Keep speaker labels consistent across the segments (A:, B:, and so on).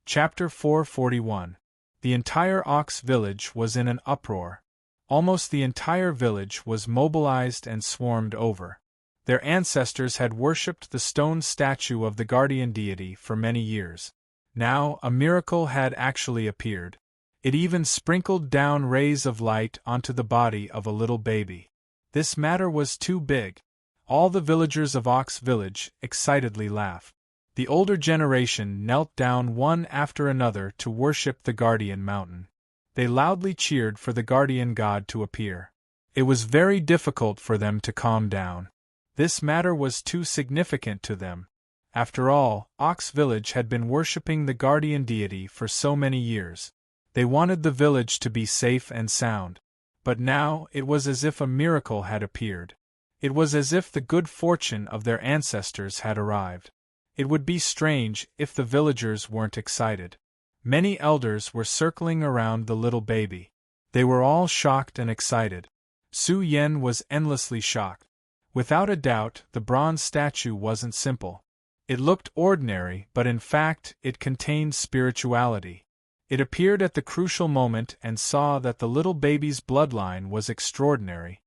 A: Chapter 441. The entire Ox village was in an uproar. Almost the entire village was mobilized and swarmed over. Their ancestors had worshipped the stone statue of the guardian deity for many years. Now, a miracle had actually appeared. It even sprinkled down rays of light onto the body of a little baby. This matter was too big. All the villagers of Ox Village excitedly laughed. The older generation knelt down one after another to worship the guardian mountain. They loudly cheered for the guardian god to appear. It was very difficult for them to calm down. This matter was too significant to them. After all, Ox Village had been worshipping the guardian deity for so many years. They wanted the village to be safe and sound. But now, it was as if a miracle had appeared. It was as if the good fortune of their ancestors had arrived. It would be strange if the villagers weren't excited. Many elders were circling around the little baby. They were all shocked and excited. Su Yen was endlessly shocked. Without a doubt, the bronze statue wasn't simple. It looked ordinary, but in fact, it contained spirituality. It appeared at the crucial moment and saw that the little baby's bloodline was extraordinary.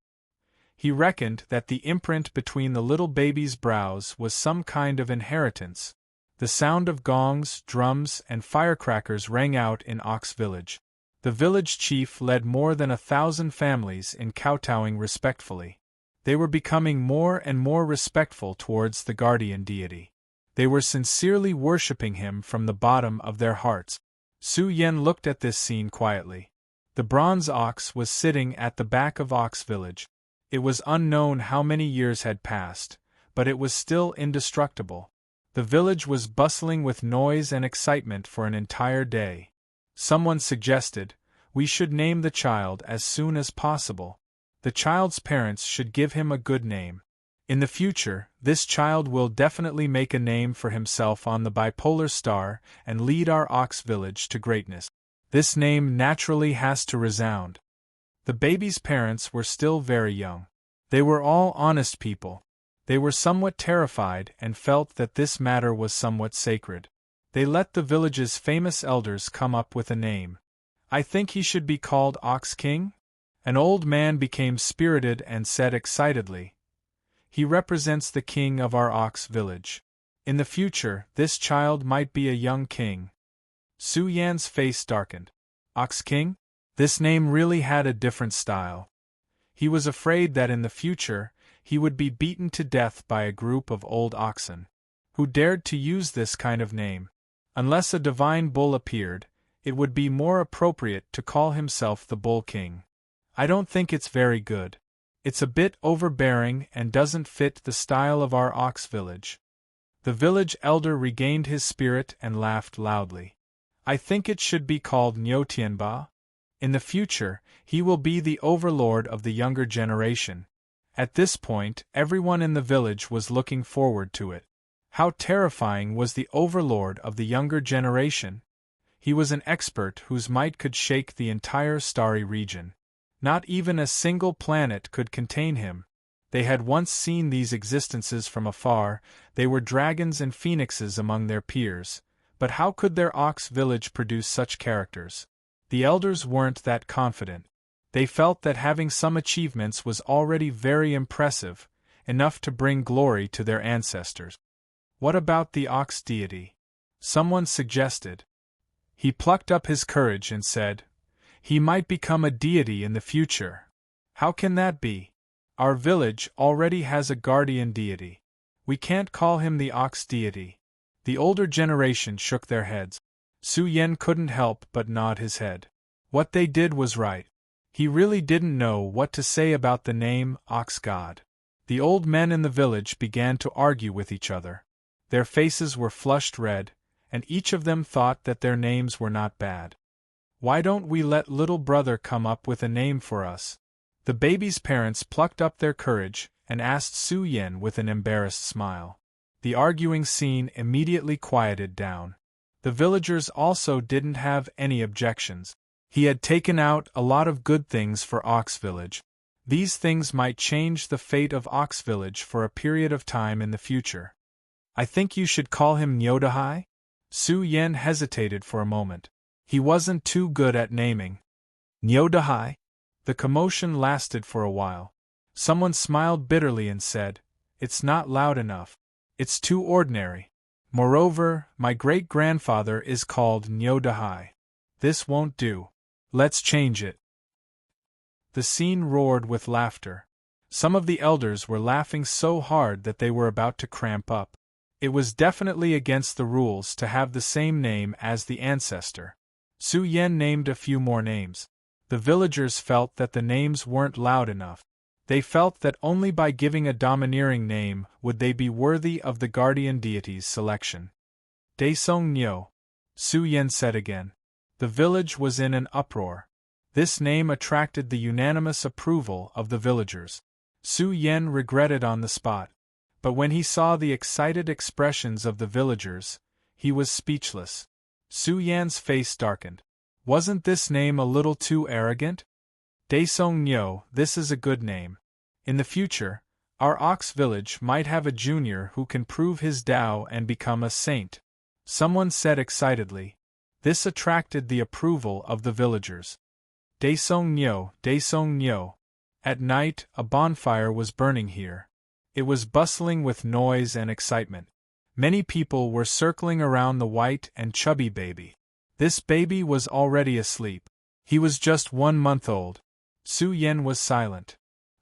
A: He reckoned that the imprint between the little baby's brows was some kind of inheritance. The sound of gongs, drums, and firecrackers rang out in Ox Village. The village chief led more than 1,000 families in kowtowing respectfully. They were becoming more and more respectful towards the guardian deity. They were sincerely worshipping him from the bottom of their hearts. Su Yen looked at this scene quietly. The bronze ox was sitting at the back of Ox Village. It was unknown how many years had passed, but it was still indestructible. The village was bustling with noise and excitement for an entire day. Someone suggested, "We should name the child as soon as possible. The child's parents should give him a good name. In the future, this child will definitely make a name for himself on the bipolar star and lead our Ox Village to greatness. This name naturally has to resound." The baby's parents were still very young. They were all honest people. They were somewhat terrified and felt that this matter was somewhat sacred. They let the village's famous elders come up with a name. "I think he should be called Ox King?" An old man became spirited and said excitedly, "He represents the king of our Ox Village. In the future, this child might be a young king." Su Yan's face darkened. Ox King? This name really had a different style. He was afraid that in the future, he would be beaten to death by a group of old oxen. Who dared to use this kind of name? Unless a divine bull appeared, it would be more appropriate to call himself the Bull King. "I don't think it's very good. It's a bit overbearing and doesn't fit the style of our Ox Village." The village elder regained his spirit and laughed loudly. "I think it should be called Nyotianba. In the future, he will be the overlord of the younger generation." At this point, everyone in the village was looking forward to it. How terrifying was the overlord of the younger generation? He was an expert whose might could shake the entire starry region. Not even a single planet could contain him. They had once seen these existences from afar. They were dragons and phoenixes among their peers. But how could their Ox Village produce such characters? The elders weren't that confident. They felt that having some achievements was already very impressive, enough to bring glory to their ancestors. What about the ox deity? Someone suggested. He plucked up his courage and said, "He might become a deity in the future." "How can that be? Our village already has a guardian deity. We can't call him the ox deity." The older generation shook their heads. Su Yen couldn't help but nod his head. What they did was right. He really didn't know what to say about the name Ox God. The old men in the village began to argue with each other. Their faces were flushed red, and each of them thought that their names were not bad. "Why don't we let little brother come up with a name for us?" The baby's parents plucked up their courage and asked Su Yen with an embarrassed smile. The arguing scene immediately quieted down. The villagers also didn't have any objections. He had taken out a lot of good things for Ox Village. These things might change the fate of Ox Village for a period of time in the future. "I think you should call him Nyodahai?" Su Yen hesitated for a moment. He wasn't too good at naming. Nyodahai? The commotion lasted for a while. Someone smiled bitterly and said, "It's not loud enough. It's too ordinary. Moreover, my great-grandfather is called Nyodahai. This won't do. Let's change it." The scene roared with laughter. Some of the elders were laughing so hard that they were about to cramp up. It was definitely against the rules to have the same name as the ancestor. Su Yen named a few more names. The villagers felt that the names weren't loud enough. They felt that only by giving a domineering name would they be worthy of the guardian deity's selection. Daesong Nyo, Su Yen said again. The village was in an uproar. This name attracted the unanimous approval of the villagers. Su Yen regretted on the spot. But when he saw the excited expressions of the villagers, he was speechless. Su Yan's face darkened. Wasn't this name a little too arrogant? Daesong Nyo, this is a good name. In the future, our Ox village might have a junior who can prove his Tao and become a saint. Someone said excitedly. This attracted the approval of the villagers. Daesong Nyo, Daesong Nyo. At night, a bonfire was burning here. It was bustling with noise and excitement. Many people were circling around the white and chubby baby. This baby was already asleep. He was just 1 month old. Su Yen was silent.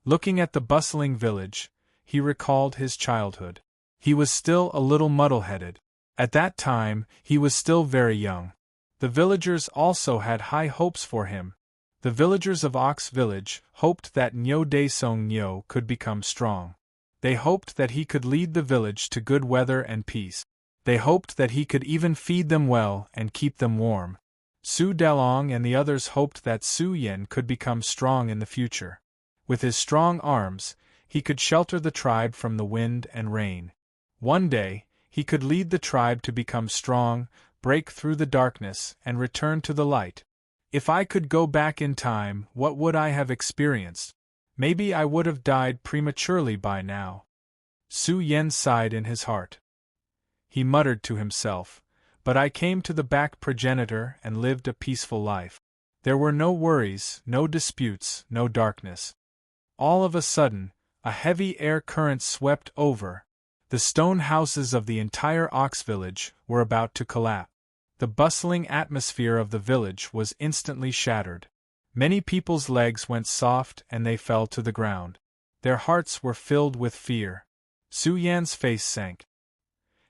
A: Looking at the bustling village, he recalled his childhood. He was still a little muddle-headed. At that time, he was still very young. The villagers also had high hopes for him. The villagers of Ox Village hoped that Nyo Daesong Nyo could become strong. They hoped that he could lead the village to good weather and peace. They hoped that he could even feed them well and keep them warm. Su Dalong and the others hoped that Su Yen could become strong in the future. With his strong arms, he could shelter the tribe from the wind and rain. One day, he could lead the tribe to become strong, break through the darkness, and return to the light. If I could go back in time, what would I have experienced? Maybe I would have died prematurely by now. Su Yen sighed in his heart. He muttered to himself, "But I came to the back progenitor and lived a peaceful life. There were no worries, no disputes, no darkness." All of a sudden, a heavy air current swept over. The stone houses of the entire Ox village were about to collapse. The bustling atmosphere of the village was instantly shattered. Many people's legs went soft and they fell to the ground. Their hearts were filled with fear. Su Yan's face sank.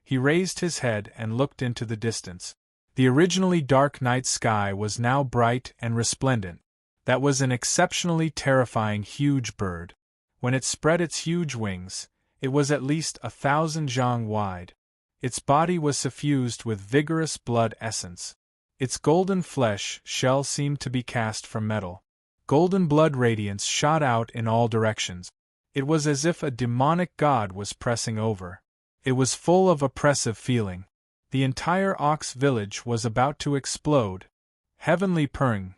A: He raised his head and looked into the distance. The originally dark night sky was now bright and resplendent. That was an exceptionally terrifying huge bird. When it spread its huge wings, it was at least 1,000 zhang wide. Its body was suffused with vigorous blood essence. Its golden flesh shell seemed to be cast from metal. Golden blood radiance shot out in all directions. It was as if a demonic god was pressing over. It was full of oppressive feeling. The entire Ox village was about to explode. Heavenly purring.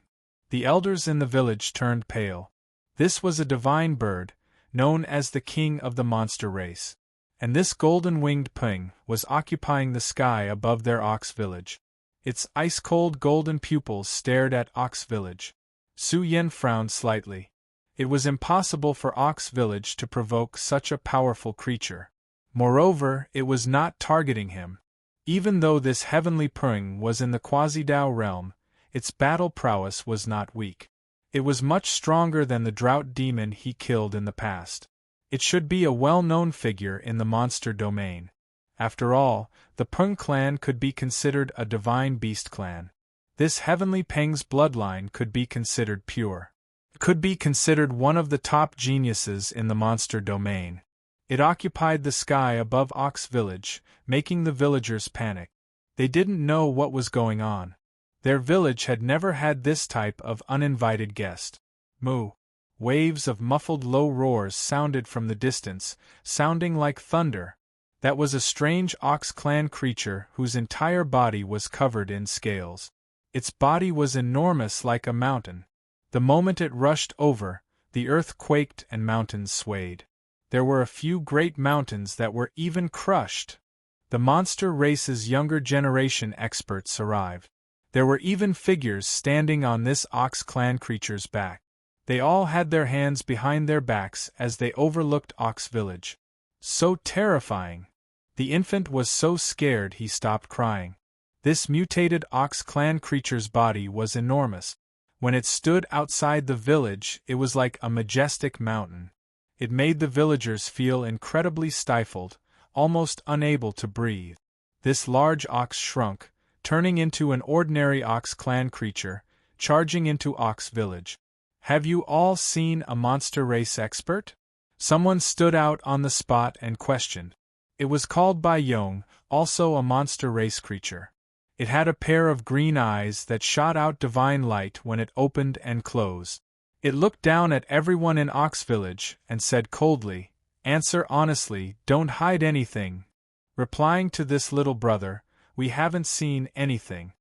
A: The elders in the village turned pale. This was a divine bird, known as the king of the monster race. And this golden-winged ping was occupying the sky above their Ox village. Its ice-cold golden pupils stared at Ox village. Su Yen frowned slightly. It was impossible for Ox village to provoke such a powerful creature. Moreover, it was not targeting him. Even though this heavenly purring was in the Quasi-Dao realm, its battle prowess was not weak. It was much stronger than the drought demon he killed in the past. It should be a well-known figure in the monster domain. After all, the Peng clan could be considered a divine beast clan. This heavenly Peng's bloodline could be considered pure. It could be considered one of the top geniuses in the monster domain. It occupied the sky above Ox village, making the villagers panic. They didn't know what was going on. Their village had never had this type of uninvited guest. Moo! Waves of muffled low roars sounded from the distance, sounding like thunder. That was a strange Ox clan creature whose entire body was covered in scales. Its body was enormous like a mountain. The moment it rushed over, the earth quaked and mountains swayed. There were a few great mountains that were even crushed. The monster race's younger generation experts arrived. There were even figures standing on this Ox clan creature's back. They all had their hands behind their backs as they overlooked Ox Village. So terrifying! The infant was so scared he stopped crying. This mutated Ox clan creature's body was enormous. When it stood outside the village, it was like a majestic mountain. It made the villagers feel incredibly stifled, almost unable to breathe. This large ox shrunk, turning into an ordinary Ox clan creature, charging into Ox Village. Have you all seen a monster race expert? Someone stood out on the spot and questioned. It was called Bai Yong, also a monster race creature. It had a pair of green eyes that shot out divine light when it opened and closed. It looked down at everyone in Ox Village and said coldly, "Answer honestly, don't hide anything." Replying to this little brother, "We haven't seen anything."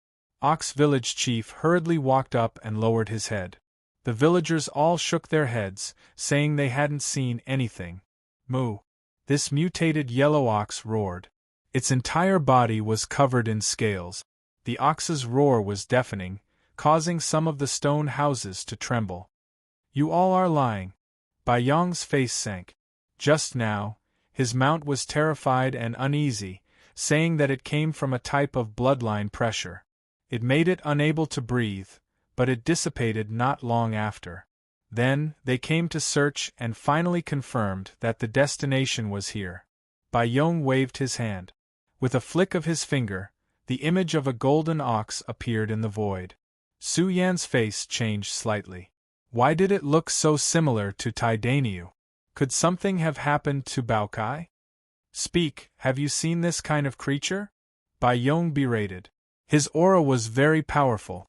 A: Ox Village chief hurriedly walked up and lowered his head. The villagers all shook their heads, saying they hadn't seen anything. Moo! This mutated yellow ox roared. Its entire body was covered in scales. The ox's roar was deafening, causing some of the stone houses to tremble. "You all are lying." Bai Yong's face sank. Just now, his mount was terrified and uneasy, saying that it came from a type of bloodline pressure. It made it unable to breathe, but it dissipated not long after. Then, they came to search and finally confirmed that the destination was here. Bai Yong waved his hand. With a flick of his finger, the image of a golden ox appeared in the void. Su Yan's face changed slightly. Why did it look so similar to Tai Dainyu? Could something have happened to Bao Kai? "Speak, have you seen this kind of creature?" Bai Yong berated. His aura was very powerful.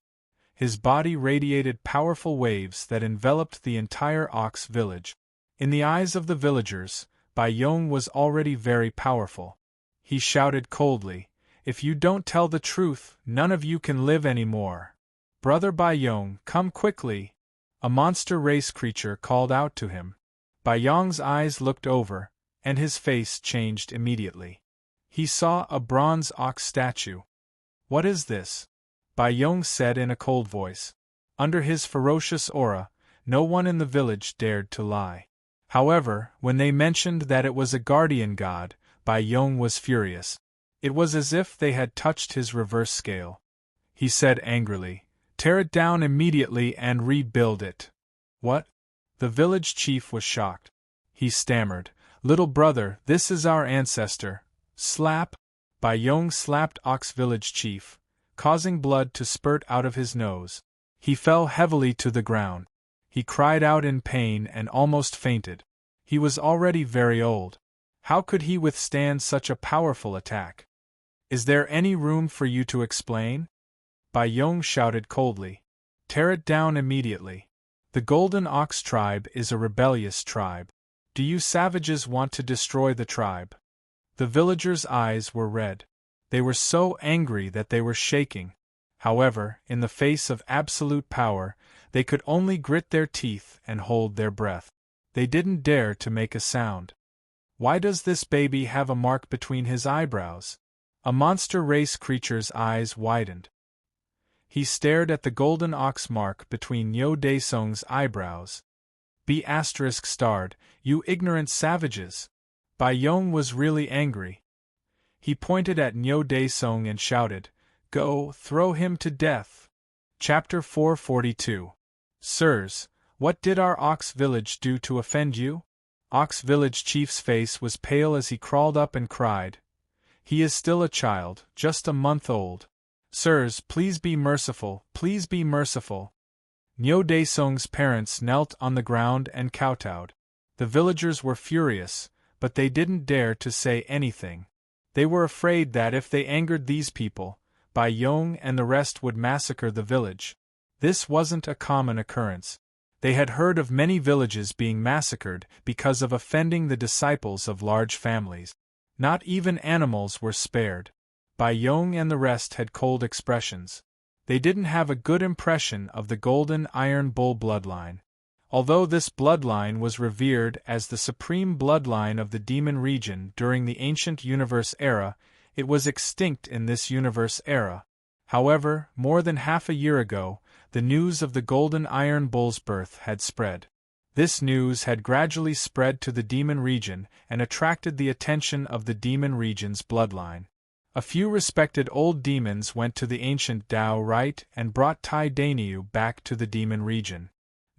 A: His body radiated powerful waves that enveloped the entire Ox Village. In the eyes of the villagers, Bai Yong was already very powerful. He shouted coldly, "If you don't tell the truth, none of you can live anymore. Brother Bai Yong, come quickly!" A monster race creature called out to him. Bai Yong's eyes looked over, and his face changed immediately. He saw a bronze ox statue. "What is this?" Bai Yong said in a cold voice. Under his ferocious aura, no one in the village dared to lie. However, when they mentioned that it was a guardian god, Bai Yong was furious. It was as if they had touched his reverse scale. He said angrily, "Tear it down immediately and rebuild it." "What?" The village chief was shocked. He stammered, "Little brother, this is our ancestor." Slap! Bai Yong slapped Ox Village chief, causing blood to spurt out of his nose. He fell heavily to the ground. He cried out in pain and almost fainted. He was already very old. How could he withstand such a powerful attack? "Is there any room for you to explain?" Bai Yong shouted coldly. "Tear it down immediately. The Golden Ox tribe is a rebellious tribe. Do you savages want to destroy the tribe?" The villagers' eyes were red. They were so angry that they were shaking. However, in the face of absolute power, they could only grit their teeth and hold their breath. They didn't dare to make a sound. "Why does this baby have a mark between his eyebrows?" A monster race creature's eyes widened. He stared at the golden ox mark between Nyo Daesong's eyebrows. "Be asterisk starred, you ignorant savages!" Bai Yong was really angry. He pointed at Nyo Daesong and shouted, "Go, throw him to death!" Chapter 442. Sirs, what did our Ox Village do to offend you? Ox Village chief's face was pale as he crawled up and cried. He is still a child, just a month old. Sirs, please be merciful, please be merciful. Nyo Daesong's parents knelt on the ground and kowtowed. The villagers were furious, but they didn't dare to say anything. They were afraid that if they angered these people, Bai Yong and the rest would massacre the village. This wasn't a common occurrence. They had heard of many villages being massacred because of offending the disciples of large families. Not even animals were spared. Bai Yong and the rest had cold expressions. They didn't have a good impression of the Golden Iron Bull bloodline. Although this bloodline was revered as the supreme bloodline of the demon region during the ancient universe era, It was extinct in this universe era. However, more than half a year ago, the news of the Golden Iron Bull's birth had spread. This news had gradually spread to the demon region and attracted the attention of the demon region's bloodline. A few respected old demons went to the ancient Tao rite and brought Tai Dainyu back to the demon region.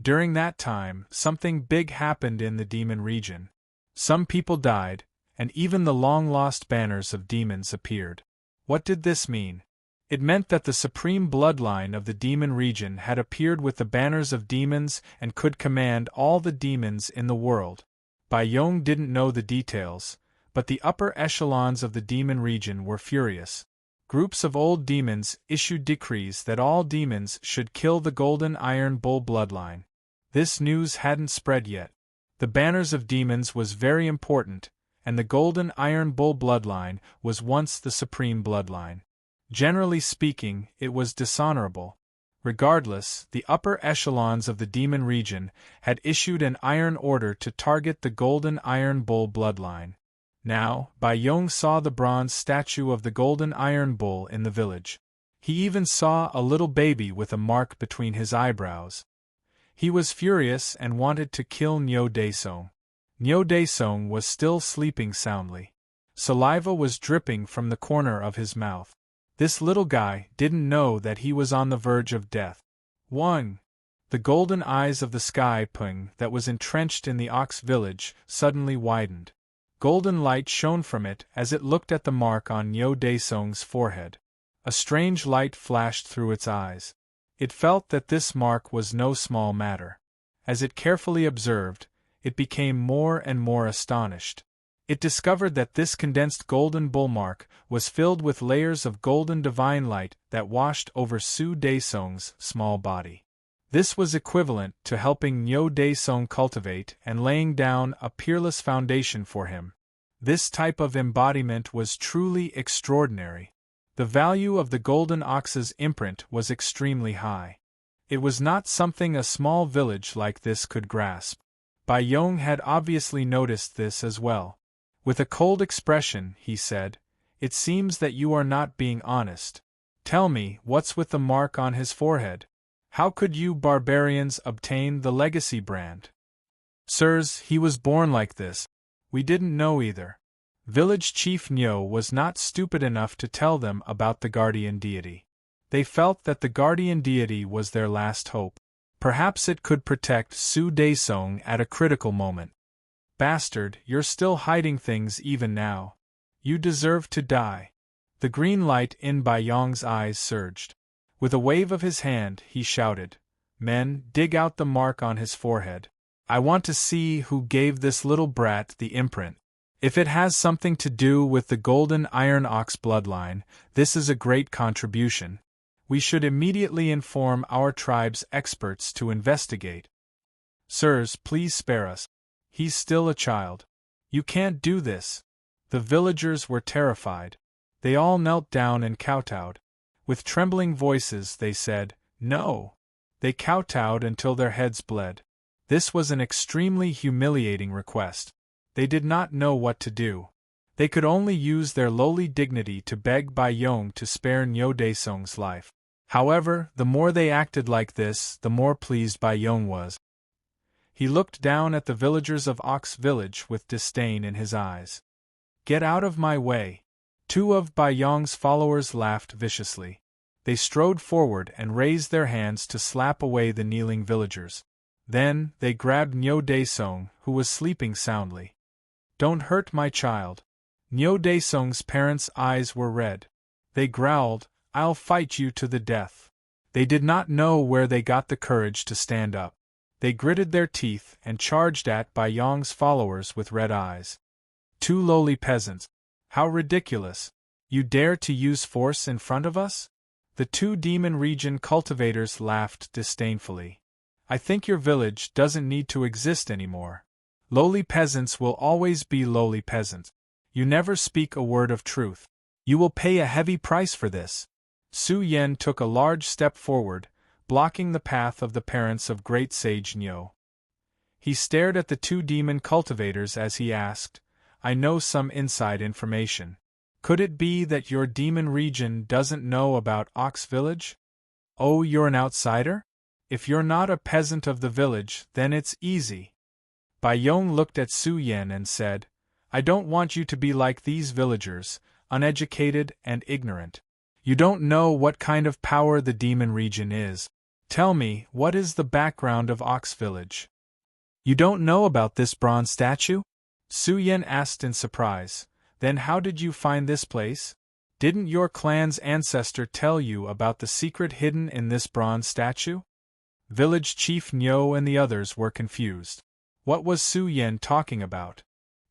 A: During that time, something big happened in the demon region. Some people died, and even the long-lost banners of demons appeared. What did this mean? It meant that the supreme bloodline of the demon region had appeared with the banners of demons and could command all the demons in the world. Bai Yong didn't know the details, but the upper echelons of the demon region were furious. Groups of old demons issued decrees that all demons should kill the Golden Iron Bull bloodline. This news hadn't spread yet. The banners of demons was very important, and the Golden Iron Bull bloodline was once the supreme bloodline. Generally speaking, it was dishonorable. Regardless, the upper echelons of the demon region had issued an iron order to target the Golden Iron Bull bloodline. Now, Bai Yong saw the bronze statue of the Golden Iron Bull in the village. He even saw a little baby with a mark between his eyebrows. He was furious and wanted to kill Niu Daesong. Niu Daesong was still sleeping soundly. Saliva was dripping from the corner of his mouth. This little guy didn't know that he was on the verge of death. 1. The golden eyes of the sky pung that was entrenched in the ox village suddenly widened. Golden light shone from it as it looked at the mark on Niu Daesong's forehead. A strange light flashed through its eyes. It felt that this mark was no small matter. As it carefully observed, it became more and more astonished. It discovered that this condensed golden bull mark was filled with layers of golden divine light that washed over Su Daesong's small body. This was equivalent to helping Niu Daesong cultivate and laying down a peerless foundation for him. This type of embodiment was truly extraordinary. The value of the golden ox's imprint was extremely high. It was not something a small village like this could grasp. Bai Yong had obviously noticed this as well. With a cold expression, he said, "It seems that you are not being honest. Tell me, what's with the mark on his forehead? How could you barbarians obtain the legacy brand?" "Sirs, he was born like this. We didn't know either." Village Chief Niu was not stupid enough to tell them about the guardian deity. They felt that the guardian deity was their last hope. Perhaps it could protect Su Daesong at a critical moment. "Bastard, you're still hiding things even now. You deserve to die." The green light in Bai Yong's eyes surged. With a wave of his hand, he shouted, "Men, dig out the mark on his forehead. I want to see who gave this little brat the imprint. If it has something to do with the Golden Iron Ox bloodline, this is a great contribution. We should immediately inform our tribe's experts to investigate." "Sirs, please spare us. He's still a child. You can't do this." The villagers were terrified. They all knelt down and kowtowed. With trembling voices they said, "No." They kowtowed until their heads bled. This was an extremely humiliating request. They did not know what to do. They could only use their lowly dignity to beg Bai Yong to spare Niu Daesong's life. However, the more they acted like this, the more pleased Bai Yong was. He looked down at the villagers of Ox Village with disdain in his eyes. "Get out of my way." Two of Bai Yong's followers laughed viciously. They strode forward and raised their hands to slap away the kneeling villagers. Then, they grabbed Niu Daesong, who was sleeping soundly. "Don't hurt my child." Niu Daesong's parents' eyes were red. They growled, "I'll fight you to the death." They did not know where they got the courage to stand up. They gritted their teeth and charged at Bai Yong's followers with red eyes. "Two lowly peasants. How ridiculous. You dare to use force in front of us?" The two demon region cultivators laughed disdainfully. "I think your village doesn't need to exist anymore. Lowly peasants will always be lowly peasants. You never speak a word of truth. You will pay a heavy price for this." Su Yen took a large step forward, blocking the path of the parents of Great Sage Niu. He stared at the two demon cultivators as he asked, "I know some inside information. Could it be that your demon region doesn't know about Ox Village? Oh, you're an outsider? If you're not a peasant of the village, then it's easy. Bai Yong looked at Su Yan and said, I don't want you to be like these villagers, uneducated and ignorant. You don't know what kind of power the demon region is. Tell me, what is the background of Ox Village? You don't know about this bronze statue? Su Yan asked in surprise. Then how did you find this place? Didn't your clan's ancestor tell you about the secret hidden in this bronze statue? Village Chief Nyo and the others were confused. What was Su Yan talking about?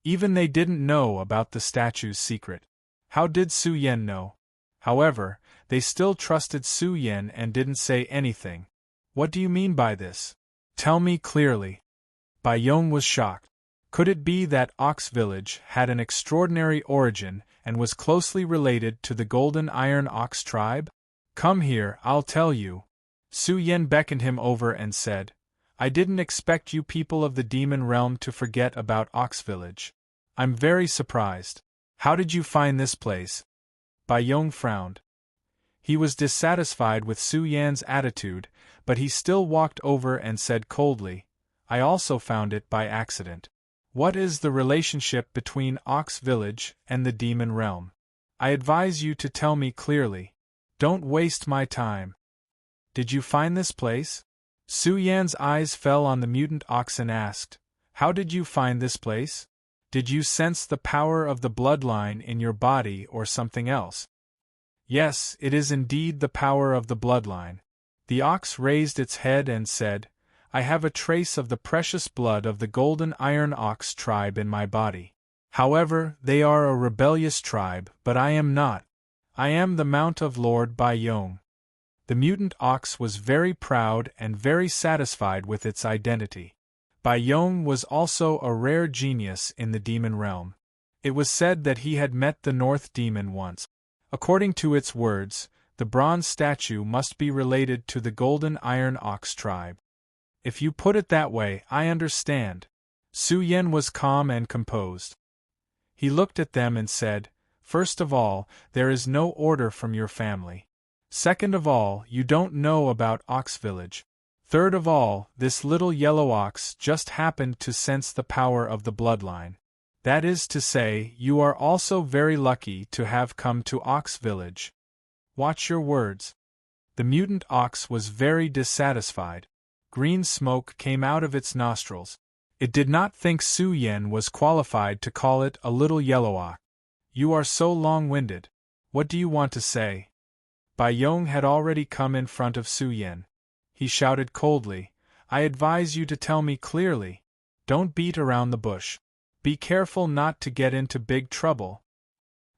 A: Even they didn't know about the statue's secret. How did Su Yan know? However, they still trusted Su Yan and didn't say anything. What do you mean by this? Tell me clearly. Bai Yong was shocked. Could it be that Ox Village had an extraordinary origin and was closely related to the Golden Iron Ox tribe? Come here, I'll tell you. Su Yan beckoned him over and said, I didn't expect you people of the demon realm to forget about Ox Village. I'm very surprised. How did you find this place? Bai Yong frowned. He was dissatisfied with Su Yan's attitude, but he still walked over and said coldly, I also found it by accident. What is the relationship between Ox Village and the demon realm? I advise you to tell me clearly. Don't waste my time. Did you find this place? Su Yan's eyes fell on the mutant ox and asked, How did you find this place? Did you sense the power of the bloodline in your body or something else? Yes, it is indeed the power of the bloodline. The ox raised its head and said, I have a trace of the precious blood of the Golden Iron Ox tribe in my body. However, they are a rebellious tribe, but I am not. I am the Mount of Lord Bai Yong. The mutant ox was very proud and very satisfied with its identity. Bai Yong was also a rare genius in the demon realm. It was said that he had met the North Demon once. According to its words, the bronze statue must be related to the Golden Iron Ox tribe. If you put it that way, I understand. Su Yan was calm and composed. He looked at them and said, First of all, there is no order from your family. Second of all, you don't know about Ox Village. Third of all, this little yellow ox just happened to sense the power of the bloodline. That is to say, you are also very lucky to have come to Ox Village. Watch your words. The mutant ox was very dissatisfied. Green smoke came out of its nostrils. It did not think Su Yan was qualified to call it a little yellow ox. You are so long-winded. What do you want to say? Bai Yong had already come in front of Su Yan. He shouted coldly, I advise you to tell me clearly. Don't beat around the bush. Be careful not to get into big trouble.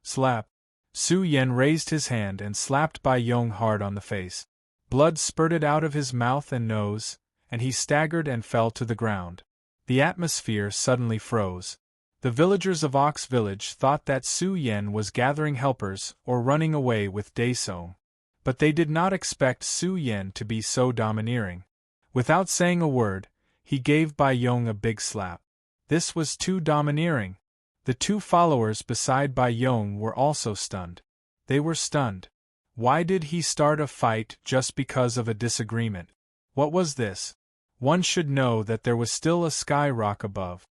A: Slap. Su Yan raised his hand and slapped Bai Yong hard on the face. Blood spurted out of his mouth and nose, and he staggered and fell to the ground. The atmosphere suddenly froze. The villagers of Ox Village thought that Su Yan was gathering helpers or running away with Daesong. But they did not expect Su Yan to be so domineering. Without saying a word, he gave Bai Yong a big slap. This was too domineering. The two followers beside Bai Yong were also stunned. They were stunned. Why did he start a fight just because of a disagreement? What was this? One should know that there was still a sky rock above.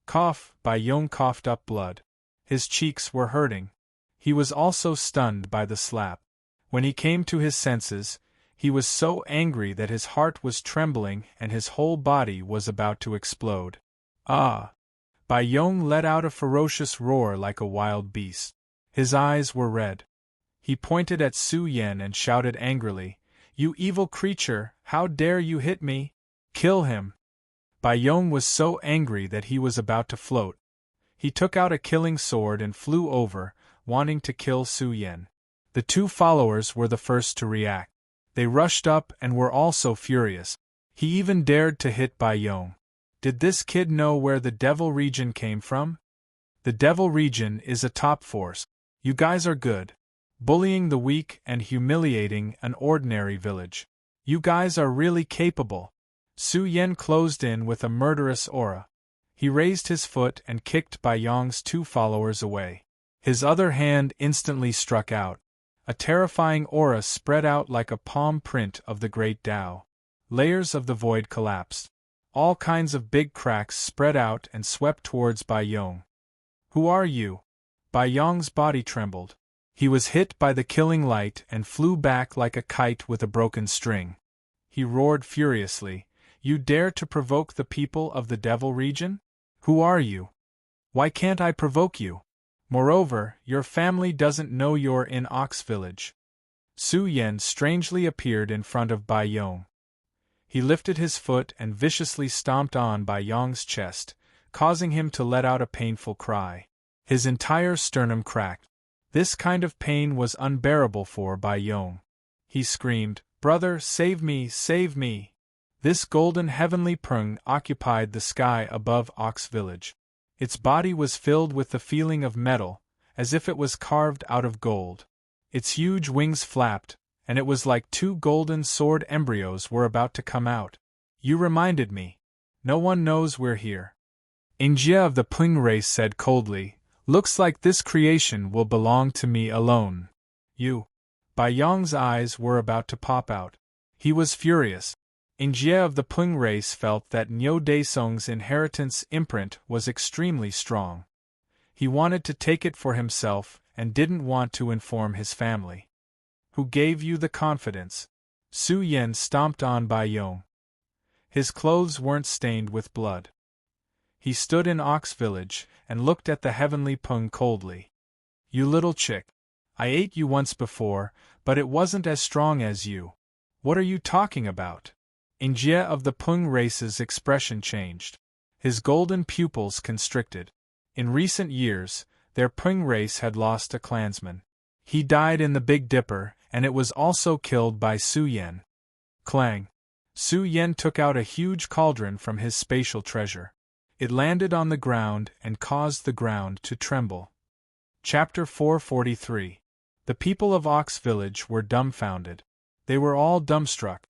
A: Cough, Bai Yong coughed up blood. His cheeks were hurting. He was also stunned by the slap. When he came to his senses, he was so angry that his heart was trembling and his whole body was about to explode. Ah! Bai Yong let out a ferocious roar like a wild beast. His eyes were red. He pointed at Su Yan and shouted angrily, You evil creature, how dare you hit me? Kill him! Bai Yong was so angry that he was about to float. He took out a killing sword and flew over, wanting to kill Su Yan. The two followers were the first to react. They rushed up and were also furious. He even dared to hit Bai Yong. Did this kid know where the Devil region came from? The Devil region is a top force. You guys are good. Bullying the weak and humiliating an ordinary village. You guys are really capable. Su Yan closed in with a murderous aura. He raised his foot and kicked Bai Yong's two followers away. His other hand instantly struck out. A terrifying aura spread out like a palm print of the great Tao. Layers of the void collapsed. All kinds of big cracks spread out and swept towards Bai Yong. "Who are you?" Bai Yong's body trembled. He was hit by the killing light and flew back like a kite with a broken string. He roared furiously, "You dare to provoke the people of the Devil region? Who are you? Why can't I provoke you? Moreover, your family doesn't know you're in Ox Village." Su Yen strangely appeared in front of Bai Yong. He lifted his foot and viciously stomped on Bai Yong's chest, causing him to let out a painful cry. His entire sternum cracked. This kind of pain was unbearable for Bai Yong. He screamed, "Brother, save me, save me!" This golden heavenly Pung occupied the sky above Ox Village. Its body was filled with the feeling of metal, as if it was carved out of gold. Its huge wings flapped, and it was like two golden sword embryos were about to come out. "You reminded me. No one knows we're here." Ingjia of the Pung race said coldly, "Looks like this creation will belong to me alone." "You." Bai Yong's eyes were about to pop out. He was furious. Ingjia of the Pung race felt that Nyo Daesong's inheritance imprint was extremely strong. He wanted to take it for himself and didn't want to inform his family. "Who gave you the confidence?" Su Yen stomped on Bai Yong. His clothes weren't stained with blood. He stood in Ox Village and looked at the heavenly Pung coldly. "You little chick. I ate you once before, but it wasn't as strong as you. What are you talking about?" Ingjia of the Pung race's expression changed. His golden pupils constricted. In recent years, their Pung race had lost a clansman. He died in the Big Dipper, and it was also killed by Su Yen. Clang! Su Yen took out a huge cauldron from his spatial treasure. It landed on the ground and caused the ground to tremble. Chapter 443. The people of Ox Village were dumbfounded. They were all dumbstruck.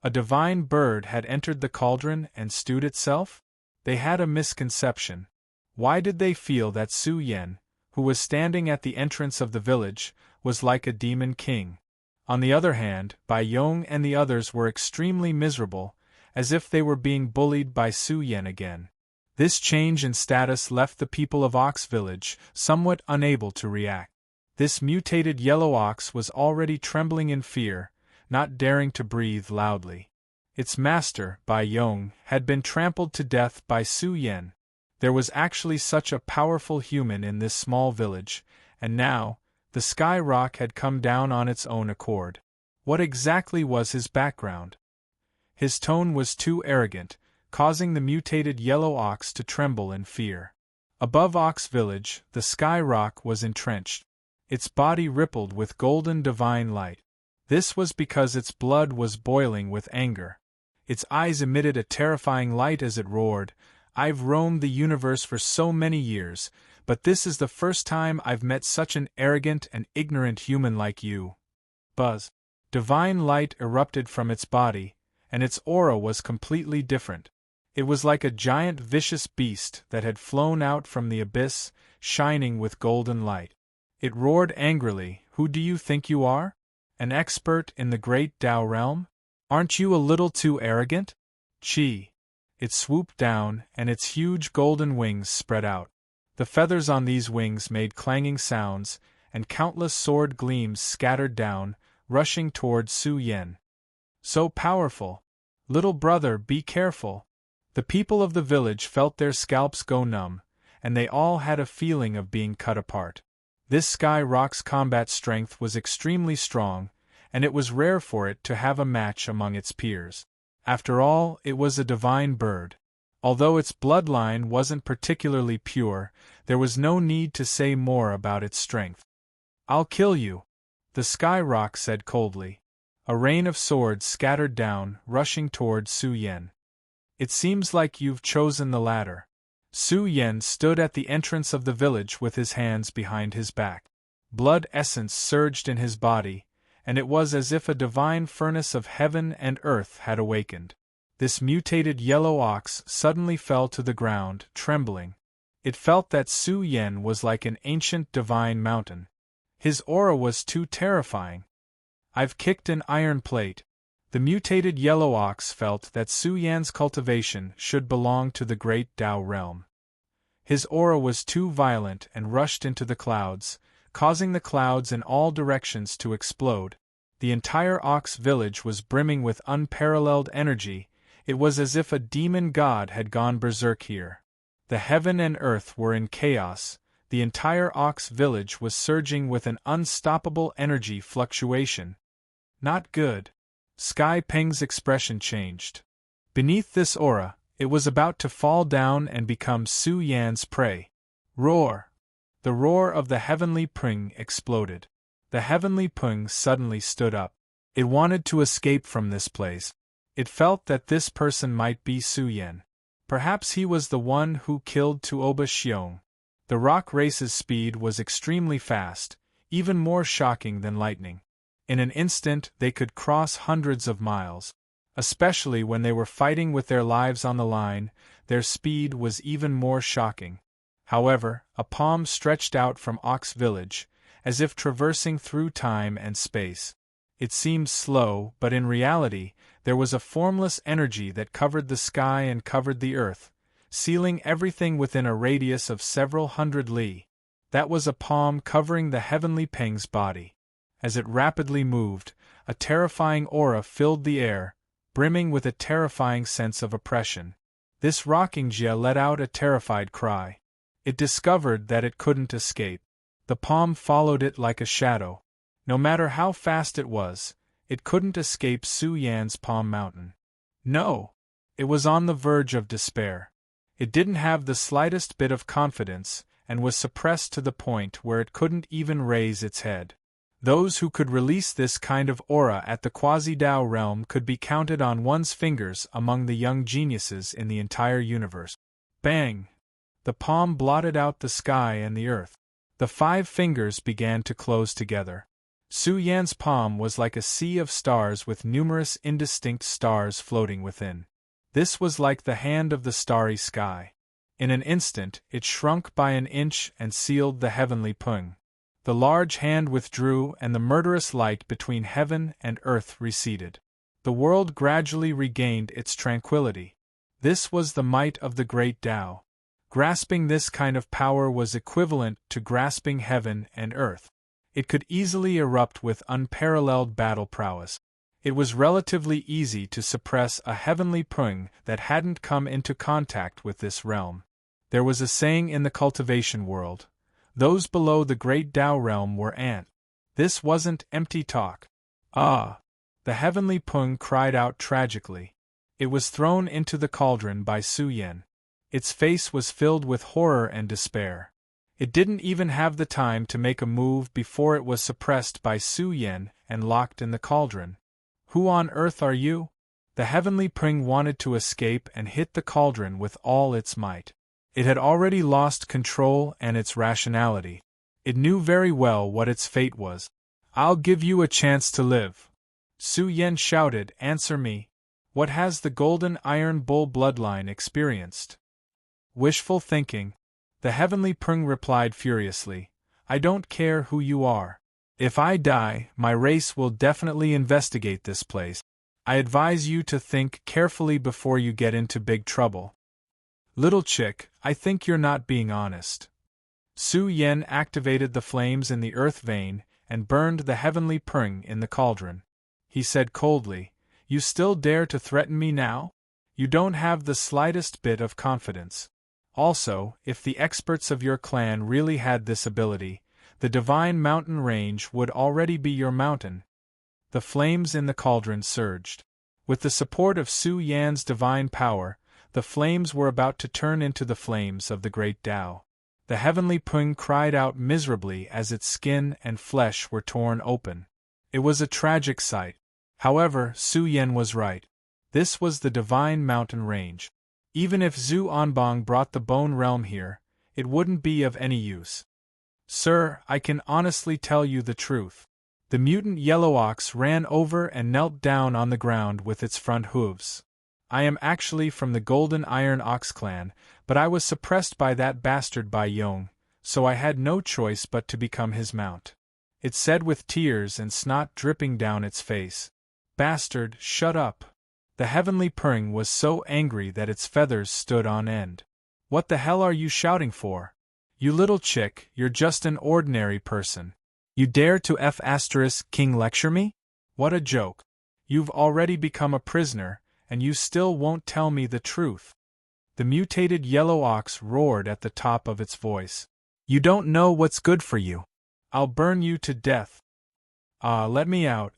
A: A divine bird had entered the cauldron and stewed itself? They had a misconception. Why did they feel that Su Yen, who was standing at the entrance of the village, was like a demon king? On the other hand, Bai Yong and the others were extremely miserable, as if they were being bullied by Su Yen again. This change in status left the people of Ox Village somewhat unable to react. This mutated yellow ox was already trembling in fear, not daring to breathe loudly. Its master, Bai Yong, had been trampled to death by Su Yen. There was actually such a powerful human in this small village, and now, the sky rock had come down on its own accord. What exactly was his background? His tone was too arrogant, causing the mutated yellow ox to tremble in fear. Above Ox Village, the sky rock was entrenched. Its body rippled with golden divine light. This was because its blood was boiling with anger. Its eyes emitted a terrifying light as it roared, "I've roamed the universe for so many years, but this is the first time I've met such an arrogant and ignorant human like you." Buzz! Divine light erupted from its body, and its aura was completely different. It was like a giant vicious beast that had flown out from the abyss, shining with golden light. It roared angrily, "Who do you think you are? An expert in the great Tao realm? Aren't you a little too arrogant? Chi!" It swooped down, and its huge golden wings spread out. The feathers on these wings made clanging sounds, and countless sword gleams scattered down, rushing toward Su Yen. "So powerful! Little brother, be careful!" The people of the village felt their scalps go numb, and they all had a feeling of being cut apart. This sky rock's combat strength was extremely strong, and it was rare for it to have a match among its peers. After all, it was a divine bird. Although its bloodline wasn't particularly pure, there was no need to say more about its strength. "I'll kill you," the sky rock said coldly. A rain of swords scattered down, rushing toward Su Yen. "It seems like you've chosen the latter." Su Yen stood at the entrance of the village with his hands behind his back. Blood essence surged in his body, and it was as if a divine furnace of heaven and earth had awakened. This mutated yellow ox suddenly fell to the ground, trembling. It felt that Su Yan was like an ancient divine mountain. His aura was too terrifying. I've kicked an iron plate. The mutated yellow ox felt that Su Yan's cultivation should belong to the great Tao realm. His aura was too violent and rushed into the clouds, causing the clouds in all directions to explode. The entire ox village was brimming with unparalleled energy. It was as if a demon god had gone berserk here. The heaven and earth were in chaos. The entire ox village was surging with an unstoppable energy fluctuation. Not good. Sky Peng's expression changed. Beneath this aura, it was about to fall down and become Su Yan's prey. Roar! The roar of the heavenly Peng exploded. The heavenly Peng suddenly stood up. It wanted to escape from this place. It felt that this person might be Su Yan. Perhaps he was the one who killed Tuoba Xiong. The rock race's speed was extremely fast, even more shocking than lightning. In an instant they could cross hundreds of miles. Especially when they were fighting with their lives on the line, their speed was even more shocking. However, a palm stretched out from Ox Village, as if traversing through time and space. It seemed slow, but in reality, there was a formless energy that covered the sky and covered the earth, sealing everything within a radius of several hundred li. That was a palm covering the heavenly Peng's body. As it rapidly moved, a terrifying aura filled the air, brimming with a terrifying sense of oppression. This rocking Jia let out a terrified cry. It discovered that it couldn't escape. The palm followed it like a shadow. No matter how fast it was, it couldn't escape Su Yan's palm mountain. No! It was on the verge of despair. It didn't have the slightest bit of confidence, and was suppressed to the point where it couldn't even raise its head. Those who could release this kind of aura at the Quasi-Dao realm could be counted on one's fingers among the young geniuses in the entire universe. Bang! The palm blotted out the sky and the earth. The 5 fingers began to close together. Su Yan's palm was like a sea of stars with numerous indistinct stars floating within. This was like the hand of the starry sky. In an instant, it shrunk by an inch and sealed the heavenly Peng. The large hand withdrew and the murderous light between heaven and earth receded. The world gradually regained its tranquility. This was the might of the great Tao. Grasping this kind of power was equivalent to grasping heaven and earth. It could easily erupt with unparalleled battle prowess. It was relatively easy to suppress a heavenly Peng that hadn't come into contact with this realm. There was a saying in the cultivation world: those below the great Tao realm were ants. This wasn't empty talk. Ah! The heavenly Peng cried out tragically. It was thrown into the cauldron by Su Yan. Its face was filled with horror and despair. It didn't even have the time to make a move before it was suppressed by Su Yan and locked in the cauldron. Who on earth are you? The heavenly Peng wanted to escape and hit the cauldron with all its might. It had already lost control and its rationality. It knew very well what its fate was. I'll give you a chance to live. Su Yan shouted, answer me. What has the golden iron bull bloodline experienced? Wishful thinking. The heavenly Peng replied furiously. I don't care who you are. If I die, my race will definitely investigate this place. I advise you to think carefully before you get into big trouble. Little chick, I think you're not being honest. Su Yan activated the flames in the earth vein and burned the heavenly Peng in the cauldron. He said coldly, You still dare to threaten me now? You don't have the slightest bit of confidence. Also, if the experts of your clan really had this ability, the divine mountain range would already be your mountain. The flames in the cauldron surged. With the support of Su Yan's divine power, the flames were about to turn into the flames of the great Tao. The heavenly Peng cried out miserably as its skin and flesh were torn open. It was a tragic sight. However, Su Yan was right. This was the divine mountain range. Even if Zhu Anbang brought the bone realm here, it wouldn't be of any use. Sir, I can honestly tell you the truth. The mutant yellow ox ran over and knelt down on the ground with its front hooves. I am actually from the Golden Iron Ox clan, but I was suppressed by that bastard Bai Yong, so I had no choice but to become his mount. It said with tears and snot dripping down its face. Bastard, shut up. The heavenly purring was so angry that its feathers stood on end. What the hell are you shouting for? You little chick, you're just an ordinary person. You dare to King lecture me? What a joke. You've already become a prisoner, and you still won't tell me the truth. The mutated yellow ox roared at the top of its voice. You don't know what's good for you. I'll burn you to death. Ah, let me out.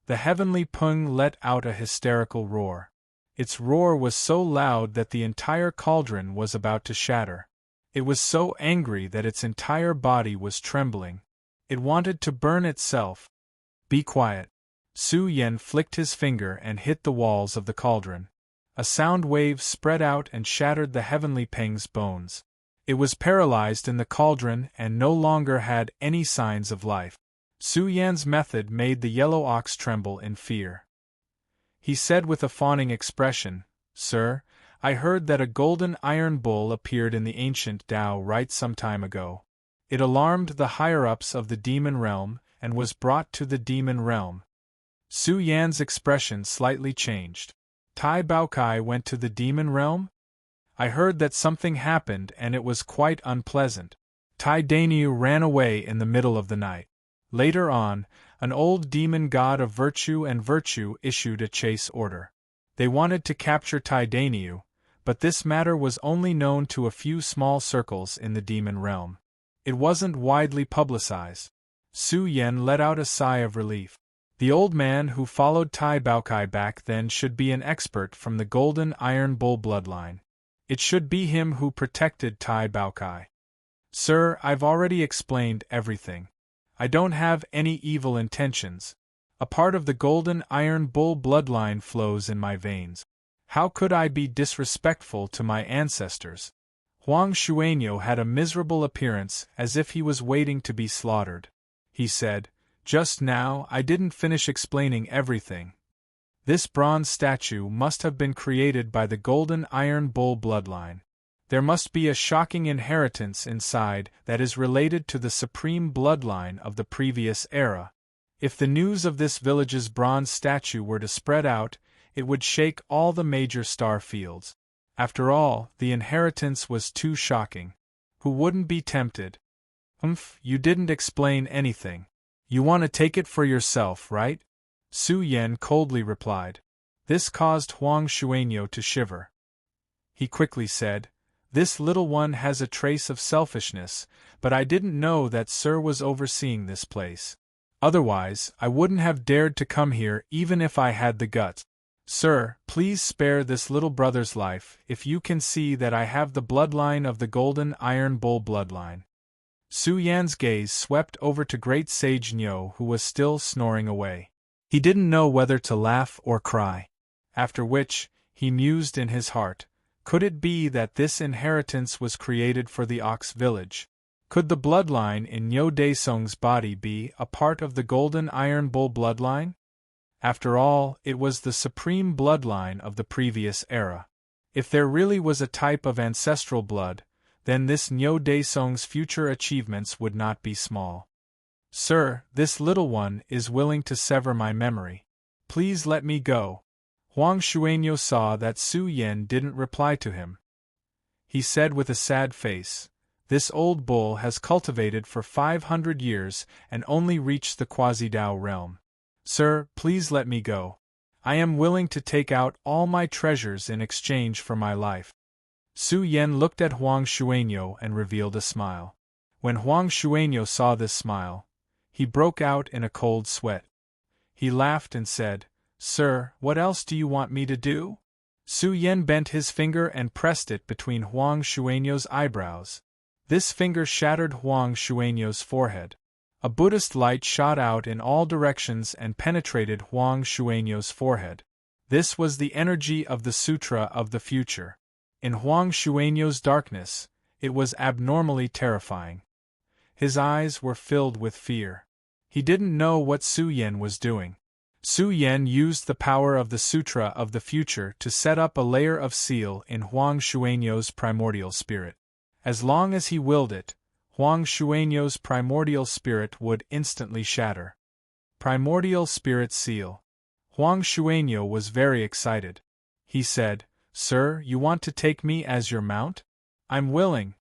A: The heavenly Pung let out a hysterical roar. Its roar was so loud that the entire cauldron was about to shatter. It was so angry that its entire body was trembling. It wanted to burn itself. Be quiet. Su Yen flicked his finger and hit the walls of the cauldron. A sound wave spread out and shattered the heavenly Peng's bones. It was paralyzed in the cauldron and no longer had any signs of life. Su Yan's method made the yellow ox tremble in fear. He said with a fawning expression, Sir, I heard that a golden iron bull appeared in the ancient Tao right some time ago. It alarmed the higher-ups of the demon realm and was brought to the demon realm. Su Yan's expression slightly changed. Tai Baokai went to the demon realm? I heard that something happened and it was quite unpleasant. Tai Dainyu ran away in the middle of the night. Later on, an old demon god of virtue and virtue issued a chase order. They wanted to capture Tai Dainyu, but this matter was only known to a few small circles in the demon realm. It wasn't widely publicized. Su Yen let out a sigh of relief. The old man who followed Tai Baokai back then should be an expert from the Golden Iron Bull bloodline. It should be him who protected Tai Baokai. Sir, I've already explained everything. I don't have any evil intentions. A part of the Golden Iron Bull bloodline flows in my veins. How could I be disrespectful to my ancestors? Huang Xuanyo had a miserable appearance as if he was waiting to be slaughtered. He said, Just now I didn't finish explaining everything. This bronze statue must have been created by the Golden Iron Bull bloodline. There must be a shocking inheritance inside that is related to the supreme bloodline of the previous era. If the news of this village's bronze statue were to spread out, it would shake all the major star fields. After all, the inheritance was too shocking. Who wouldn't be tempted? You didn't explain anything. You want to take it for yourself, right? Su Yen coldly replied. This caused Huang Xuanyo to shiver. He quickly said, This little one has a trace of selfishness, but I didn't know that Sir was overseeing this place. Otherwise, I wouldn't have dared to come here even if I had the guts. Sir, please spare this little brother's life if you can see that I have the bloodline of the Golden Iron Bull bloodline. Su Yan's gaze swept over to Great Sage Nyo, who was still snoring away. He didn't know whether to laugh or cry. After which, he mused in his heart, could it be that this inheritance was created for the Ox village? Could the bloodline in Nyo Daesong's body be a part of the Golden Iron Bull bloodline? After all, it was the supreme bloodline of the previous era. If there really was a type of ancestral blood, then this Nyo Daesong's future achievements would not be small. Sir, this little one is willing to sever my memory. Please let me go. Huang Xuanyo saw that Su Yen didn't reply to him. He said with a sad face, This old bull has cultivated for 500 years and only reached the Quasi-Dao realm. Sir, please let me go. I am willing to take out all my treasures in exchange for my life. Su Yen looked at Huang Xuanyo and revealed a smile. When Huang Xuanyo saw this smile, he broke out in a cold sweat. He laughed and said, Sir, what else do you want me to do? Su Yen bent his finger and pressed it between Huang Xuanyo's eyebrows. This finger shattered Huang Xuanyo's forehead. A Buddhist light shot out in all directions and penetrated Huang Xuanyo's forehead. This was the energy of the Sutra of the future. In Huang Xuanyo's darkness, it was abnormally terrifying. His eyes were filled with fear. He didn't know what Su Yen was doing. Su Yan used the power of the Sutra of the Future to set up a layer of seal in Huang Xuanyo's primordial spirit. As long as he willed it, Huang Xuanyo's primordial spirit would instantly shatter. Primordial Spirit Seal. Huang Xuanyo was very excited. He said, "Sir, you want to take me as your mount? I'm willing.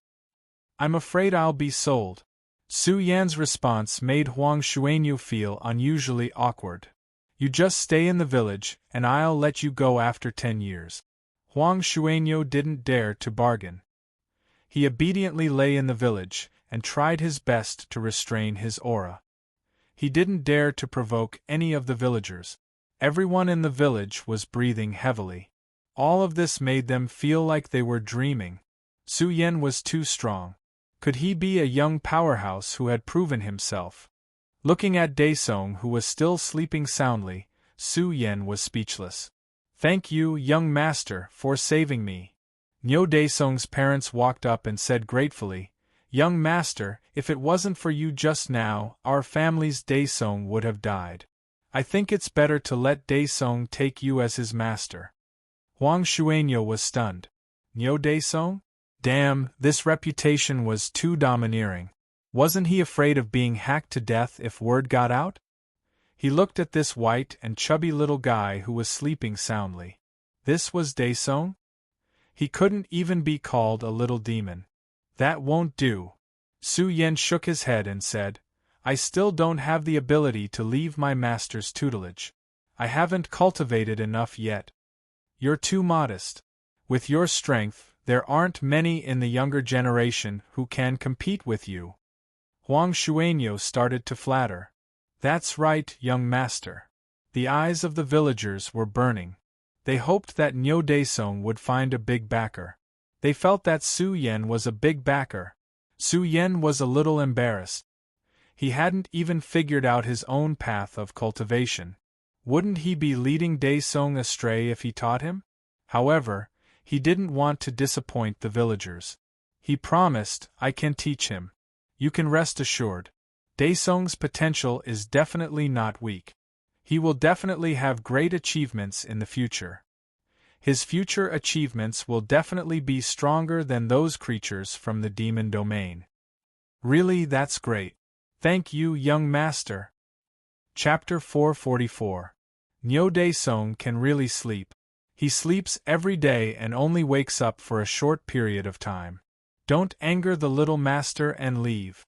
A: I'm afraid I'll be sold." Su Yan's response made Huang Xuanyo feel unusually awkward. "You just stay in the village, and I'll let you go after 10 years. Huang Xuanyo didn't dare to bargain. He obediently lay in the village, and tried his best to restrain his aura. He didn't dare to provoke any of the villagers. Everyone in the village was breathing heavily. All of this made them feel like they were dreaming. Su Yan was too strong. Could he be a young powerhouse who had proven himself? Looking at Daesong, who was still sleeping soundly, Su Yan was speechless. "Thank you, young master, for saving me." Nyo Daesong's parents walked up and said gratefully, "Young master, if it wasn't for you just now, our family's Daesong would have died. I think it's better to let Daesong take you as his master." Huang Xuanyo was stunned. Nyo Daesong? Damn, this reputation was too domineering. Wasn't he afraid of being hacked to death if word got out? He looked at this white and chubby little guy who was sleeping soundly. This was Daesong? He couldn't even be called a little demon. That won't do. Su Yan shook his head and said, "I still don't have the ability to leave my master's tutelage. I haven't cultivated enough yet. You're too modest. With your strength, there aren't many in the younger generation who can compete with you." Huang Xuanyo started to flatter. "That's right, young master." The eyes of the villagers were burning. They hoped that Nyo Daesong would find a big backer. They felt that Su Yan was a big backer. Su Yan was a little embarrassed. He hadn't even figured out his own path of cultivation. Wouldn't he be leading Daesong astray if he taught him? However, he didn't want to disappoint the villagers. He promised, "I can teach him. You can rest assured. Daesong's potential is definitely not weak. He will definitely have great achievements in the future. His future achievements will definitely be stronger than those creatures from the demon domain." "Really, that's great. Thank you, young master." Chapter 444. Nyo Daesong can really sleep. He sleeps every day and only wakes up for a short period of time. Don't anger the little master and leave.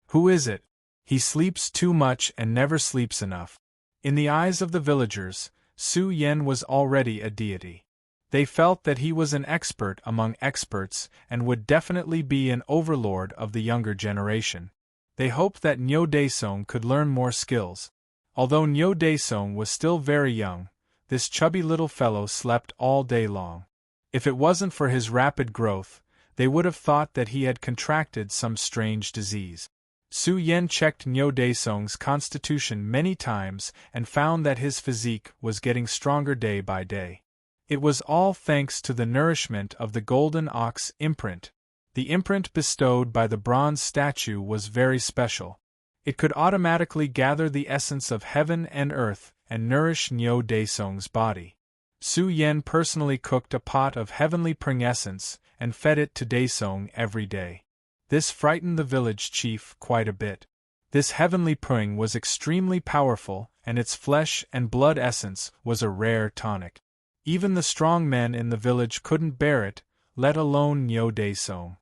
A: Who is it? He sleeps too much and never sleeps enough. In the eyes of the villagers, Su Yan was already a deity. They felt that he was an expert among experts and would definitely be an overlord of the younger generation. They hoped that Nyo Daesong could learn more skills. Although Nyo Daesong was still very young, this chubby little fellow slept all day long. If it wasn't for his rapid growth, they would have thought that he had contracted some strange disease. Su Yan checked Nyo Daesong's constitution many times and found that his physique was getting stronger day by day. It was all thanks to the nourishment of the golden ox imprint. The imprint bestowed by the bronze statue was very special. It could automatically gather the essence of heaven and earth and nourish Nyo Daesong's body. Su Yan personally cooked a pot of heavenly pring essence and fed it to Daesong every day. This frightened the village chief quite a bit. This heavenly pring was extremely powerful, and its flesh and blood essence was a rare tonic. Even the strong men in the village couldn't bear it, let alone Nyo Daesong.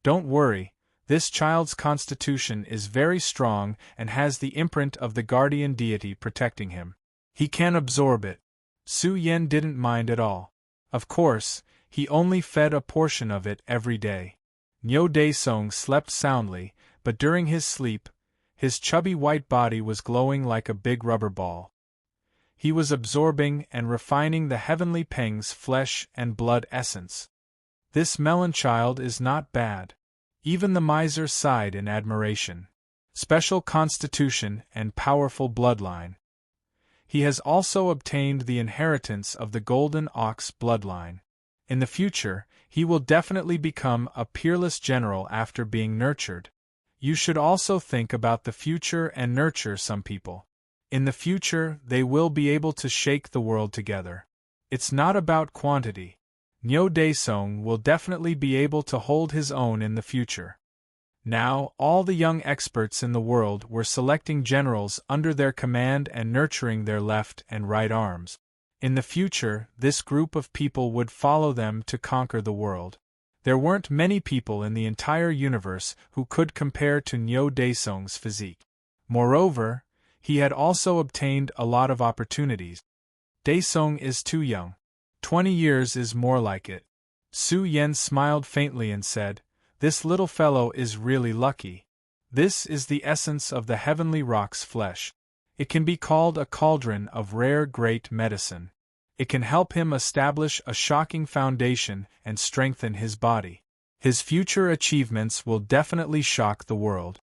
A: "Don't worry, this child's constitution is very strong and has the imprint of the guardian deity protecting him. He can absorb it." Su Yan didn't mind at all. Of course, he only fed a portion of it every day. Nyo Daesong slept soundly, but during his sleep, his chubby white body was glowing like a big rubber ball. He was absorbing and refining the heavenly Peng's flesh and blood essence. This melon child is not bad. Even the miser sighed in admiration. Special constitution and powerful bloodline. He has also obtained the inheritance of the golden ox bloodline. In the future, he will definitely become a peerless general after being nurtured. You should also think about the future and nurture some people. In the future, they will be able to shake the world together. It's not about quantity. Nyo Daesung will definitely be able to hold his own in the future. Now, all the young experts in the world were selecting generals under their command and nurturing their left and right arms. In the future, this group of people would follow them to conquer the world. There weren't many people in the entire universe who could compare to Nyo Daesung's physique. Moreover, he had also obtained a lot of opportunities. Daesung is too young. 20 years is more like it. Su Yen smiled faintly and said, "This little fellow is really lucky. This is the essence of the heavenly rock's flesh. It can be called a cauldron of rare great medicine. It can help him establish a shocking foundation and strengthen his body. His future achievements will definitely shock the world."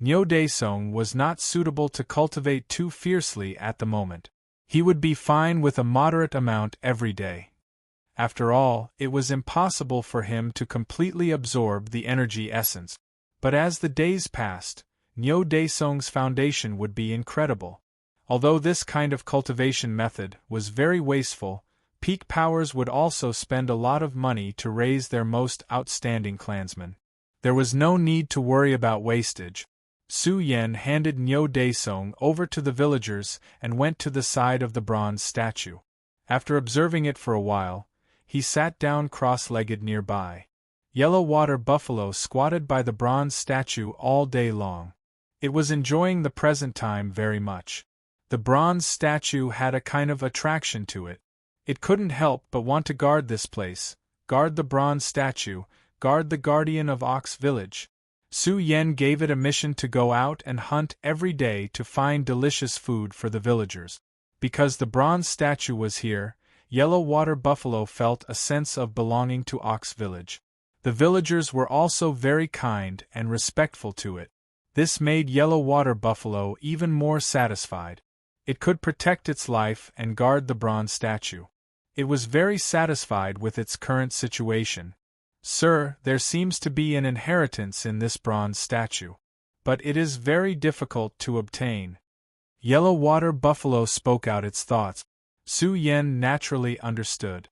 A: Nyo Daesung was not suitable to cultivate too fiercely at the moment. He would be fine with a moderate amount every day. After all, it was impossible for him to completely absorb the energy essence. But as the days passed, Nyo Daesung's foundation would be incredible. Although this kind of cultivation method was very wasteful, peak powers would also spend a lot of money to raise their most outstanding clansmen. There was no need to worry about wastage. Su Yen handed Nyo Daesung over to the villagers and went to the side of the bronze statue. After observing it for a while, he sat down cross-legged nearby. Yellow water buffalo squatted by the bronze statue all day long. It was enjoying the present time very much. The bronze statue had a kind of attraction to it. It couldn't help but want to guard this place, guard the bronze statue, guard the guardian of Ox Village. Su Yen gave it a mission to go out and hunt every day to find delicious food for the villagers. Because the bronze statue was here, Yellow Water Buffalo felt a sense of belonging to Ox Village. The villagers were also very kind and respectful to it. This made Yellow Water Buffalo even more satisfied. It could protect its life and guard the bronze statue. It was very satisfied with its current situation. "Sir, there seems to be an inheritance in this bronze statue. But it is very difficult to obtain." Yellow Water Buffalo spoke out its thoughts. Su Yen naturally understood.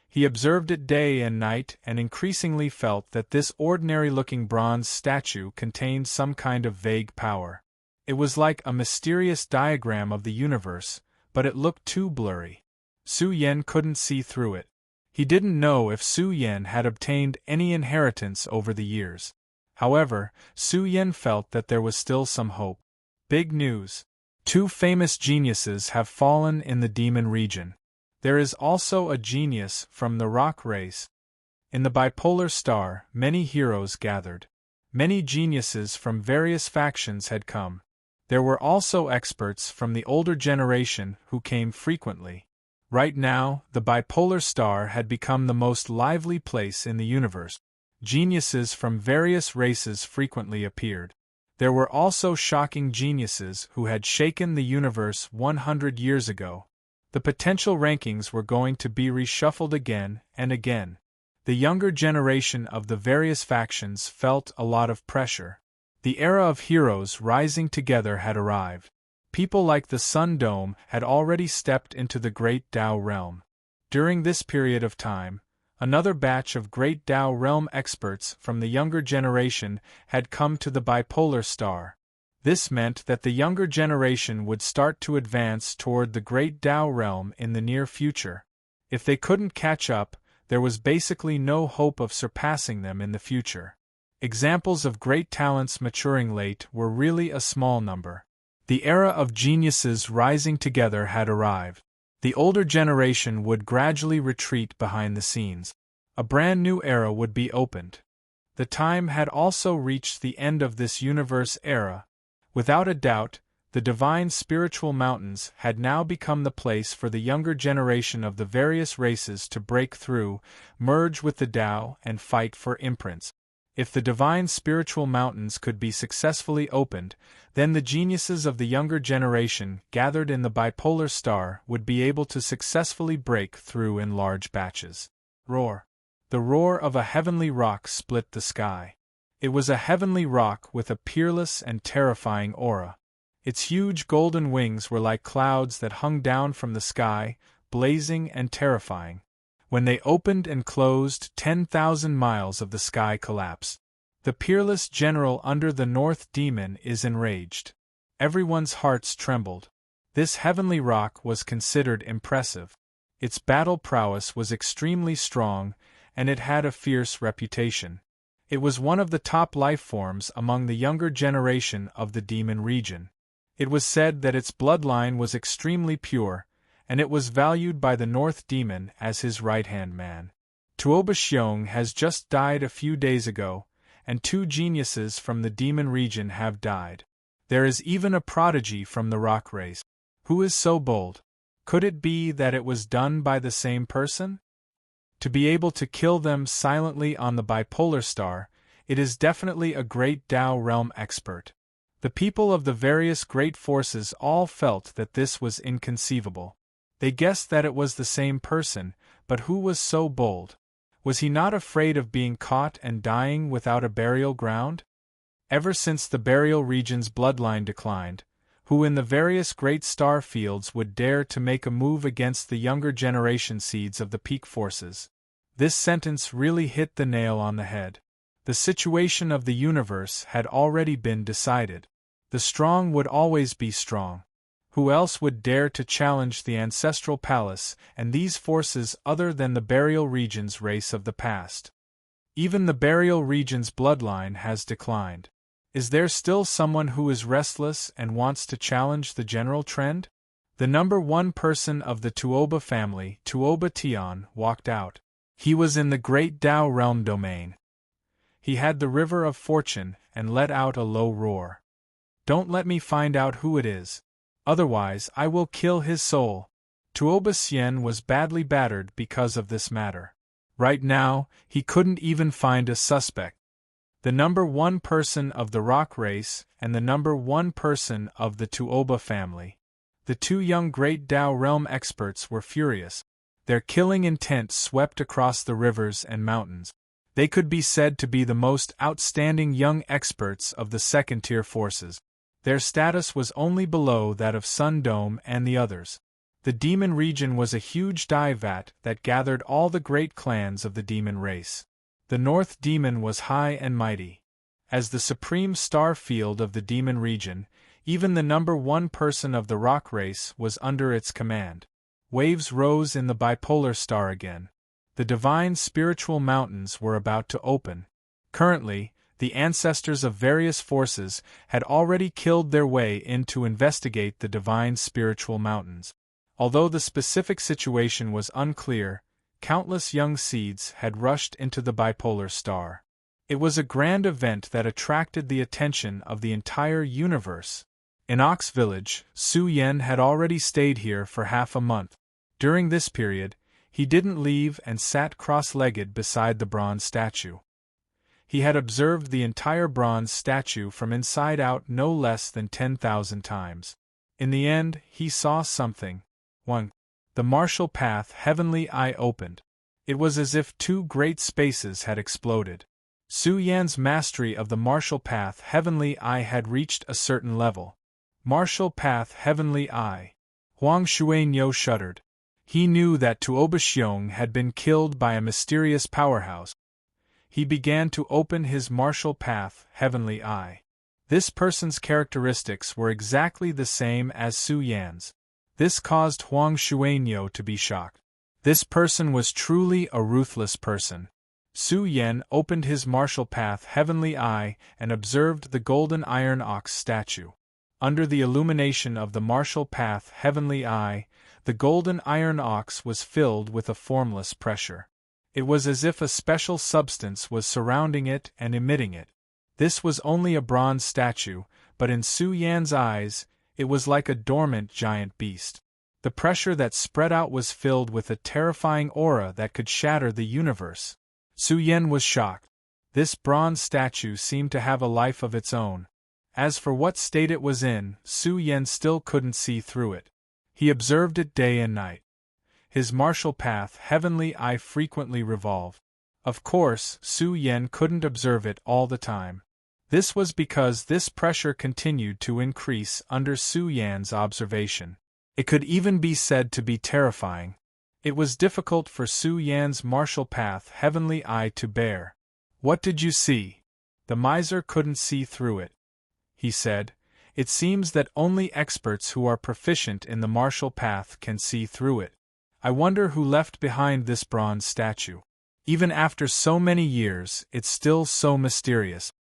A: He observed it day and night and increasingly felt that this ordinary-looking bronze statue contained some kind of vague power. It was like a mysterious diagram of the universe, but it looked too blurry. Su Yen couldn't see through it. He didn't know if Su Yen had obtained any inheritance over the years. However, Su Yen felt that there was still some hope. Big news! 2 famous geniuses have fallen in the demon region. There is also a genius from the rock race. In the bipolar star, many heroes gathered. Many geniuses from various factions had come. There were also experts from the older generation who came frequently. Right now, the bipolar star had become the most lively place in the universe. Geniuses from various races frequently appeared. There were also shocking geniuses who had shaken the universe 100 years ago. The potential rankings were going to be reshuffled again and again. The younger generation of the various factions felt a lot of pressure. The era of heroes rising together had arrived. People like the Sun Dome had already stepped into the Great Tao Realm. During this period of time, another batch of Great Tao Realm experts from the younger generation had come to the bipolar star. This meant that the younger generation would start to advance toward the Great Tao Realm in the near future. If they couldn't catch up, there was basically no hope of surpassing them in the future. Examples of great talents maturing late were really a small number. The era of geniuses rising together had arrived. The older generation would gradually retreat behind the scenes. A brand new era would be opened. The time had also reached the end of this universe era. Without a doubt, the divine spiritual mountains had now become the place for the younger generation of the various races to break through, merge with the Tao, and fight for imprints. If the divine spiritual mountains could be successfully opened, then the geniuses of the younger generation gathered in the bipolar star would be able to successfully break through in large batches. Roar! The roar of a heavenly rock split the sky. It was a heavenly rock with a peerless and terrifying aura. Its huge golden wings were like clouds that hung down from the sky, blazing and terrifying. When they opened and closed, 10,000 miles of the sky collapsed. The peerless general under the North Demon is enraged. Everyone's hearts trembled. This heavenly rock was considered impressive. Its battle prowess was extremely strong, and it had a fierce reputation. It was one of the top life forms among the younger generation of the demon region. It was said that its bloodline was extremely pure, and it was valued by the North Demon as his right-hand man. Tuoba Xiong has just died a few days ago, and 2 geniuses from the demon region have died. There is even a prodigy from the rock race. Who is so bold? Could it be that it was done by the same person? To be able to kill them silently on the bipolar star, it is definitely a great Tao realm expert. The people of the various great forces all felt that this was inconceivable. They guessed that it was the same person, but who was so bold? Was he not afraid of being caught and dying without a burial ground? Ever since the burial region's bloodline declined, who in the various great star fields would dare to make a move against the younger generation seeds of the peak forces? This sentence really hit the nail on the head. The situation of the universe had already been decided. The strong would always be strong. Who else would dare to challenge the ancestral palace and these forces other than the burial region's race of the past? Even the burial region's bloodline has declined. Is there still someone who is restless and wants to challenge the general trend? The number 1 person of the Tuoba family, Tuoba Tian, walked out. He was in the great Tao realm domain. He had the river of fortune and let out a low roar. Don't let me find out who it is. Otherwise I will kill his soul. Tuoba Xian was badly battered because of this matter. Right now, he couldn't even find a suspect. The number 1 person of the rock race and the number 1 person of the Tuoba family. The 2 young great Tao realm experts were furious. Their killing intent swept across the rivers and mountains. They could be said to be the most outstanding young experts of the second-tier forces. Their status was only below that of Sun Dome and the others. The demon region was a huge dye vat that gathered all the great clans of the demon race. The North Demon was high and mighty. As the supreme star field of the demon region, even the number 1 person of the rock race was under its command. Waves rose in the bipolar star again. The divine spiritual mountains were about to open. Currently, the ancestors of various forces had already killed their way in to investigate the divine spiritual mountains. Although the specific situation was unclear, countless young seeds had rushed into the bipolar star. It was a grand event that attracted the attention of the entire universe. In Ox Village, Su Yen had already stayed here for half a month. During this period, he didn't leave and sat cross-legged beside the bronze statue. He had observed the entire bronze statue from inside out no less than 10,000 times. In the end, he saw something. 1. The martial path heavenly eye opened. It was as if 2 great spaces had exploded. Su Yan's mastery of the martial path heavenly eye had reached a certain level. Martial path heavenly eye. Huang Xuanyo shuddered. He knew that Tuoba Xiong had been killed by a mysterious powerhouse. He began to open his martial path heavenly eye. This person's characteristics were exactly the same as Su Yan's. This caused Huang Xuanyo to be shocked. This person was truly a ruthless person. Su Yan opened his martial path heavenly eye and observed the golden iron ox statue. Under the illumination of the martial path heavenly eye, the golden iron ox was filled with a formless pressure. It was as if a special substance was surrounding it and emitting it. This was only a bronze statue, but in Su Yan's eyes, it was like a dormant giant beast. The pressure that spread out was filled with a terrifying aura that could shatter the universe. Su Yan was shocked. This bronze statue seemed to have a life of its own. As for what state it was in, Su Yan still couldn't see through it. He observed it day and night. His martial path heavenly eye frequently revolved. Of course, Su Yan couldn't observe it all the time. This was because this pressure continued to increase under Su Yan's observation. It could even be said to be terrifying. It was difficult for Su Yan's martial path heavenly eye to bear. What did you see? The miser couldn't see through it. He said, "It seems that only experts who are proficient in the martial path can see through it. I wonder who left behind this bronze statue. Even after so many years, it's still so mysterious."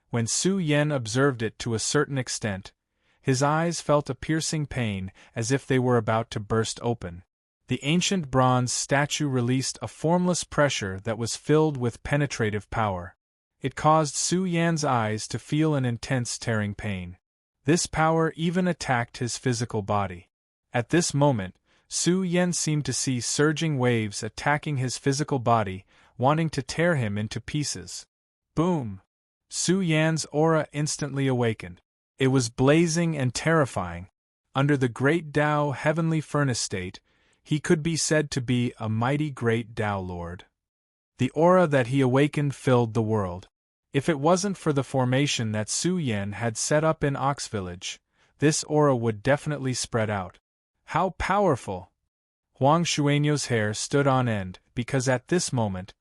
A: When Su Yan observed it to a certain extent, his eyes felt a piercing pain as if they were about to burst open. The ancient bronze statue released a formless pressure that was filled with penetrative power. It caused Su Yan's eyes to feel an intense tearing pain. This power even attacked his physical body. At this moment, Su Yan seemed to see surging waves attacking his physical body, wanting to tear him into pieces. Boom! Su Yan's aura instantly awakened. It was blazing and terrifying. Under the great Tao heavenly furnace state, he could be said to be a mighty great Tao Lord. The aura that he awakened filled the world. If it wasn't for the formation that Su Yan had set up in Ox Village, this aura would definitely spread out. How powerful! Huang Xuanyo's hair stood on end, because at this moment,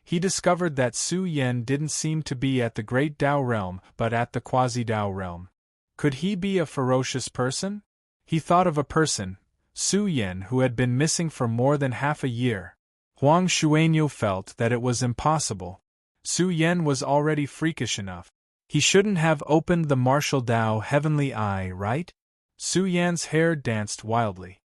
A: he discovered that Su Yan didn't seem to be at the Great Tao realm but at the Quasi-Tao realm. Could he be a ferocious person? He thought of a person, Su Yan, who had been missing for more than half a year. Huang Xuanyo felt that it was impossible. Su Yan was already freakish enough. He shouldn't have opened the martial Tao heavenly eye, right? Su Yan's hair danced wildly.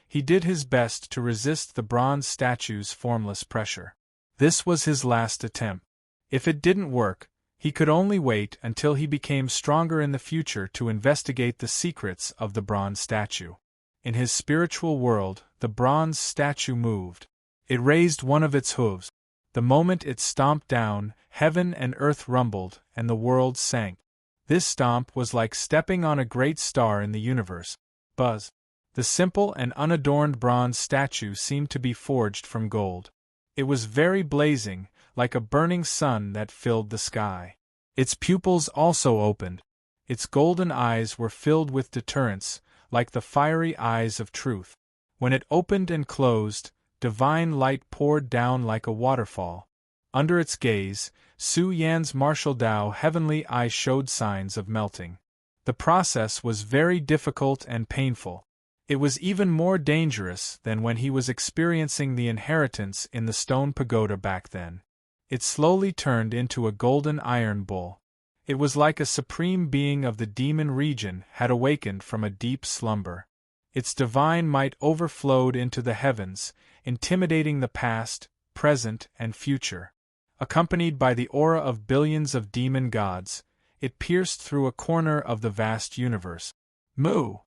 A: He did his best to resist the bronze statue's formless pressure. This was his last attempt. If it didn't work, he could only wait until he became stronger in the future to investigate the secrets of the bronze statue. In his spiritual world, the bronze statue moved. It raised one of its hooves. The moment it stomped down, heaven and earth rumbled, and the world sank. This stomp was like stepping on a great star in the universe. Buzz! The simple and unadorned bronze statue seemed to be forged from gold. It was very blazing, like a burning sun that filled the sky. Its pupils also opened. Its golden eyes were filled with deterrence, like the fiery eyes of truth. When it opened and closed, divine light poured down like a waterfall. Under its gaze, Su Yan's martial Tao heavenly eye showed signs of melting. The process was very difficult and painful. It was even more dangerous than when he was experiencing the inheritance in the stone pagoda back then. It slowly turned into a golden iron bull. It was like a supreme being of the demon region had awakened from a deep slumber. Its divine might overflowed into the heavens, intimidating the past, present, and future. Accompanied by the aura of billions of demon gods, it pierced through a corner of the vast universe. Moo!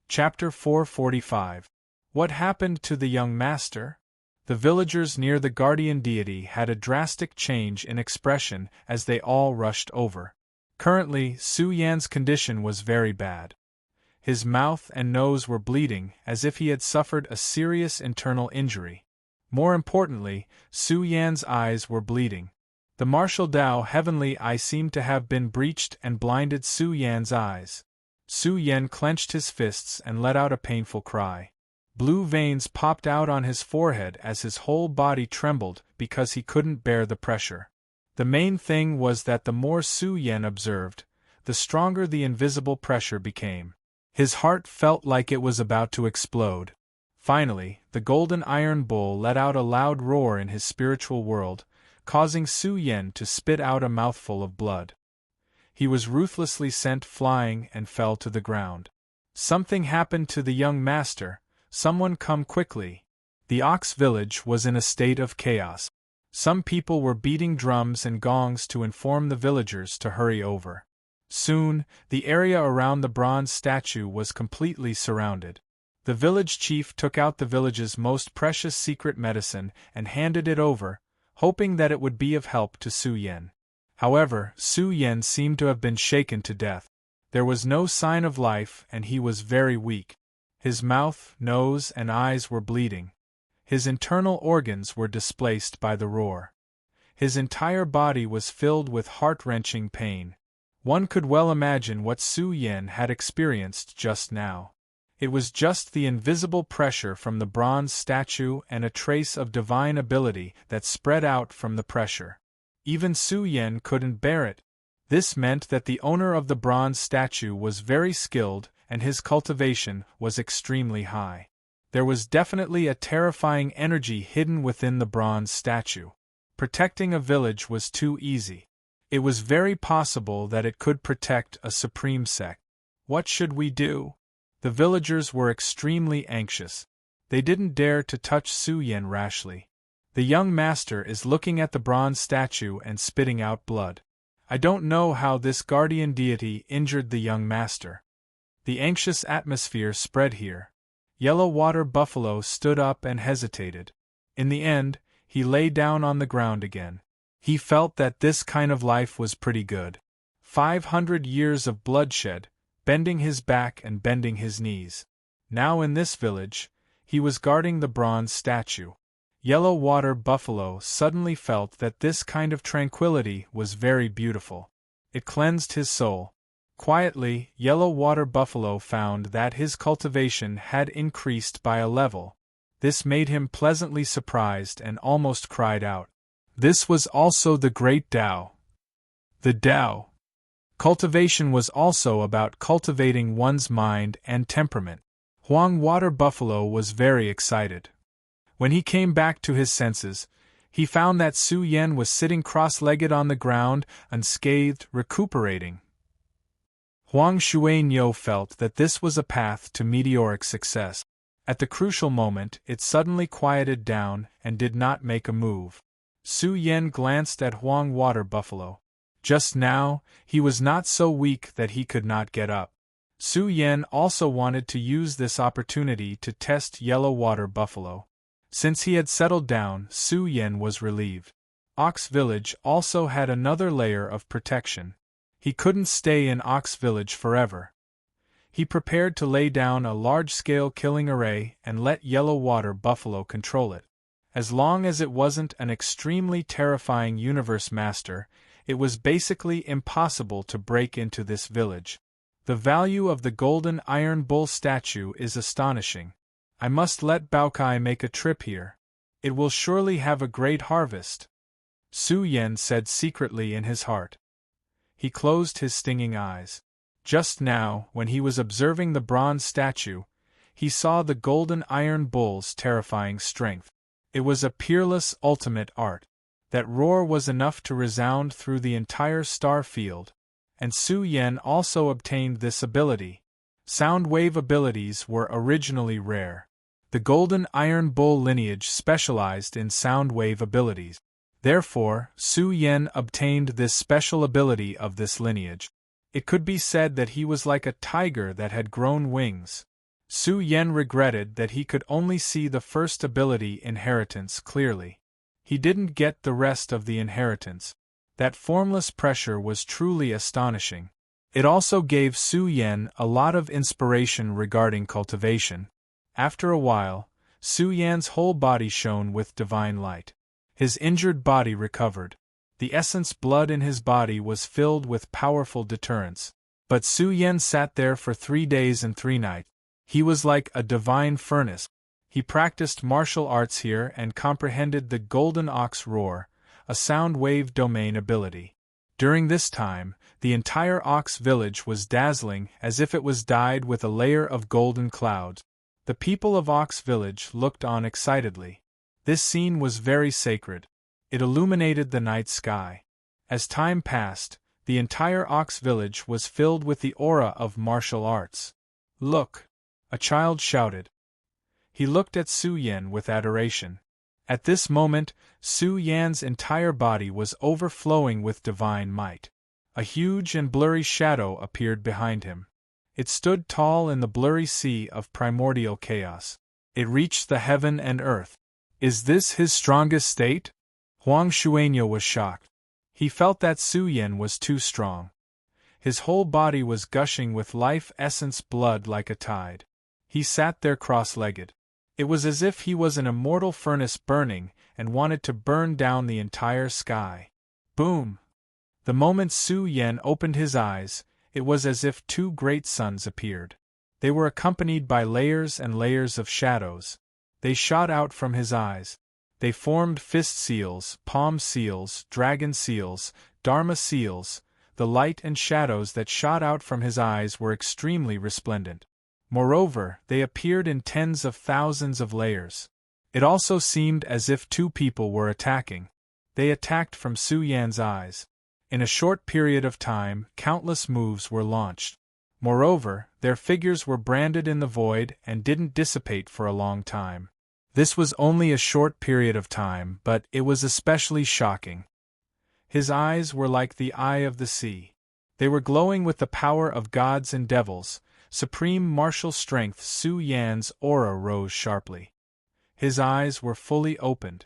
A: Chapter 445. What happened to the young master? The villagers near the guardian deity had a drastic change in expression as they all rushed over. Currently, Su Yan's condition was very bad. His mouth and nose were bleeding as if he had suffered a serious internal injury. More importantly, Su Yan's eyes were bleeding. The martial Tao heavenly eye seemed to have been breached and blinded Su Yan's eyes. Su Yan clenched his fists and let out a painful cry. Blue veins popped out on his forehead as his whole body trembled because he couldn't bear the pressure. The main thing was that the more Su Yan observed, the stronger the invisible pressure became. His heart felt like it was about to explode. Finally, the golden iron bull let out a loud roar in his spiritual world, causing Su Yan to spit out a mouthful of blood. He was ruthlessly sent flying and fell to the ground. Something happened to the young master. Someone come quickly. The Ox Village was in a state of chaos. Some people were beating drums and gongs to inform the villagers to hurry over. Soon, the area around the bronze statue was completely surrounded. The village chief took out the village's most precious secret medicine and handed it over, hoping that it would be of help to Su Yan. However, Su Yan seemed to have been shaken to death. There was no sign of life and he was very weak. His mouth, nose, and eyes were bleeding. His internal organs were displaced by the roar. His entire body was filled with heart-wrenching pain. One could well imagine what Su Yen had experienced just now. It was just the invisible pressure from the bronze statue and a trace of divine ability that spread out from the pressure. Even Su Yen couldn't bear it. This meant that the owner of the bronze statue was very skilled and his cultivation was extremely high. There was definitely a terrifying energy hidden within the bronze statue. Protecting a village was too easy. It was very possible that it could protect a supreme sect. What should we do? The villagers were extremely anxious. They didn't dare to touch Su Yen rashly. The young master is looking at the bronze statue and spitting out blood. I don't know how this guardian deity injured the young master. The anxious atmosphere spread here. Yellow Water Buffalo stood up and hesitated. In the end, he lay down on the ground again. He felt that this kind of life was pretty good. 500 years of bloodshed, bending his back and bending his knees. Now in this village, he was guarding the bronze statue. Yellow Water Buffalo suddenly felt that this kind of tranquility was very beautiful. It cleansed his soul. Quietly, Yellow Water Buffalo found that his cultivation had increased by a level. This made him pleasantly surprised and almost cried out. This was also the Great Tao. The Tao. Cultivation was also about cultivating one's mind and temperament. Huang Water Buffalo was very excited. When he came back to his senses, he found that Su Yen was sitting cross-legged on the ground, unscathed, recuperating. Huang Xuanyo felt that this was a path to meteoric success. At the crucial moment, it suddenly quieted down and did not make a move. Su Yen glanced at Huang Water Buffalo. Just now, he was not so weak that he could not get up. Su Yen also wanted to use this opportunity to test Yellow Water Buffalo. Since he had settled down, Su Yen was relieved. Ox Village also had another layer of protection. He couldn't stay in Ox Village forever. He prepared to lay down a large-scale killing array and let Yellow Water Buffalo control it. As long as it wasn't an extremely terrifying universe master, it was basically impossible to break into this village. The value of the golden iron bull statue is astonishing. I must let Baokai make a trip here. It will surely have a great harvest. Su Yen said secretly in his heart. He closed his stinging eyes. Just now, when he was observing the bronze statue, he saw the golden iron bull's terrifying strength. It was a peerless ultimate art. That roar was enough to resound through the entire star field. And Su Yen also obtained this ability. Sound wave abilities were originally rare. The golden iron bull lineage specialized in sound wave abilities. Therefore, Su Yen obtained this special ability of this lineage. It could be said that he was like a tiger that had grown wings. Su Yen regretted that he could only see the first ability inheritance clearly. He didn't get the rest of the inheritance. That formless pressure was truly astonishing. It also gave Su Yen a lot of inspiration regarding cultivation. After a while, Su Yan's whole body shone with divine light. His injured body recovered. The essence blood in his body was filled with powerful deterrence. But Su Yen sat there for 3 days and 3 nights. He was like a divine furnace. He practiced martial arts here and comprehended the Golden Ox Roar, a sound wave domain ability. During this time, the entire Ox Village was dazzling as if it was dyed with a layer of golden clouds. The people of Ox Village looked on excitedly. This scene was very sacred. It illuminated the night sky. As time passed, the entire Ox Village was filled with the aura of martial arts. "Look!" a child shouted. He looked at Su Yen with adoration. At this moment, Su Yan's entire body was overflowing with divine might. A huge and blurry shadow appeared behind him. It stood tall in the blurry sea of primordial chaos. It reached the heaven and earth. Is this his strongest state? Huang Xuanyo was shocked. He felt that Su Yen was too strong. His whole body was gushing with life essence blood like a tide. He sat there cross-legged. It was as if he was an immortal furnace burning and wanted to burn down the entire sky. Boom! The moment Su Yen opened his eyes, it was as if two great suns appeared. They were accompanied by layers and layers of shadows. They shot out from his eyes. They formed fist seals, palm seals, dragon seals, dharma seals. The light and shadows that shot out from his eyes were extremely resplendent. Moreover, they appeared in tens of thousands of layers. It also seemed as if two people were attacking. They attacked from Su Yan's eyes. In a short period of time, countless moves were launched. Moreover, their figures were branded in the void and didn't dissipate for a long time. This was only a short period of time, but it was especially shocking. His eyes were like the eye of the sea. They were glowing with the power of gods and devils, supreme martial strength. Su Yan's aura rose sharply. His eyes were fully opened.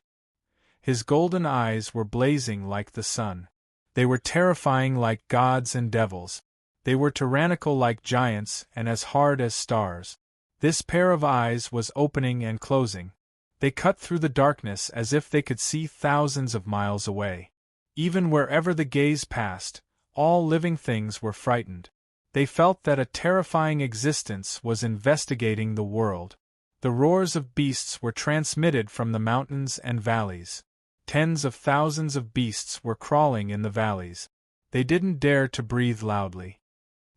A: His golden eyes were blazing like the sun. They were terrifying like gods and devils. They were tyrannical like giants and as hard as stars. This pair of eyes was opening and closing. They cut through the darkness as if they could see thousands of miles away. Even wherever the gaze passed, all living things were frightened. They felt that a terrifying existence was investigating the world. The roars of beasts were transmitted from the mountains and valleys. Tens of thousands of beasts were crawling in the valleys. They didn't dare to breathe loudly.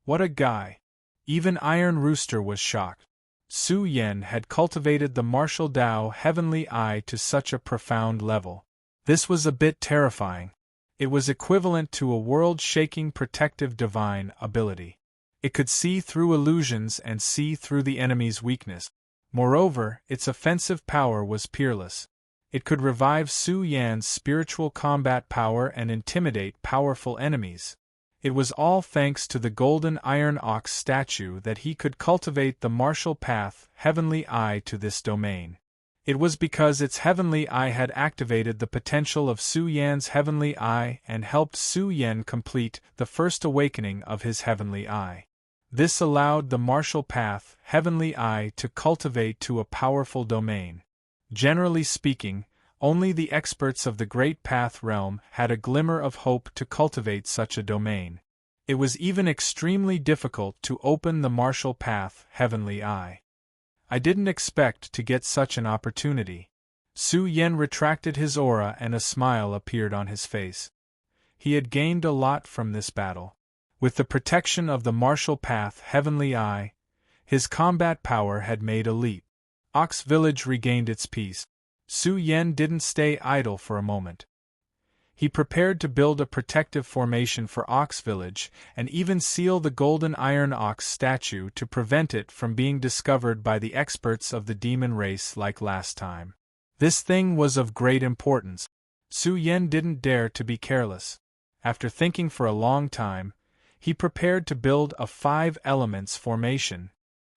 A: What a guy! Even Iron Rooster was shocked. Su Yen had cultivated the martial Tao heavenly eye to such a profound level. This was a bit terrifying. It was equivalent to a world-shaking protective divine ability. It could see through illusions and see through the enemy's weakness. Moreover, its offensive power was peerless. It could revive Su Yan's spiritual combat power and intimidate powerful enemies. It was all thanks to the golden iron ox statue that he could cultivate the martial path heavenly eye to this domain. It was because its heavenly eye had activated the potential of Su Yan's heavenly eye and helped Su Yan complete the first awakening of his heavenly eye. This allowed the martial path heavenly eye to cultivate to a powerful domain. Generally speaking, only the experts of the Great Path realm had a glimmer of hope to cultivate such a domain. It was even extremely difficult to open the martial path heavenly eye. I didn't expect to get such an opportunity. Su Yen retracted his aura and a smile appeared on his face. He had gained a lot from this battle. With the protection of the martial path heavenly eye, his combat power had made a leap. Ox Village regained its peace. Su Yen didn't stay idle for a moment. He prepared to build a protective formation for Ox Village and even seal the golden iron ox statue to prevent it from being discovered by the experts of the demon race like last time. This thing was of great importance. Su Yen didn't dare to be careless. After thinking for a long time, he prepared to build a 5 elements formation.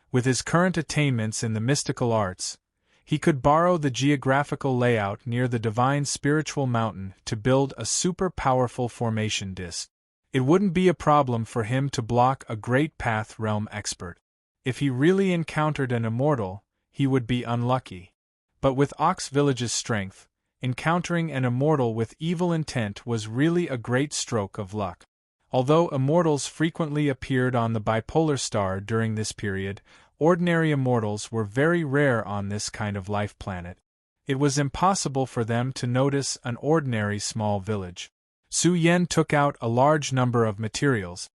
A: With his current attainments in the mystical arts, he could borrow the geographical layout near the divine spiritual mountain to build a super-powerful formation disk. It wouldn't be a problem for him to block a Great Path realm expert. If he really encountered an immortal, he would be unlucky. But with Ox Village's strength, encountering an immortal with evil intent was really a great stroke of luck. Although immortals frequently appeared on the bipolar star during this period, ordinary immortals were very rare on this kind of life planet. It was impossible for them to notice an ordinary small village. Su Yen took out a large number of materials.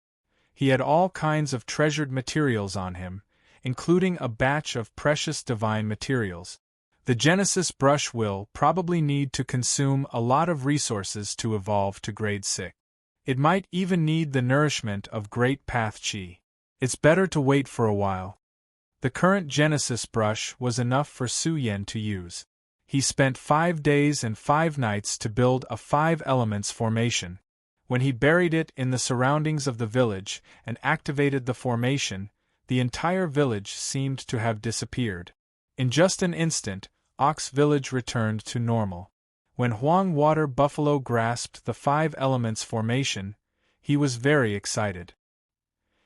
A: He had all kinds of treasured materials on him, including a batch of precious divine materials. The Genesis brush will probably need to consume a lot of resources to evolve to grade 6. It might even need the nourishment of Great Path Chi. It's better to wait for a while. The current Genesis brush was enough for Su Yen to use. He spent 5 days and 5 nights to build a 5 elements formation. When he buried it in the surroundings of the village and activated the formation, the entire village seemed to have disappeared. In just an instant, Ox Village returned to normal. When Huang Water Buffalo grasped the 5 elements formation, he was very excited.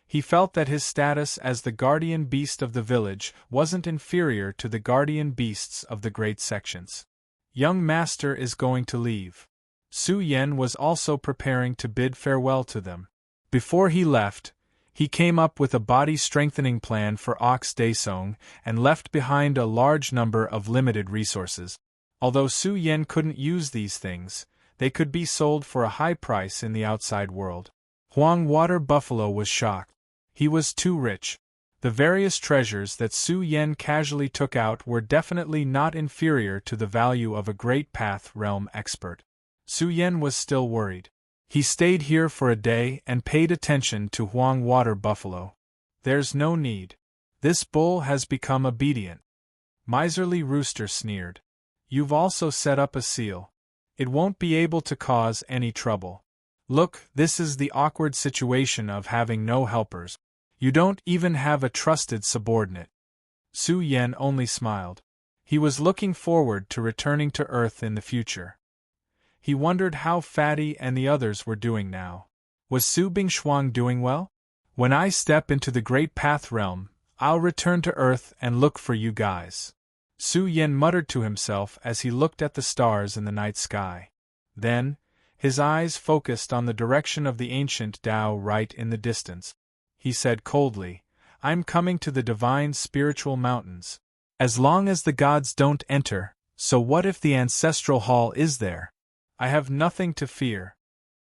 A: He felt that his status as the guardian beast of the village wasn't inferior to the guardian beasts of the great sections. Young Master is going to leave. Su Yen was also preparing to bid farewell to them. Before he left, he came up with a body-strengthening plan for Ox Daesong and left behind a large number of limited resources. Although Su Yen couldn't use these things, they could be sold for a high price in the outside world. Huang Water Buffalo was shocked. He was too rich. The various treasures that Su Yen casually took out were definitely not inferior to the value of a Great Path Realm expert. Su Yen was still worried. He stayed here for a day and paid attention to Huang Water Buffalo. There's no need. This bull has become obedient. Miserly Rooster sneered. You've also set up a seal. It won't be able to cause any trouble. Look, this is the awkward situation of having no helpers. You don't even have a trusted subordinate. Su Yen only smiled. He was looking forward to returning to Earth in the future. He wondered how Fatty and the others were doing now. Was Su Bingshuang doing well? When I step into the Great Path Realm, I'll return to Earth and look for you guys. Su Yen muttered to himself as he looked at the stars in the night sky. Then, his eyes focused on the direction of the ancient Tao right in the distance. He said coldly, I'm coming to the divine spiritual mountains. As long as the gods don't enter, so what if the ancestral hall is there? I have nothing to fear.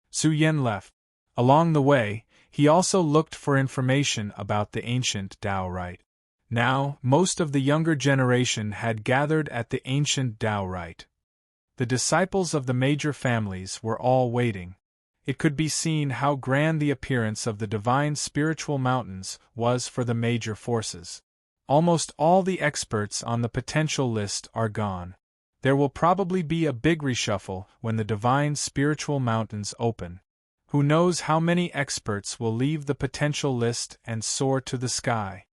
A: Su Yen left. Along the way, he also looked for information about the ancient Tao rite. Now, most of the younger generation had gathered at the ancient Tao rite. The disciples of the major families were all waiting. It could be seen how grand the appearance of the divine spiritual mountains was for the major forces. Almost all the experts on the potential list are gone. There will probably be a big reshuffle when the divine spiritual mountains open. Who knows how many experts will leave the potential list and soar to the sky.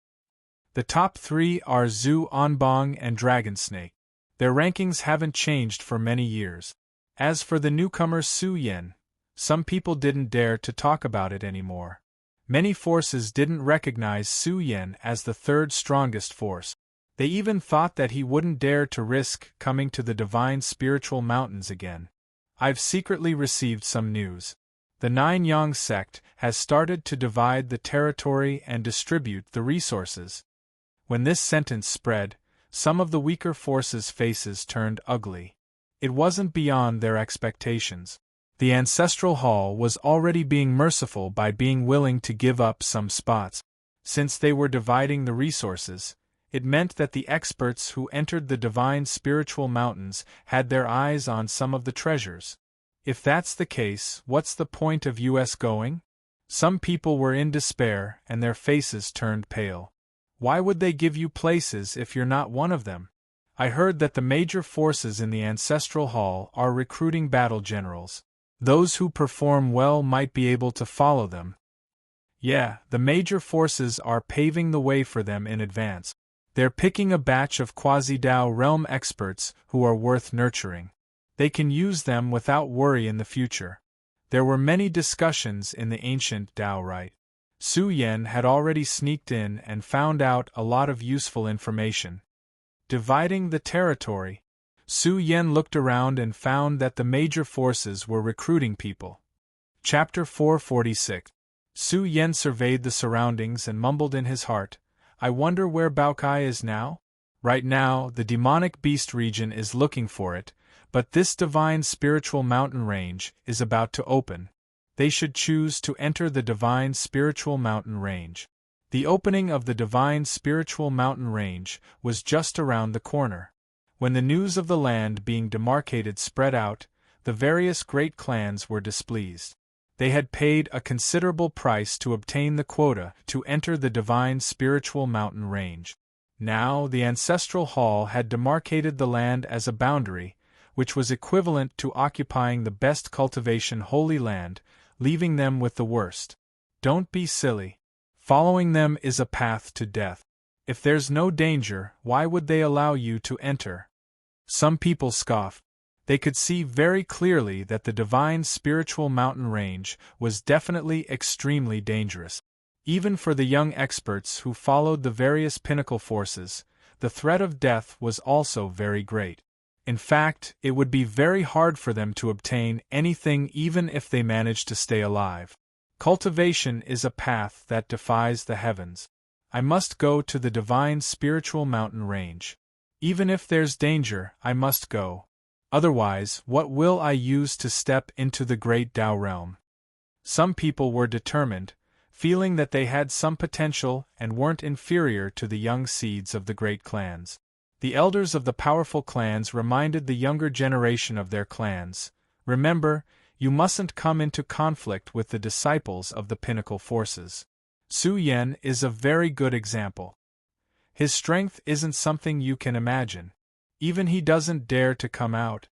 A: The top three are Zhu Onbong and Dragonsnake. Their rankings haven't changed for many years. As for the newcomer Su Yen, some people didn't dare to talk about it anymore. Many forces didn't recognize Su Yen as the third strongest force. They even thought that he wouldn't dare to risk coming to the divine spiritual mountains again. I've secretly received some news. The Nine Yang sect has started to divide the territory and distribute the resources. When this sentence spread, some of the weaker forces' faces turned ugly. It wasn't beyond their expectations. The ancestral hall was already being merciful by being willing to give up some spots. Since they were dividing the resources, it meant that the experts who entered the divine spiritual mountains had their eyes on some of the treasures. If that's the case, what's the point of us going? Some people were in despair and their faces turned pale. Why would they give you places if you're not one of them? I heard that the major forces in the ancestral hall are recruiting battle generals. Those who perform well might be able to follow them. Yeah, the major forces are paving the way for them in advance. They're picking a batch of quasi-Dao realm experts who are worth nurturing. They can use them without worry in the future. There were many discussions in the ancient Dao rite. Su Yen had already sneaked in and found out a lot of useful information. Dividing the territory. Su Yen looked around and found that the major forces were recruiting people. Chapter 446. Su Yen surveyed the surroundings and mumbled in his heart, I wonder where Baokai is now? Right now, the demonic beast region is looking for it, but this divine spiritual mountain range is about to open. They should choose to enter the divine spiritual mountain range. The opening of the divine spiritual mountain range was just around the corner. When the news of the land being demarcated spread out, the various great clans were displeased. They had paid a considerable price to obtain the quota to enter the divine spiritual mountain range. Now the ancestral hall had demarcated the land as a boundary, which was equivalent to occupying the best cultivation holy land, leaving them with the worst. Don't be silly. Following them is a path to death. If there's no danger, why would they allow you to enter? Some people scoffed. They could see very clearly that the divine spiritual mountain range was definitely extremely dangerous. Even for the young experts who followed the various pinnacle forces, the threat of death was also very great. In fact, it would be very hard for them to obtain anything even if they managed to stay alive. Cultivation is a path that defies the heavens. I must go to the divine spiritual mountain range. Even if there's danger, I must go. Otherwise, what will I use to step into the great Tao realm? Some people were determined, feeling that they had some potential and weren't inferior to the young seeds of the great clans. The elders of the powerful clans reminded the younger generation of their clans, remember, you mustn't come into conflict with the disciples of the pinnacle forces. Su Yan is a very good example. His strength isn't something you can imagine. Even he doesn't dare to come out.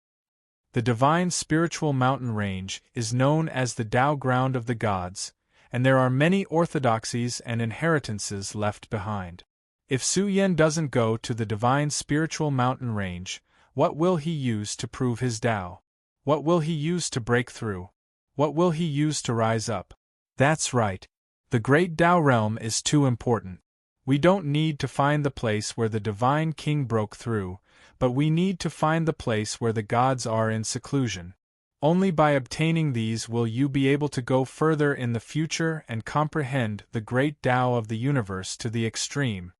A: The divine spiritual mountain range is known as the Tao ground of the gods, and there are many orthodoxies and inheritances left behind. If Su Yan doesn't go to the divine spiritual mountain range, what will he use to prove his Tao? What will he use to break through? What will he use to rise up? That's right. The great Tao realm is too important. We don't need to find the place where the divine king broke through, but we need to find the place where the gods are in seclusion. Only by obtaining these will you be able to go further in the future and comprehend the great Tao of the universe to the extreme.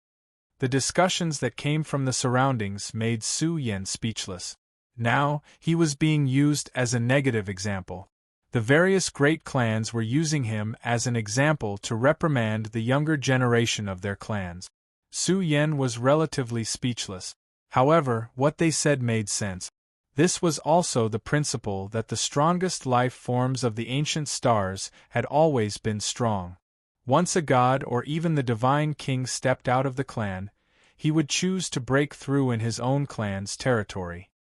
A: The discussions that came from the surroundings made Su Yan speechless. Now, he was being used as a negative example. The various great clans were using him as an example to reprimand the younger generation of their clans. Su Yan was relatively speechless. However, what they said made sense. This was also the principle that the strongest life forms of the ancient stars had always been strong. Once a god or even the divine king stepped out of the clan, he would choose to break through in his own clan's territory.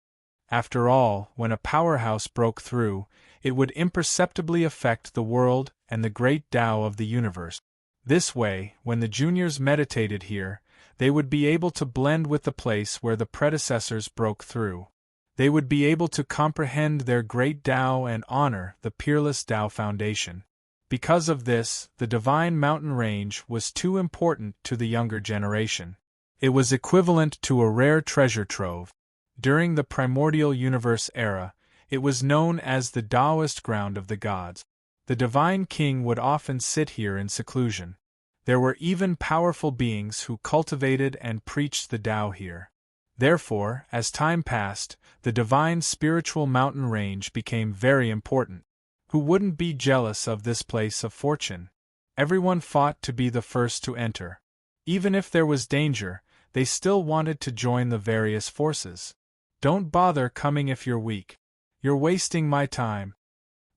A: After all, when a powerhouse broke through, it would imperceptibly affect the world and the great Tao of the universe. This way, when the juniors meditated here, they would be able to blend with the place where the predecessors broke through. They would be able to comprehend their great Tao and honor the peerless Tao foundation. Because of this, the divine mountain range was too important to the younger generation. It was equivalent to a rare treasure trove. During the primordial universe era, it was known as the Taoist ground of the gods. The divine king would often sit here in seclusion. There were even powerful beings who cultivated and preached the Tao here. Therefore, as time passed, the divine spiritual mountain range became very important. Who wouldn't be jealous of this place of fortune? Everyone fought to be the first to enter. Even if there was danger, they still wanted to join the various forces. Don't bother coming if you're weak. You're wasting my time.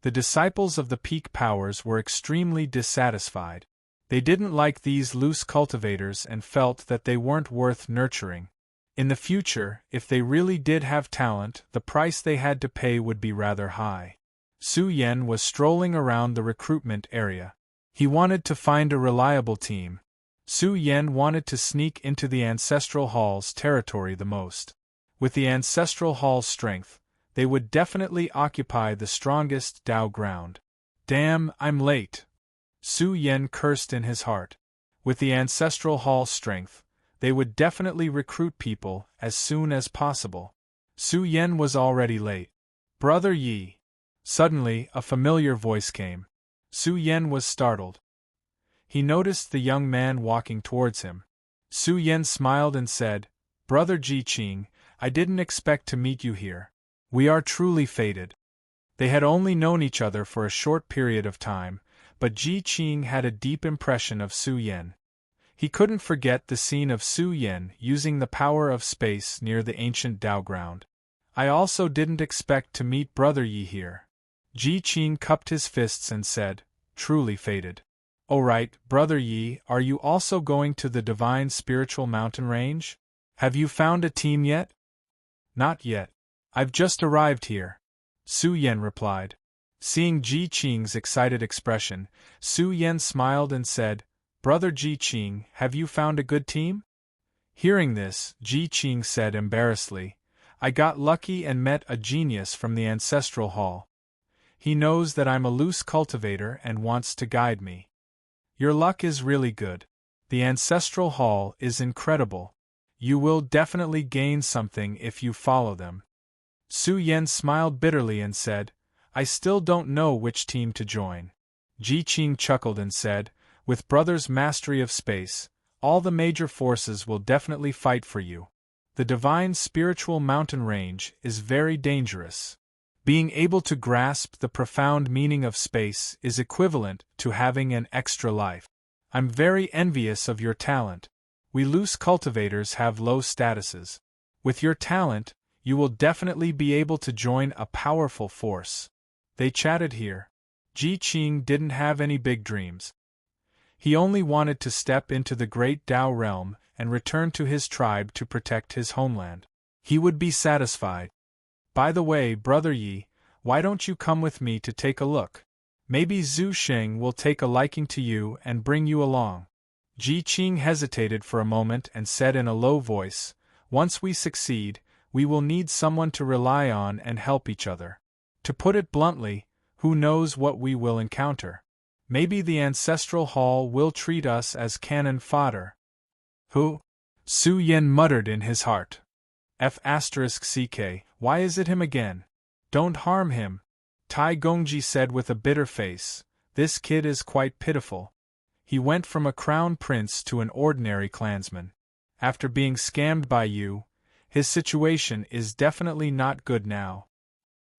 A: The disciples of the peak powers were extremely dissatisfied. They didn't like these loose cultivators and felt that they weren't worth nurturing. In the future, if they really did have talent, the price they had to pay would be rather high. Su Yan was strolling around the recruitment area. He wanted to find a reliable team. Su Yan wanted to sneak into the Ancestral Hall's territory the most. With the Ancestral Hall's strength, they would definitely occupy the strongest Tao ground. Damn, I'm late. Su Yan cursed in his heart. With the Ancestral Hall's strength, they would definitely recruit people as soon as possible. Su Yan was already late. Brother Yi. Suddenly, a familiar voice came. Su Yan was startled. He noticed the young man walking towards him. Su Yan smiled and said, Brother Ji Qing, I didn't expect to meet you here. We are truly fated. They had only known each other for a short period of time, but Ji Qing had a deep impression of Su Yan. He couldn't forget the scene of Su Yan using the power of space near the ancient Tao ground. I also didn't expect to meet Brother Yi here. Ji Qing cupped his fists and said, truly fated. Oh right, Brother Yi, are you also going to the divine spiritual mountain range? Have you found a team yet? Not yet. I've just arrived here. Su Yan replied. Seeing Ji Qing's excited expression, Su Yan smiled and said, Brother Ji Qing, have you found a good team? Hearing this, Ji Qing said embarrassedly, I got lucky and met a genius from the Ancestral Hall. He knows that I'm a loose cultivator and wants to guide me. Your luck is really good. The Ancestral Hall is incredible. You will definitely gain something if you follow them. Su Yan smiled bitterly and said, I still don't know which team to join. Ji Qing chuckled and said, with Brother's mastery of space, all the major forces will definitely fight for you. The divine spiritual mountain range is very dangerous. Being able to grasp the profound meaning of space is equivalent to having an extra life. I'm very envious of your talent. We loose cultivators have low statuses. With your talent, you will definitely be able to join a powerful force. They chatted here. Ji Qing didn't have any big dreams. He only wanted to step into the great Tao realm and return to his tribe to protect his homeland. He would be satisfied. By the way, Brother Yi, why don't you come with me to take a look? Maybe Zhu Xing will take a liking to you and bring you along. Ji Qing hesitated for a moment and said in a low voice, once we succeed, we will need someone to rely on and help each other. To put it bluntly, who knows what we will encounter? Maybe the ancestral hall will treat us as cannon fodder. Who? Su Yan muttered in his heart. F***ck, why is it him again? Don't harm him. Tai Gongji said with a bitter face, this kid is quite pitiful. He went from a crown prince to an ordinary clansman. After being scammed by you, his situation is definitely not good now.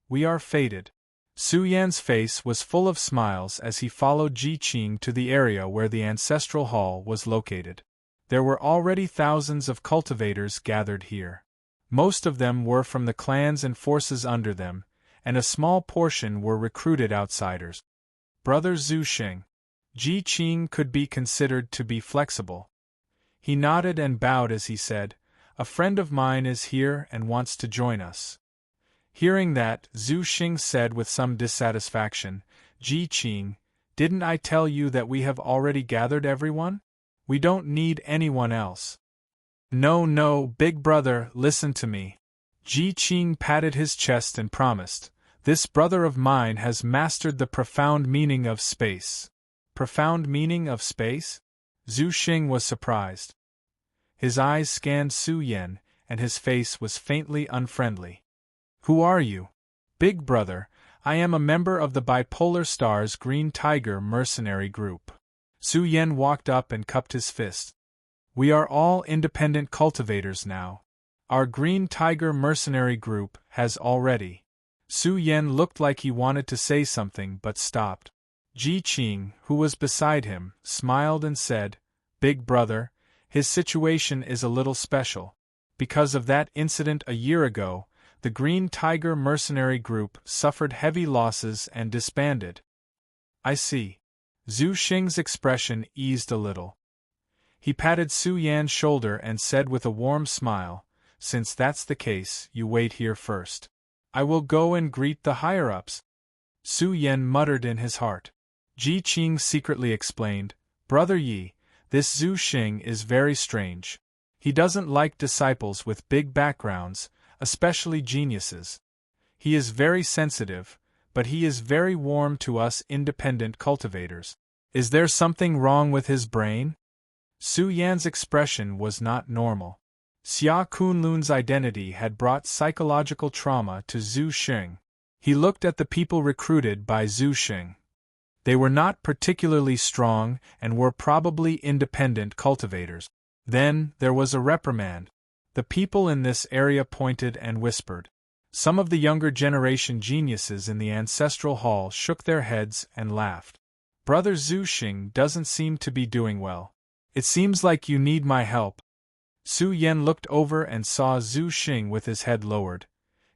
A: We are fated. Su Yan's face was full of smiles as he followed Ji Qing to the area where the ancestral hall was located. There were already thousands of cultivators gathered here. Most of them were from the clans and forces under them, and a small portion were recruited outsiders. Brother Zhu Xing. Ji Qing could be considered to be flexible. He nodded and bowed as he said, a friend of mine is here and wants to join us. Hearing that, Zhu Xing said with some dissatisfaction, Ji Qing, didn't I tell you that we have already gathered everyone? We don't need anyone else. No, big brother, listen to me. Ji Qing patted his chest and promised, this brother of mine has mastered the profound meaning of space. Profound meaning of space? Zhu Xing was surprised. His eyes scanned Su Yan, and his face was faintly unfriendly. Who are you? Big brother, I am a member of the Bipolar Star's Green Tiger mercenary group. Su Yan walked up and cupped his fist. We are all independent cultivators now. Our Green Tiger mercenary group has already. Su Yan looked like he wanted to say something but stopped. Ji Qing, who was beside him, smiled and said, Big brother, his situation is a little special. Because of that incident a year ago, the Green Tiger mercenary group suffered heavy losses and disbanded. I see. Zhu Xing's expression eased a little. He patted Su Yan's shoulder and said with a warm smile, since that's the case, you wait here first. I will go and greet the higher-ups. Su Yan muttered in his heart. Ji Qing secretly explained, Brother Yi, this Zhu Xing is very strange. He doesn't like disciples with big backgrounds, especially geniuses. He is very sensitive, but he is very warm to us independent cultivators. Is there something wrong with his brain? Su Yan's expression was not normal. Xia Kunlun's identity had brought psychological trauma to Zhu Xing. He looked at the people recruited by Zhu Xing. They were not particularly strong and were probably independent cultivators. Then, there was a reprimand. The people in this area pointed and whispered. Some of the younger generation geniuses in the ancestral hall shook their heads and laughed. Brother Zhu Xing doesn't seem to be doing well. It seems like you need my help. Su Yan looked over and saw Zhu Xing with his head lowered,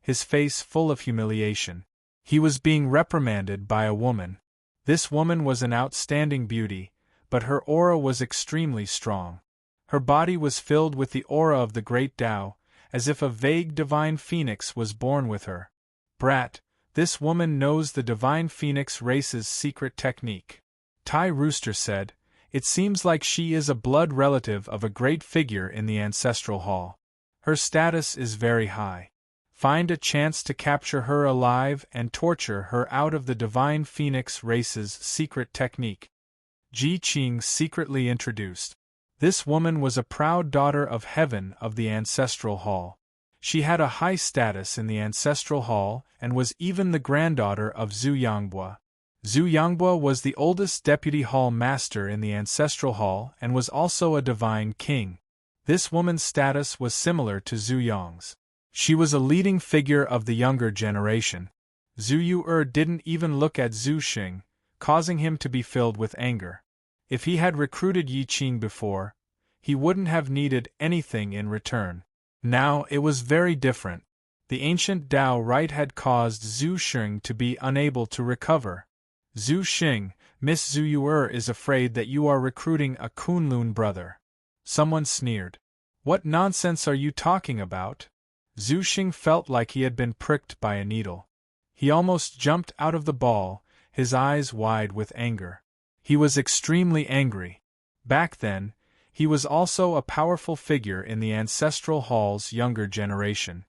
A: his face full of humiliation. He was being reprimanded by a woman. This woman was an outstanding beauty, but her aura was extremely strong. Her body was filled with the aura of the great Tao, as if a vague divine phoenix was born with her. Brat, this woman knows the divine phoenix race's secret technique. Tai Rooster said, it seems like she is a blood relative of a great figure in the ancestral hall. Her status is very high. Find a chance to capture her alive and torture her out of the divine phoenix race's secret technique. Ji Qing secretly introduced. This woman was a proud daughter of heaven of the ancestral hall. She had a high status in the ancestral hall and was even the granddaughter of Zhu Yangbua. Zhu Yangbua was the oldest deputy hall master in the ancestral hall and was also a divine king. This woman's status was similar to Zhu Yong's. She was a leading figure of the younger generation. Zhu Yu'er didn't even look at Zhu Xing, causing him to be filled with anger. If he had recruited Yi Qing before, he wouldn't have needed anything in return. Now it was very different. The ancient Dao rite had caused Zhu Xing to be unable to recover. Zhu Xing, Miss Zhu Yu'er is afraid that you are recruiting a Kunlun brother. Someone sneered. What nonsense are you talking about? Zhu Xing felt like he had been pricked by a needle. He almost jumped out of the ball, his eyes wide with anger. He was extremely angry. Back then, he was also a powerful figure in the ancestral hall's younger generation.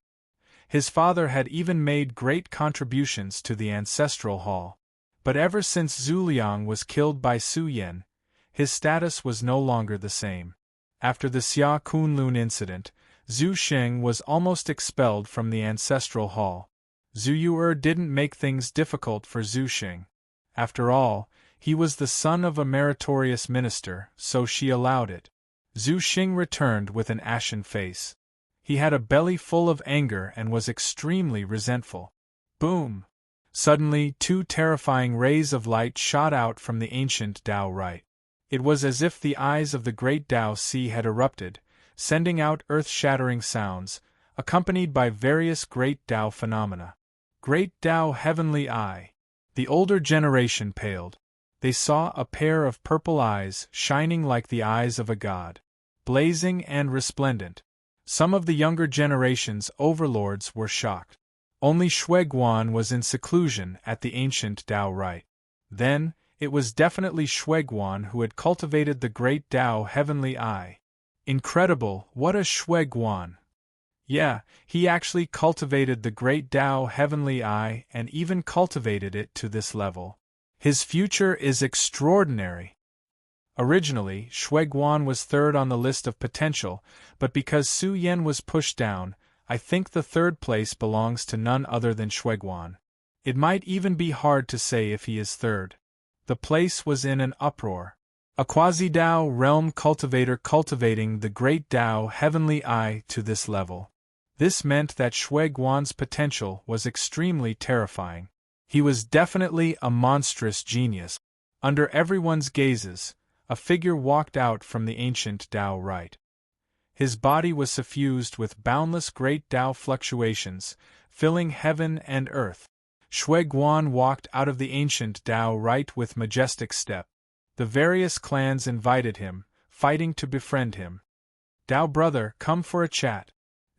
A: His father had even made great contributions to the ancestral hall. But ever since Zhu Liang was killed by Su Yan, his status was no longer the same. After the Xia Kunlun incident, Zhu Xing was almost expelled from the ancestral hall. Zhu Yu'er didn't make things difficult for Zhu Xing. After all, he was the son of a meritorious minister, so she allowed it. Zhu Xing returned with an ashen face. He had a belly full of anger and was extremely resentful. Boom! Suddenly, two terrifying rays of light shot out from the ancient Dao rite. It was as if the eyes of the great Dao Sea had erupted, sending out earth-shattering sounds, accompanied by various great Dao phenomena. Great Dao Heavenly Eye. The older generation paled. They saw a pair of purple eyes shining like the eyes of a god, blazing and resplendent. Some of the younger generation's overlords were shocked. Only Shuiguan was in seclusion at the ancient Dao rite. Then, it was definitely Shuiguan who had cultivated the great Dao Heavenly Eye. Incredible, what a Shuiguan! Yeah, he actually cultivated the great Dao Heavenly Eye and even cultivated it to this level. His future is extraordinary. Originally, Shuiguan was third on the list of potential, but because Su Yan was pushed down, I think the third place belongs to none other than Shuiguan. It might even be hard to say if he is third. The place was in an uproar. A quasi-Dao realm cultivator cultivating the great Dao Heavenly Eye to this level. This meant that Shuiguan's potential was extremely terrifying. He was definitely a monstrous genius. Under everyone's gazes, a figure walked out from the ancient Dao rite. His body was suffused with boundless great Dao fluctuations, filling heaven and earth. Shuiguan walked out of the ancient Dao rite with majestic step. The various clans invited him, fighting to befriend him. Dao brother, come for a chat.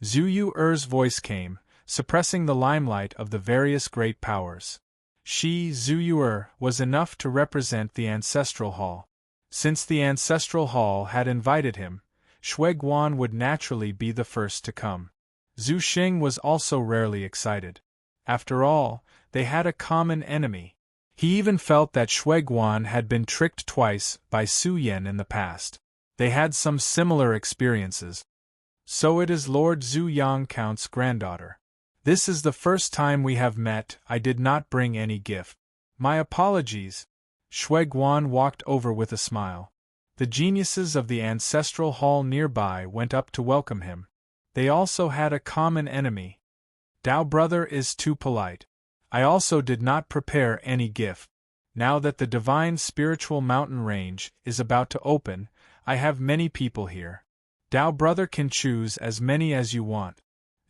A: Zhu Yu'er's voice came, suppressing the limelight of the various great powers. She, Zhu Yu'er, was enough to represent the ancestral hall. Since the ancestral hall had invited him, Shuiguan would naturally be the first to come. Zhu Xing was also rarely excited. After all, they had a common enemy. He even felt that Shuiguan had been tricked twice by Su Yan in the past. They had some similar experiences. So it is Lord Zhu Yang Count's granddaughter. This is the first time we have met. I did not bring any gift. My apologies. Shuiguan walked over with a smile. The geniuses of the ancestral hall nearby went up to welcome him. They also had a common enemy. Dao brother is too polite. I also did not prepare any gift. Now that the divine spiritual mountain range is about to open, I have many people here. Dao brother can choose as many as you want.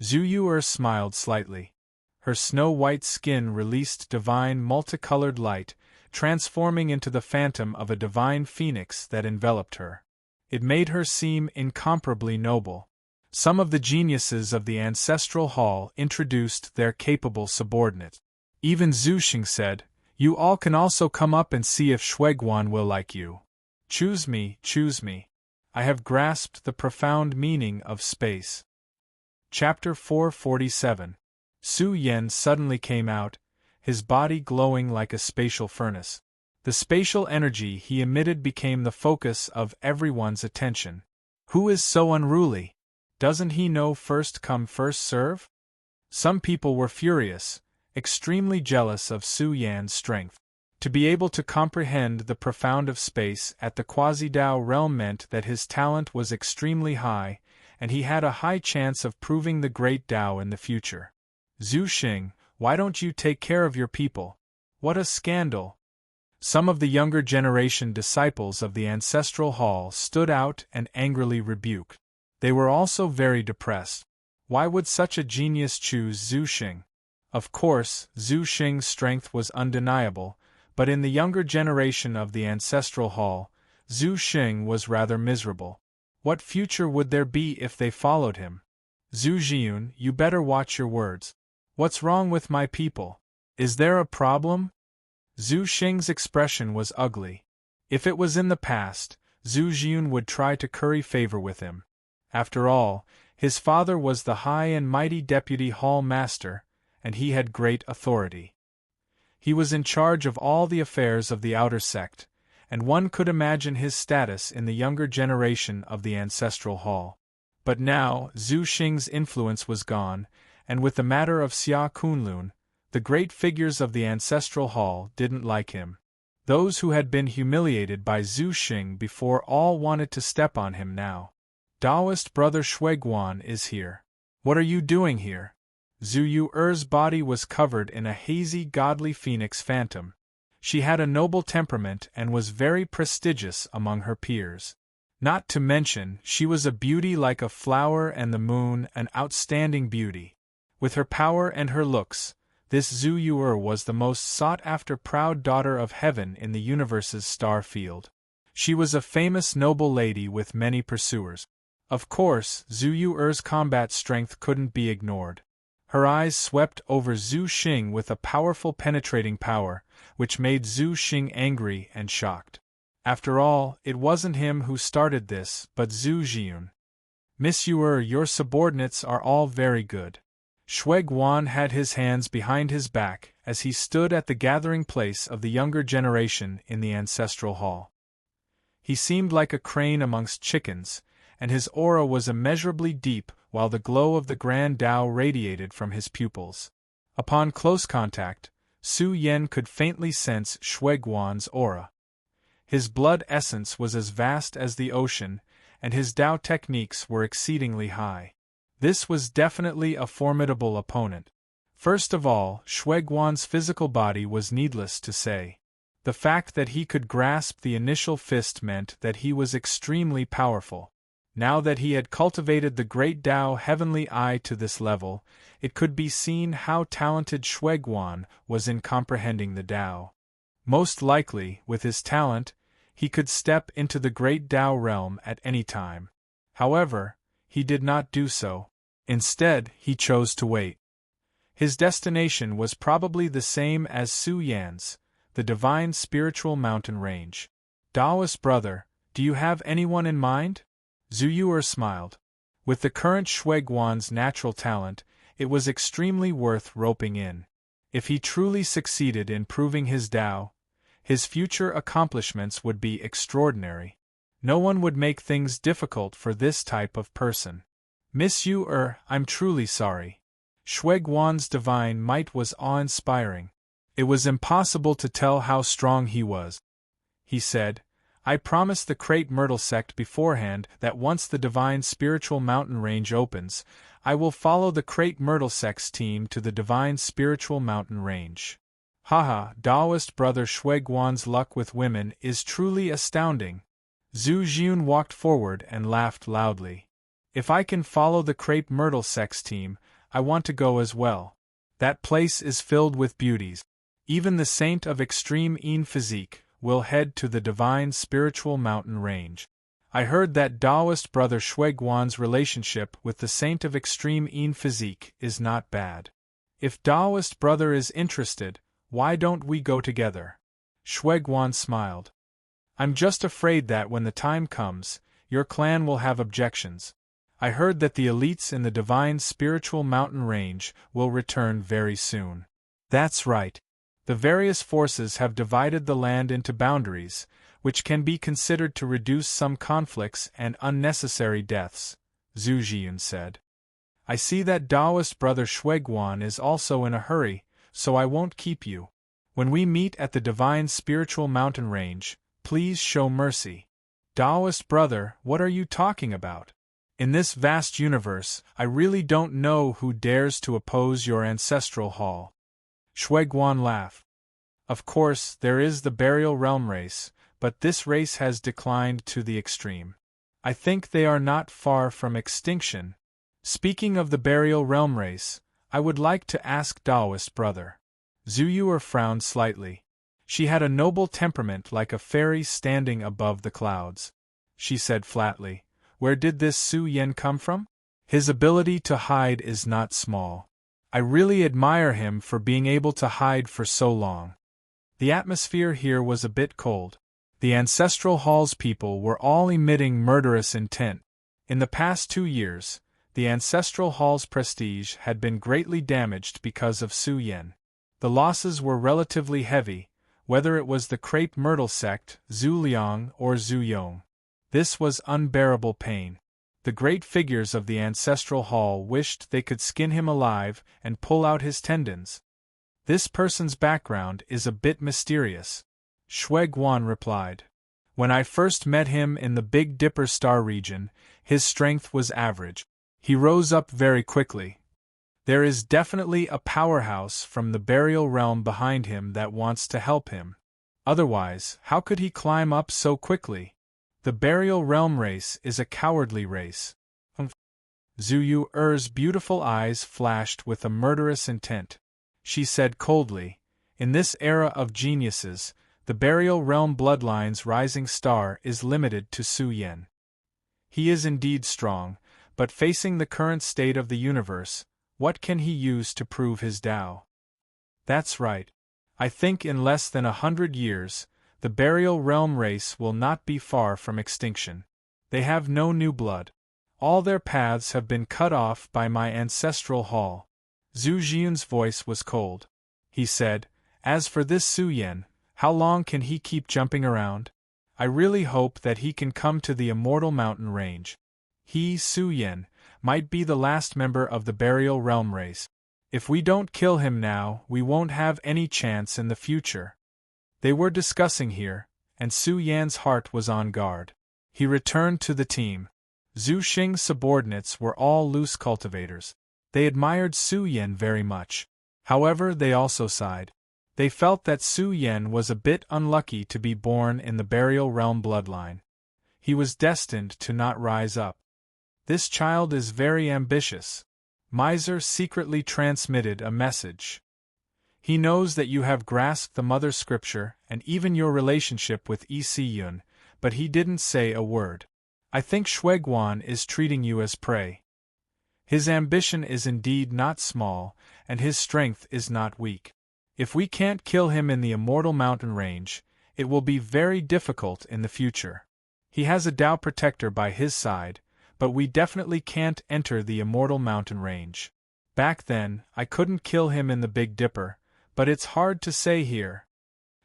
A: Zhu Yu'er smiled slightly. Her snow-white skin released divine multicolored light, transforming into the phantom of a divine phoenix that enveloped her. It made her seem incomparably noble. Some of the geniuses of the ancestral hall introduced their capable subordinate. Even Zhu Xing said, "You all can also come up and see if Shuiguan will like you. Choose me, choose me. I have grasped the profound meaning of space." Chapter 447. Su Yan suddenly came out, his body glowing like a spatial furnace. The spatial energy he emitted became the focus of everyone's attention. Who is so unruly? Doesn't he know first come first serve? Some people were furious, extremely jealous of Su Yan's strength. To be able to comprehend the profound of space at the quasi-Dao realm meant that his talent was extremely high, and he had a high chance of proving the great Dao in the future. Zhu Xing, why don't you take care of your people? What a scandal! Some of the younger generation disciples of the ancestral hall stood out and angrily rebuked. They were also very depressed. Why would such a genius choose Zhu Xing? Of course, Zhu Xing's strength was undeniable, but in the younger generation of the ancestral hall, Zhu Xing was rather miserable. What future would there be if they followed him? Zhu Jiun, you better watch your words. What's wrong with my people? Is there a problem? Zhu Xing's expression was ugly. If it was in the past, Zhu Jiun would try to curry favor with him. After all, his father was the high and mighty deputy hall master, and he had great authority. He was in charge of all the affairs of the outer sect, and one could imagine his status in the younger generation of the ancestral hall. But now, Zhu Xing's influence was gone, and with the matter of Xia Kunlun, the great figures of the ancestral hall didn't like him. Those who had been humiliated by Zhu Xing before all wanted to step on him now. Taoist brother Shuiguan is here. What are you doing here? Zhu Yuer's body was covered in a hazy godly phoenix phantom. She had a noble temperament and was very prestigious among her peers. Not to mention, she was a beauty like a flower and the moon, an outstanding beauty. With her power and her looks, this Zhu Yuer was the most sought-after proud daughter of heaven in the universe's star field. She was a famous noble lady with many pursuers. Of course, Zhu Yuer's combat strength couldn't be ignored. Her eyes swept over Zhu Xing with a powerful penetrating power, which made Zhu Xing angry and shocked. After all, it wasn't him who started this, but Zhu Jiun. Miss Yuer, your subordinates are all very good. Shuiguan had his hands behind his back as he stood at the gathering place of the younger generation in the ancestral hall. He seemed like a crane amongst chickens, and his aura was immeasurably deep while the glow of the Grand Tao radiated from his pupils. Upon close contact, Su Yan could faintly sense Shuiguan's aura. His blood essence was as vast as the ocean, and his Tao techniques were exceedingly high. This was definitely a formidable opponent. First of all, Shuiguan's physical body was needless to say. The fact that he could grasp the initial fist meant that he was extremely powerful. Now that he had cultivated the great Tao heavenly eye to this level, it could be seen how talented Shuiguan was in comprehending the Tao. Most likely, with his talent, he could step into the great Tao realm at any time. However, he did not do so. Instead, he chose to wait. His destination was probably the same as Su Yan's, the divine spiritual mountain range. Taoist brother, do you have anyone in mind? Zhu Yuer smiled. With the current Shuiguan's natural talent, it was extremely worth roping in. If he truly succeeded in proving his Tao, his future accomplishments would be extraordinary. No one would make things difficult for this type of person. Miss Yuer, I'm truly sorry. Shuiguan's divine might was awe-inspiring. It was impossible to tell how strong he was. He said, I promised the Crate Myrtle sect beforehand that once the divine spiritual mountain range opens, I will follow the Crate Myrtle sect's team to the divine spiritual mountain range. Haha, Taoist brother Shuiguan's luck with women is truly astounding. Zhu Jiun walked forward and laughed loudly. If I can follow the Crate Myrtle sect's team, I want to go as well. That place is filled with beauties. Even the saint of extreme physique will head to the divine spiritual mountain range. I heard that Taoist brother Shuiguan's relationship with the saint of extreme physique is not bad. If Taoist brother is interested, why don't we go together? Shuiguan smiled. I'm just afraid that when the time comes, your clan will have objections. I heard that the elites in the divine spiritual mountain range will return very soon. That's right. The various forces have divided the land into boundaries, which can be considered to reduce some conflicts and unnecessary deaths. Zhu Jiyun said. I see that Taoist brother Shuiguan is also in a hurry, so I won't keep you. When we meet at the divine spiritual mountain range, please show mercy. Taoist brother, what are you talking about? In this vast universe, I really don't know who dares to oppose your ancestral hall. Shuiguan laughed. Of course, there is the burial realm race, but this race has declined to the extreme. I think they are not far from extinction. Speaking of the burial realm race, I would like to ask Taoist brother. Zhu Yuer frowned slightly. She had a noble temperament like a fairy standing above the clouds. She said flatly, where did this Su Yen come from? His ability to hide is not small. I really admire him for being able to hide for so long. The atmosphere here was a bit cold. The ancestral hall's people were all emitting murderous intent. In the past 2 years, the ancestral hall's prestige had been greatly damaged because of Su Yen. The losses were relatively heavy, whether it was the crepe myrtle sect, Zhu Liang, or Zhu Yong. This was unbearable pain. The great figures of the ancestral hall wished they could skin him alive and pull out his tendons. This person's background is a bit mysterious. Shuiguan replied. When I first met him in the Big Dipper star region, his strength was average. He rose up very quickly. There is definitely a powerhouse from the burial realm behind him that wants to help him. Otherwise, how could he climb up so quickly? The burial realm race is a cowardly race. Zhu Yuer's beautiful eyes flashed with a murderous intent. She said coldly, in this era of geniuses, the burial realm bloodline's rising star is limited to Su Yen. He is indeed strong, but facing the current state of the universe, what can he use to prove his Tao? That's right. I think in less than 100 years, the burial realm race will not be far from extinction. They have no new blood. All their paths have been cut off by my ancestral hall. Zhu Jiyun's voice was cold. He said, as for this Su Yen, how long can he keep jumping around? I really hope that he can come to the immortal mountain range. He, Su Yen, might be the last member of the burial realm race. If we don't kill him now, we won't have any chance in the future. They were discussing here, and Su Yan's heart was on guard. He returned to the team. Zhu Xing's subordinates were all loose cultivators. They admired Su Yen very much. However, they also sighed. They felt that Su Yen was a bit unlucky to be born in the burial realm bloodline. He was destined to not rise up. This child is very ambitious. Miser secretly transmitted a message. He knows that you have grasped the mother scripture and even your relationship with Yi Si-yun, but he didn't say a word. I think Shuiguan is treating you as prey. His ambition is indeed not small, and his strength is not weak. If we can't kill him in the immortal mountain range, it will be very difficult in the future. He has a Tao protector by his side, but we definitely can't enter the immortal mountain range. Back then, I couldn't kill him in the Big Dipper, but it's hard to say here.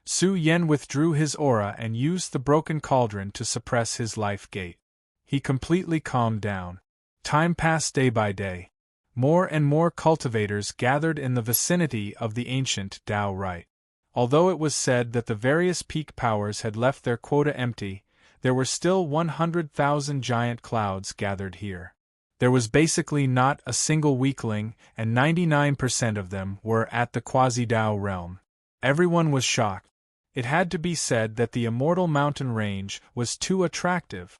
A: Su Yen withdrew his aura and used the broken cauldron to suppress his life gate. He completely calmed down. Time passed day by day. More and more cultivators gathered in the vicinity of the ancient Tao rite. Although it was said that the various peak powers had left their quota empty, there were still 100,000 giant clouds gathered here. There was basically not a single weakling, and 99% of them were at the quasi-Tao realm. Everyone was shocked. It had to be said that the immortal mountain range was too attractive.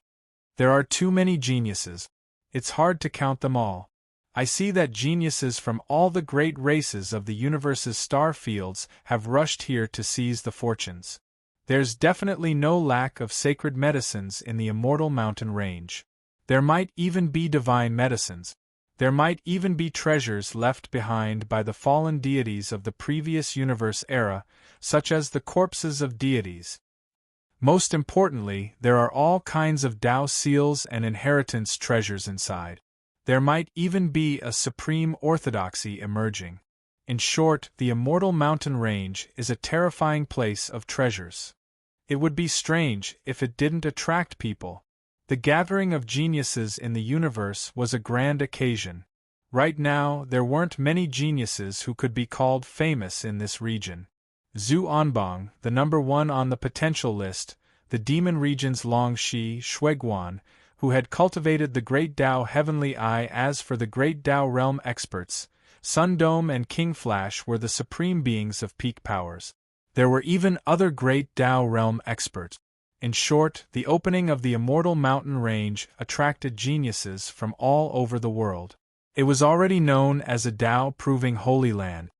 A: There are too many geniuses. It's hard to count them all. I see that geniuses from all the great races of the universe's star fields have rushed here to seize the fortunes. There's definitely no lack of sacred medicines in the immortal mountain range. There might even be divine medicines. There might even be treasures left behind by the fallen deities of the previous universe era, such as the corpses of deities. Most importantly, there are all kinds of Tao seals and inheritance treasures inside. There might even be a supreme orthodoxy emerging. In short, the immortal mountain range is a terrifying place of treasures. It would be strange if it didn't attract people. The gathering of geniuses in the universe was a grand occasion. Right now, there weren't many geniuses who could be called famous in this region. Zhu Anbang, the number one on the potential list, the demon region's Long Shi Shuiguan, who had cultivated the Great Tao Heavenly Eye. As for the Great Tao Realm experts, Sun Dome and King Flash were the supreme beings of peak powers. There were even other Great Tao Realm experts. In short, the opening of the Immortal Mountain Range attracted geniuses from all over the world. It was already known as a Tao-proving Holy Land.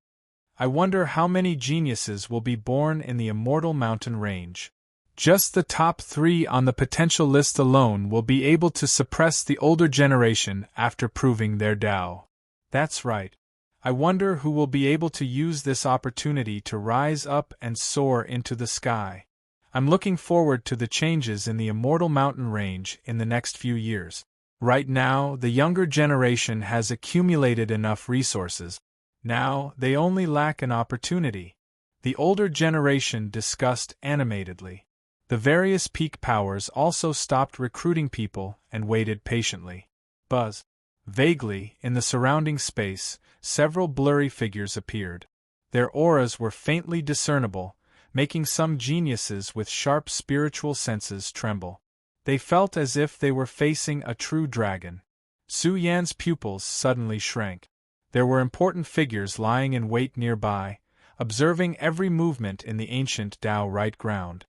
A: I wonder how many geniuses will be born in the Immortal Mountain Range. Just the top 3 on the potential list alone will be able to suppress the older generation after proving their Tao. That's right. I wonder who will be able to use this opportunity to rise up and soar into the sky. I'm looking forward to the changes in the Immortal Mountain Range in the next few years. Right now, the younger generation has accumulated enough resources. Now, they only lack an opportunity. The older generation discussed animatedly. The various peak powers also stopped recruiting people and waited patiently. Buzz. Vaguely, in the surrounding space, several blurry figures appeared. Their auras were faintly discernible, making some geniuses with sharp spiritual senses tremble. They felt as if they were facing a true dragon. Su Yan's pupils suddenly shrank. There were important figures lying in wait nearby, observing every movement in the ancient Tao right ground.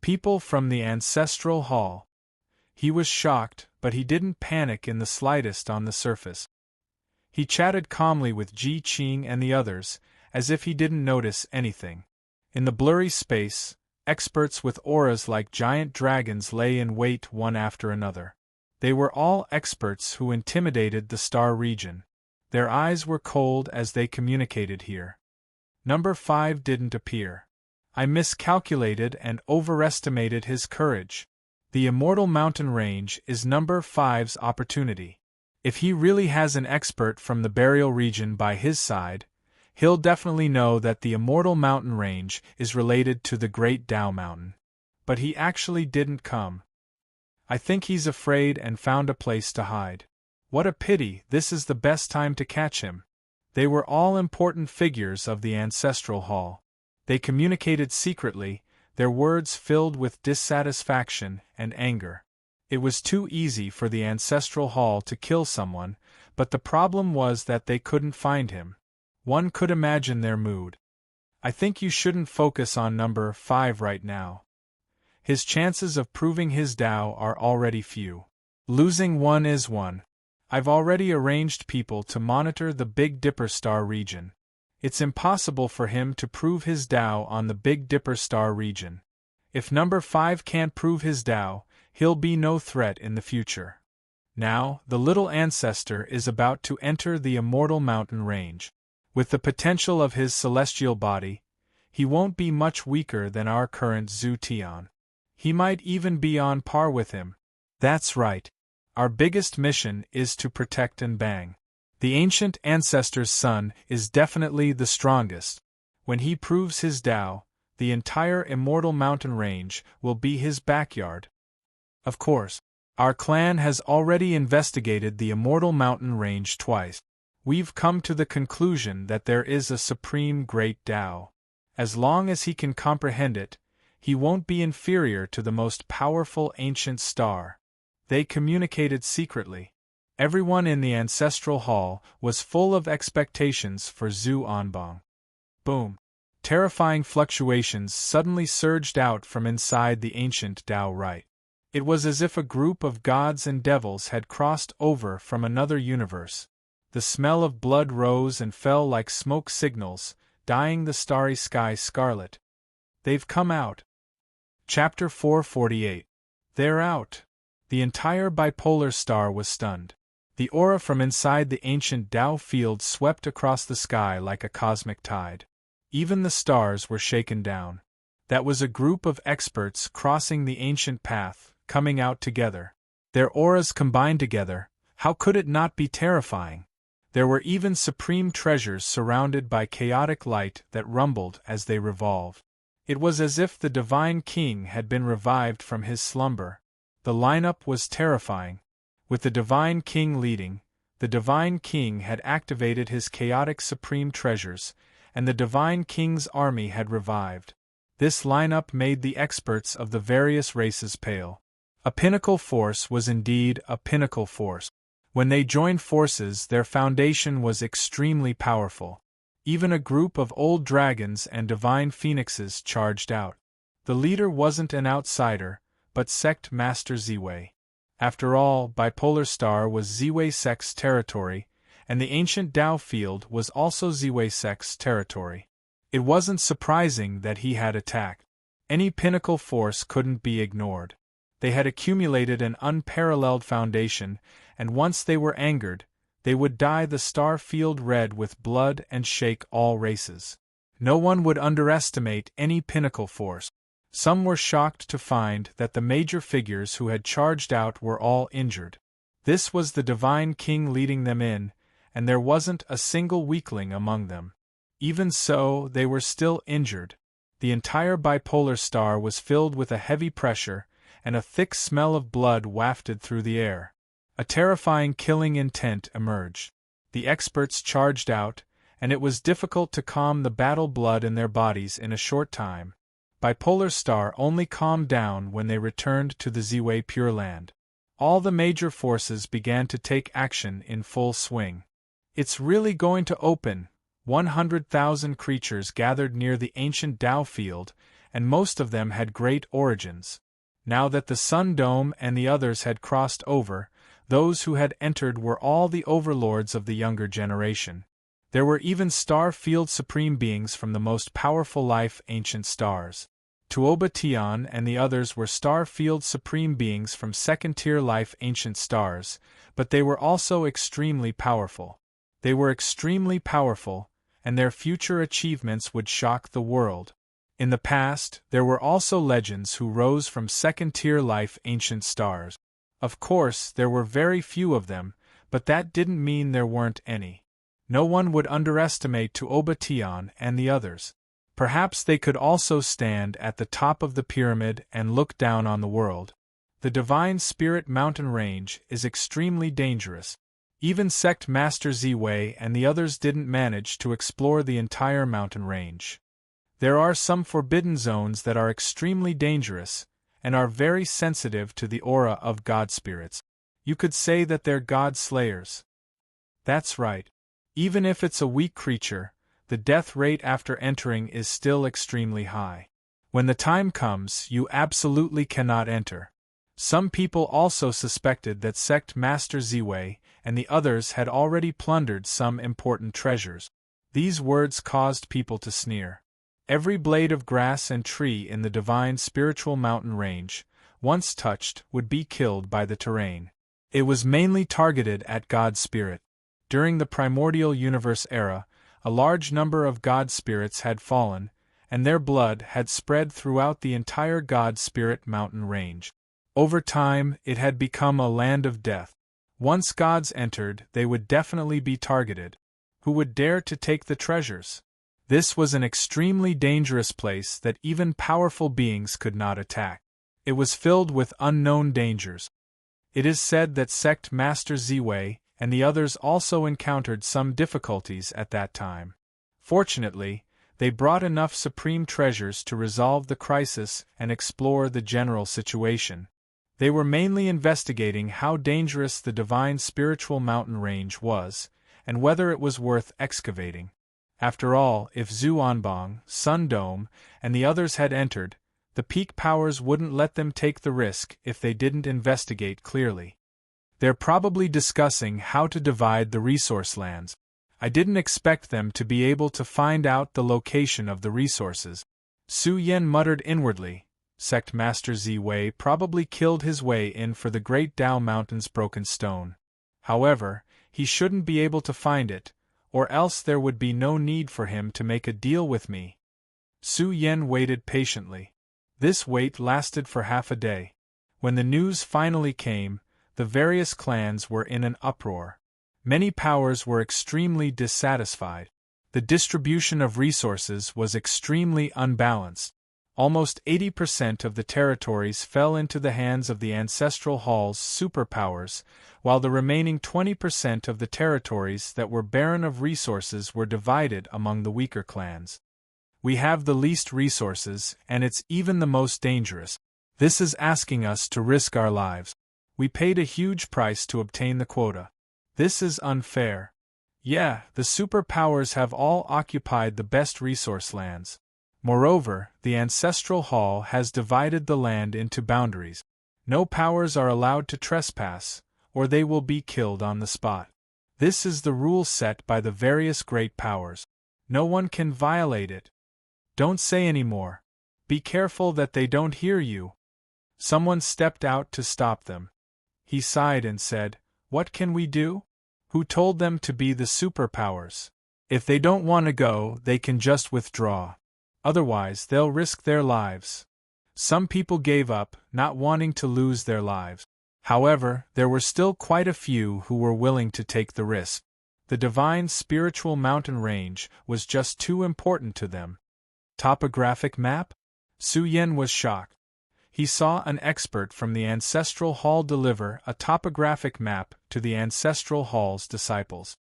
A: People from the ancestral hall. He was shocked, but he didn't panic in the slightest on the surface. He chatted calmly with Ji Qing and the others, as if he didn't notice anything. In the blurry space, experts with auras like giant dragons lay in wait one after another. They were all experts who intimidated the star region. Their eyes were cold as they communicated here. Number 5 didn't appear. I miscalculated and overestimated his courage. The Immortal Mountain Range is number 5's opportunity. If he really has an expert from the burial region by his side, he'll definitely know that the Immortal Mountain Range is related to the Great Tao Mountain. But he actually didn't come. I think he's afraid and found a place to hide. What a pity, this is the best time to catch him. They were all important figures of the Ancestral Hall. They communicated secretly, their words filled with dissatisfaction and anger. It was too easy for the Ancestral Hall to kill someone, but the problem was that they couldn't find him. One could imagine their mood. I think you shouldn't focus on number 5 right now. His chances of proving his Tao are already few. Losing one is one. I've already arranged people to monitor the Big Dipper star region. It's impossible for him to prove his Tao on the Big Dipper star region. If number 5 can't prove his Tao, he'll be no threat in the future. Now, the little ancestor is about to enter the Immortal Mountain Range. With the potential of his celestial body, he won't be much weaker than our current Zhu Tian. He might even be on par with him. That's right. Our biggest mission is to protect Embark. The ancient ancestor's son is definitely the strongest. When he proves his Tao, the entire Immortal Mountain Range will be his backyard. Of course, our clan has already investigated the Immortal Mountain Range twice. We've come to the conclusion that there is a supreme great Tao. As long as he can comprehend it, he won't be inferior to the most powerful ancient star. They communicated secretly. Everyone in the Ancestral Hall was full of expectations for Zhu Anbang. Boom! Terrifying fluctuations suddenly surged out from inside the ancient Tao right. It was as if a group of gods and devils had crossed over from another universe. The smell of blood rose and fell like smoke signals, dyeing the starry sky scarlet. They've come out. Chapter 448. They're out. The entire bipolar star was stunned. The aura from inside the ancient Tao field swept across the sky like a cosmic tide. Even the stars were shaken down. That was a group of experts crossing the ancient path, coming out together. Their auras combined together, how could it not be terrifying? There were even supreme treasures surrounded by chaotic light that rumbled as they revolved. It was as if the divine king had been revived from his slumber. The lineup was terrifying. With the Divine King leading, the Divine King had activated his chaotic supreme treasures, and the Divine King's army had revived. This lineup made the experts of the various races pale. A pinnacle force was indeed a pinnacle force. When they joined forces, their foundation was extremely powerful. Even a group of old dragons and divine phoenixes charged out. The leader wasn't an outsider, but Sect Master Ziwei. After all, Bipolar Star was Ziwei Sect's territory, and the ancient Dao field was also Ziwei Sect's territory. It wasn't surprising that he had attacked. Any pinnacle force couldn't be ignored. They had accumulated an unparalleled foundation, and once they were angered, they would dye the star field red with blood and shake all races. No one would underestimate any pinnacle force. Some were shocked to find that the major figures who had charged out were all injured. This was the Divine King leading them in, and there wasn't a single weakling among them. Even so, they were still injured. The entire bipolar star was filled with a heavy pressure, and a thick smell of blood wafted through the air. A terrifying killing intent emerged. The experts charged out, and it was difficult to calm the battle blood in their bodies in a short time. Bipolar Star only calmed down when they returned to the Ziwei Pure Land. All the major forces began to take action in full swing. It's really going to open. 100,000 creatures gathered near the ancient Dao field, and most of them had great origins. Now that the Sun Dome and the others had crossed over, those who had entered were all the overlords of the younger generation. There were even star field supreme beings from the most powerful life ancient stars. Tuoba Tian and the others were star field supreme beings from second-tier life ancient stars, but they were also extremely powerful. They were extremely powerful, and their future achievements would shock the world. In the past, there were also legends who rose from second-tier life ancient stars. Of course, there were very few of them, but that didn't mean there weren't any. No one would underestimate Tuoba Tian and the others. Perhaps they could also stand at the top of the pyramid and look down on the world. The Divine Spirit Mountain Range is extremely dangerous. Even Sect Master Ziwei and the others didn't manage to explore the entire mountain range. There are some forbidden zones that are extremely dangerous, and are very sensitive to the aura of god spirits. You could say that they're god slayers. That's right. Even if it's a weak creature, the death rate after entering is still extremely high. When the time comes, you absolutely cannot enter. Some people also suspected that Sect Master Ziwei and the others had already plundered some important treasures. These words caused people to sneer. Every blade of grass and tree in the divine spiritual mountain range, once touched, would be killed by the terrain. It was mainly targeted at God Spirit. During the primordial universe era, a large number of god spirits had fallen, and their blood had spread throughout the entire God Spirit mountain range. Over time, it had become a land of death. Once gods entered, they would definitely be targeted. Who would dare to take the treasures? This was an extremely dangerous place that even powerful beings could not attack. It was filled with unknown dangers. It is said that Sect Master Ziwei and the others also encountered some difficulties at that time. Fortunately, they brought enough supreme treasures to resolve the crisis and explore the general situation. They were mainly investigating how dangerous the divine spiritual mountain range was, and whether it was worth excavating. After all, if Zuanbang, Sun Dome, and the others had entered, the peak powers wouldn't let them take the risk if they didn't investigate clearly. They're probably discussing how to divide the resource lands. I didn't expect them to be able to find out the location of the resources. Su Yen muttered inwardly. Sect Master Ziwei probably killed his way in for the Great Dao Mountain's broken stone. However, he shouldn't be able to find it, or else there would be no need for him to make a deal with me. Su Yen waited patiently. This wait lasted for half a day. When the news finally came, the various clans were in an uproar. Many powers were extremely dissatisfied. The distribution of resources was extremely unbalanced. Almost 80% of the territories fell into the hands of the Ancestral Hall's superpowers, while the remaining 20% of the territories that were barren of resources were divided among the weaker clans. We have the least resources, and it's even the most dangerous. This is asking us to risk our lives. We paid a huge price to obtain the quota. This is unfair. Yeah, the superpowers have all occupied the best resource lands. Moreover, the Ancestral Hall has divided the land into boundaries. No powers are allowed to trespass, or they will be killed on the spot. This is the rule set by the various great powers. No one can violate it. Don't say any more. Be careful that they don't hear you. Someone stepped out to stop them. He sighed and said, "What can we do? Who told them to be the superpowers? If they don't want to go, they can just withdraw. Otherwise, they'll risk their lives." Some people gave up, not wanting to lose their lives. However, there were still quite a few who were willing to take the risk. The divine spiritual mountain range was just too important to them. Topographic map? Su Yen was shocked. He saw an expert from the Ancestral Hall deliver a topographic map to the Ancestral Hall's disciples.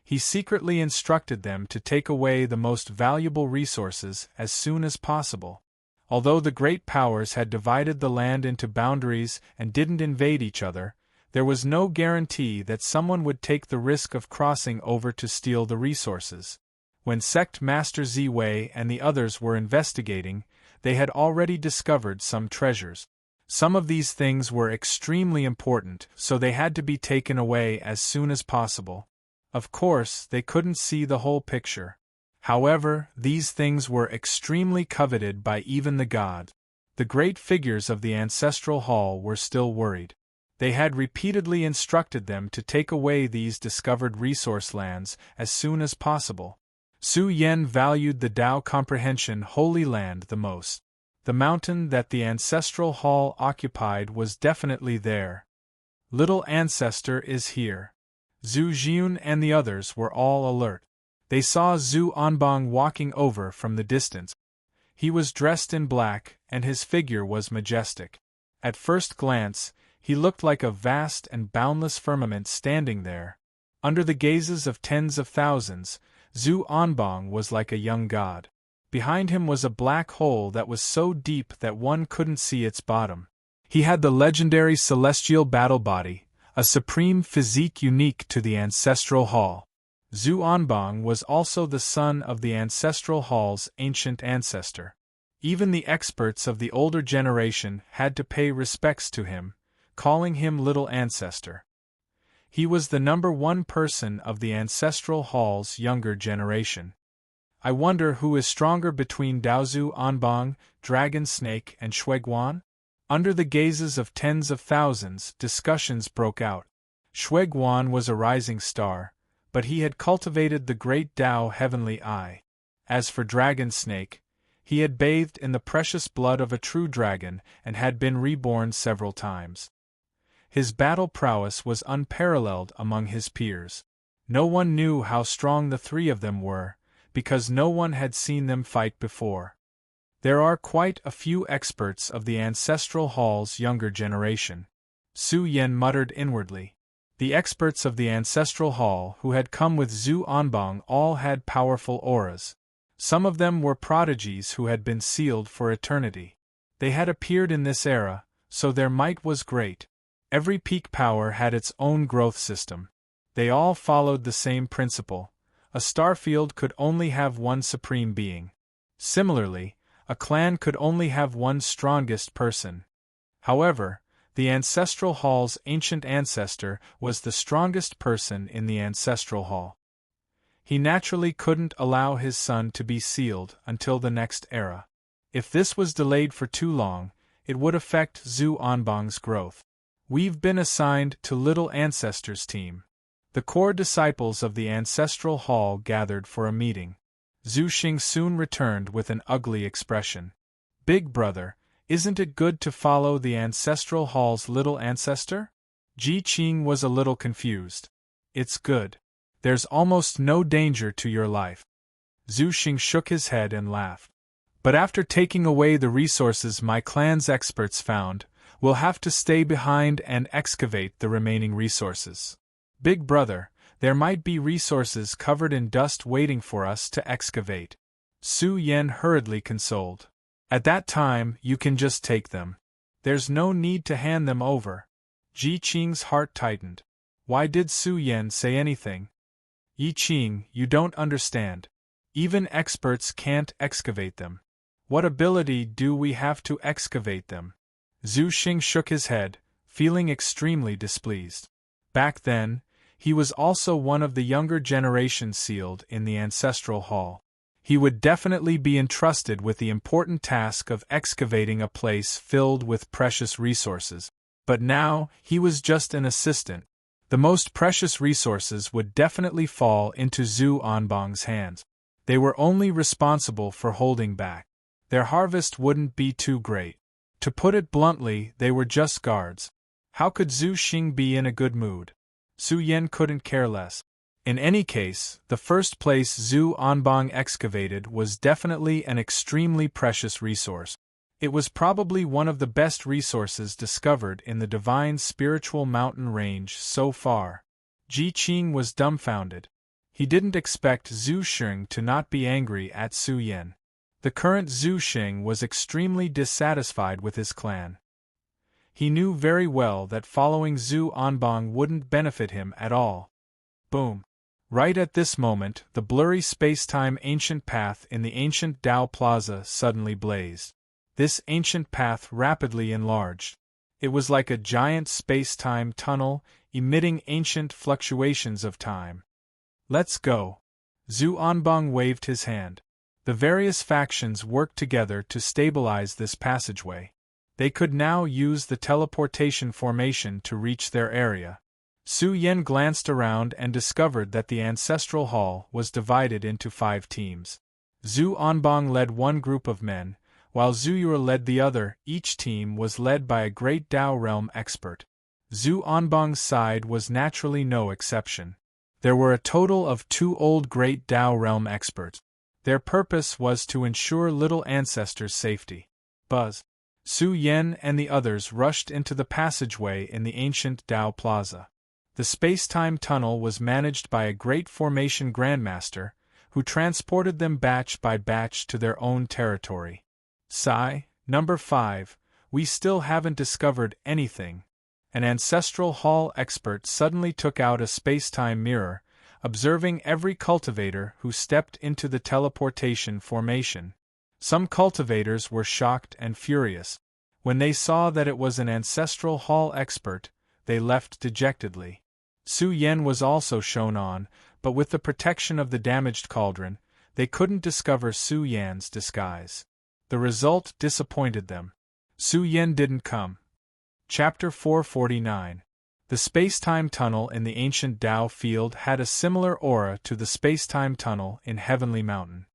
A: He secretly instructed them to take away the most valuable resources as soon as possible. Although the great powers had divided the land into boundaries and didn't invade each other, there was no guarantee that someone would take the risk of crossing over to steal the resources. When Sect Master Ziwei and the others were investigating, they had already discovered some treasures. Some of these things were extremely important, so they had to be taken away as soon as possible. Of course, they couldn't see the whole picture. However, these things were extremely coveted by even the gods. The great figures of the Ancestral Hall were still worried. They had repeatedly instructed them to take away these discovered resource lands as soon as possible. Su Yen valued the Tao Comprehension Holy Land the most. The mountain that the Ancestral Hall occupied was definitely there. Little Ancestor is here. Zhu Jiun and the others were all alert. They saw Zhu Anbang walking over from the distance. He was dressed in black, and his figure was majestic. At first glance, he looked like a vast and boundless firmament standing there. Under the gazes of tens of thousands, Zhu Anbang was like a young god. Behind him was a black hole that was so deep that one couldn't see its bottom. He had the legendary celestial battle body, a supreme physique unique to the Ancestral Hall. Zhu Anbang was also the son of the Ancestral Hall's ancient ancestor. Even the experts of the older generation had to pay respects to him, calling him Little Ancestor. He was the #1 person of the Ancestral Hall's younger generation. I wonder who is stronger between Daozu Anbang, Dragon Snake, and Shuiguan? Under the gazes of tens of thousands, discussions broke out. Shuiguan was a rising star, but he had cultivated the great Tao Heavenly Eye. As for Dragon Snake, he had bathed in the precious blood of a true dragon and had been reborn several times. His battle prowess was unparalleled among his peers. No one knew how strong the three of them were, because no one had seen them fight before. There are quite a few experts of the Ancestral Hall's younger generation. Su Yen muttered inwardly. The experts of the Ancestral Hall who had come with Zhu Anbang all had powerful auras. Some of them were prodigies who had been sealed for eternity. They had appeared in this era, so their might was great. Every peak power had its own growth system. They all followed the same principle. A starfield could only have one supreme being. Similarly, a clan could only have one strongest person. However, the Ancestral Hall's ancient ancestor was the strongest person in the Ancestral Hall. He naturally couldn't allow his son to be sealed until the next era. If this was delayed for too long, it would affect Zhu Anbang's growth. We've been assigned to Little Ancestor's team. The core disciples of the Ancestral Hall gathered for a meeting. Zhu Xing soon returned with an ugly expression. Big brother, isn't it good to follow the Ancestral Hall's little ancestor? Ji Qing was a little confused. It's good. There's almost no danger to your life. Zhu Xing shook his head and laughed. But after taking away the resources my clan's experts found, we'll have to stay behind and excavate the remaining resources. Big brother, there might be resources covered in dust waiting for us to excavate. Su Yan hurriedly consoled. At that time, you can just take them. There's no need to hand them over. Ji Qing's heart tightened. Why did Su Yan say anything? Yi Qing, you don't understand. Even experts can't excavate them. What ability do we have to excavate them? Zhu Xing shook his head, feeling extremely displeased. Back then, he was also one of the younger generation sealed in the ancestral hall. He would definitely be entrusted with the important task of excavating a place filled with precious resources. But now, he was just an assistant. The most precious resources would definitely fall into Zhu Anbang's hands. They were only responsible for holding back. Their harvest wouldn't be too great. To put it bluntly, they were just guards. How could Zhu Xing be in a good mood? Su Yan couldn't care less. In any case, the first place Zhu Anbang excavated was definitely an extremely precious resource. It was probably one of the best resources discovered in the divine spiritual mountain range so far. Ji Qing was dumbfounded. He didn't expect Zhu Xing to not be angry at Su Yan. The current Zhu Xing was extremely dissatisfied with his clan. He knew very well that following Zhu Anbang wouldn't benefit him at all. Boom. Right at this moment, the blurry space-time ancient path in the ancient Dao Plaza suddenly blazed. This ancient path rapidly enlarged. It was like a giant space-time tunnel, emitting ancient fluctuations of time. Let's go. Zhu Anbang waved his hand. The various factions worked together to stabilize this passageway. They could now use the teleportation formation to reach their area. Su Yan glanced around and discovered that the ancestral hall was divided into 5 teams. Zhu Anbang led one group of men, while Zhu Yue led the other. Each team was led by a great Dao realm expert. Zhu Anbang's side was naturally no exception. There were a total of 2 old great Dao realm experts. Their purpose was to ensure little ancestors' safety. Buzz. Su Yan and the others rushed into the passageway in the ancient Dao Plaza. The space-time tunnel was managed by a great formation grandmaster, who transported them batch by batch to their own territory. Sigh, number 5, we still haven't discovered anything. An ancestral hall expert suddenly took out a space-time mirror, observing every cultivator who stepped into the teleportation formation. Some cultivators were shocked and furious. When they saw that it was an ancestral hall expert, they left dejectedly. Su Yan was also shown on, but with the protection of the damaged cauldron, they couldn't discover Su Yan's disguise. The result disappointed them. Su Yan didn't come. Chapter 449. The space-time tunnel in the ancient Dao field had a similar aura to the space-time tunnel in Heavenly Mountain.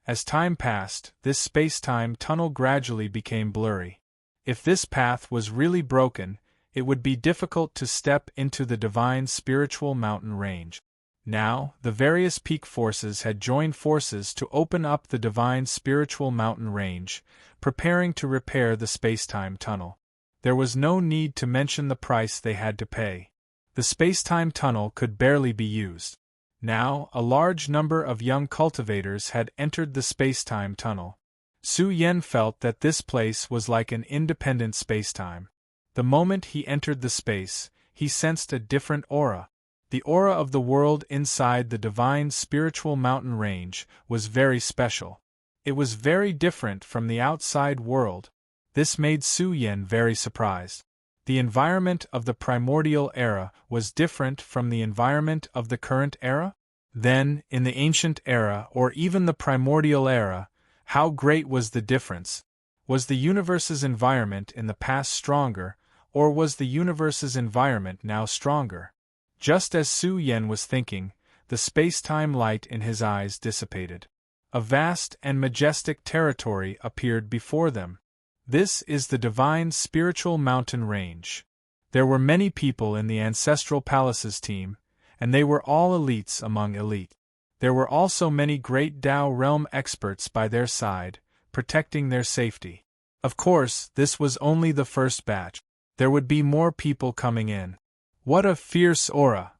A: As time passed, this space-time tunnel gradually became blurry. If this path was really broken, it would be difficult to step into the divine spiritual mountain range. Now, the various peak forces had joined forces to open up the divine spiritual mountain range, preparing to repair the space-time tunnel. There was no need to mention the price they had to pay. The space-time tunnel could barely be used. Now, a large number of young cultivators had entered the space-time tunnel. Su Yan felt that this place was like an independent space-time. The moment he entered the space, he sensed a different aura. The aura of the world inside the divine spiritual mountain range was very special. It was very different from the outside world. This made Su Yan very surprised. The environment of the primordial era was different from the environment of the current era? Then, in the ancient era or even the primordial era, how great was the difference? Was the universe's environment in the past stronger, or was the universe's environment now stronger? Just as Su Yan was thinking, the space-time light in his eyes dissipated. A vast and majestic territory appeared before them. This is the divine spiritual mountain range. There were many people in the Ancestral Palaces team, and they were all elites among elite. There were also many great Dao realm experts by their side, protecting their safety. Of course, this was only the first batch. There would be more people coming in. What a fierce aura!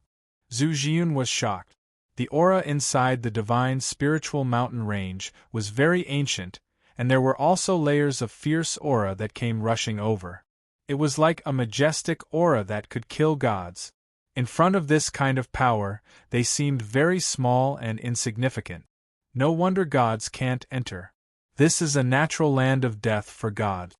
A: Zhu Jiun was shocked. The aura inside the divine spiritual mountain range was very ancient, and there were also layers of fierce aura that came rushing over. It was like a majestic aura that could kill gods. In front of this kind of power, they seemed very small and insignificant. No wonder gods can't enter. This is a natural land of death for gods.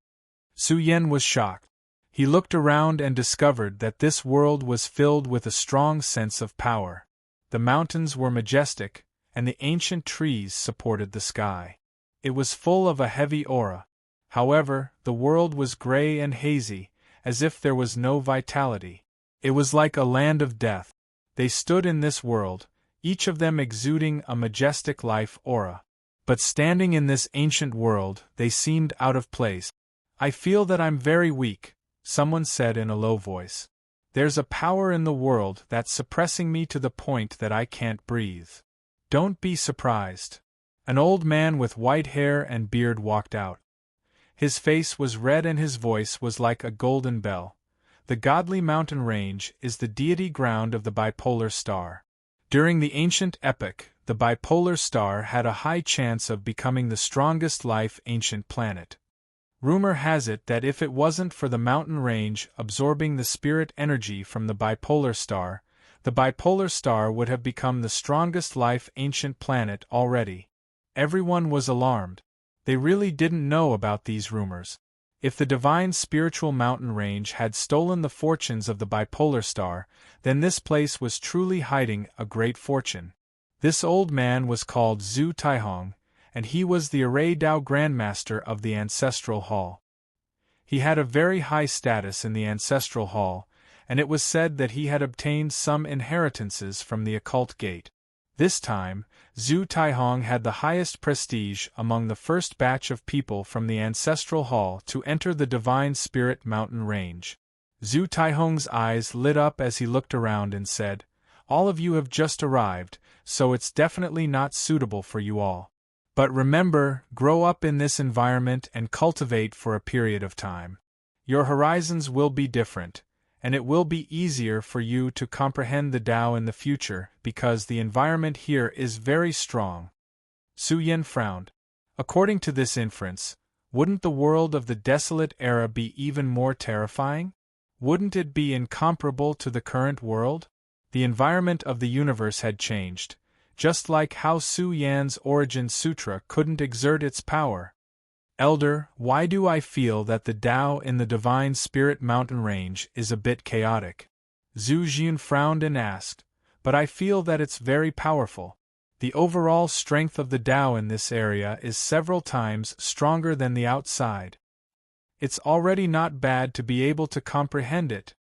A: Su Yen was shocked. He looked around and discovered that this world was filled with a strong sense of power. The mountains were majestic, and the ancient trees supported the sky. It was full of a heavy aura. However, the world was gray and hazy, as if there was no vitality. It was like a land of death. They stood in this world, each of them exuding a majestic life aura. But standing in this ancient world, they seemed out of place. "I feel that I'm very weak," someone said in a low voice. "There's a power in the world that's suppressing me to the point that I can't breathe." "Don't be surprised." An old man with white hair and beard walked out. His face was red and his voice was like a golden bell. The godly mountain range is the deity ground of the bipolar star. During the ancient epoch, the bipolar star had a high chance of becoming the strongest life ancient planet. Rumor has it that if it wasn't for the mountain range absorbing the spirit energy from the bipolar star would have become the strongest life ancient planet already. Everyone was alarmed. They really didn't know about these rumors. If the divine spiritual mountain range had stolen the fortunes of the bipolar star, then this place was truly hiding a great fortune. This old man was called Zhu Taihong, and he was the Array Dao Grandmaster of the Ancestral Hall. He had a very high status in the Ancestral Hall, and it was said that he had obtained some inheritances from the occult gate. This time, Zhu Taihong had the highest prestige among the first batch of people from the Ancestral Hall to enter the Divine Spirit Mountain Range. Zhu Taihong's eyes lit up as he looked around and said, "All of you have just arrived, so it's definitely not suitable for you all. But remember, grow up in this environment and cultivate for a period of time. Your horizons will be different, and it will be easier for you to comprehend the Tao in the future because the environment here is very strong." Su Yen frowned. According to this inference, wouldn't the world of the desolate era be even more terrifying? Wouldn't it be incomparable to the current world? The environment of the universe had changed, just like how Su Yan's Origin Sutra couldn't exert its power. "Elder, why do I feel that the Tao in the Divine Spirit Mountain Range is a bit chaotic?" Zhu Jiun frowned and asked, "But I feel that it's very powerful. The overall strength of the Tao in this area is several times stronger than the outside. It's already not bad to be able to comprehend it."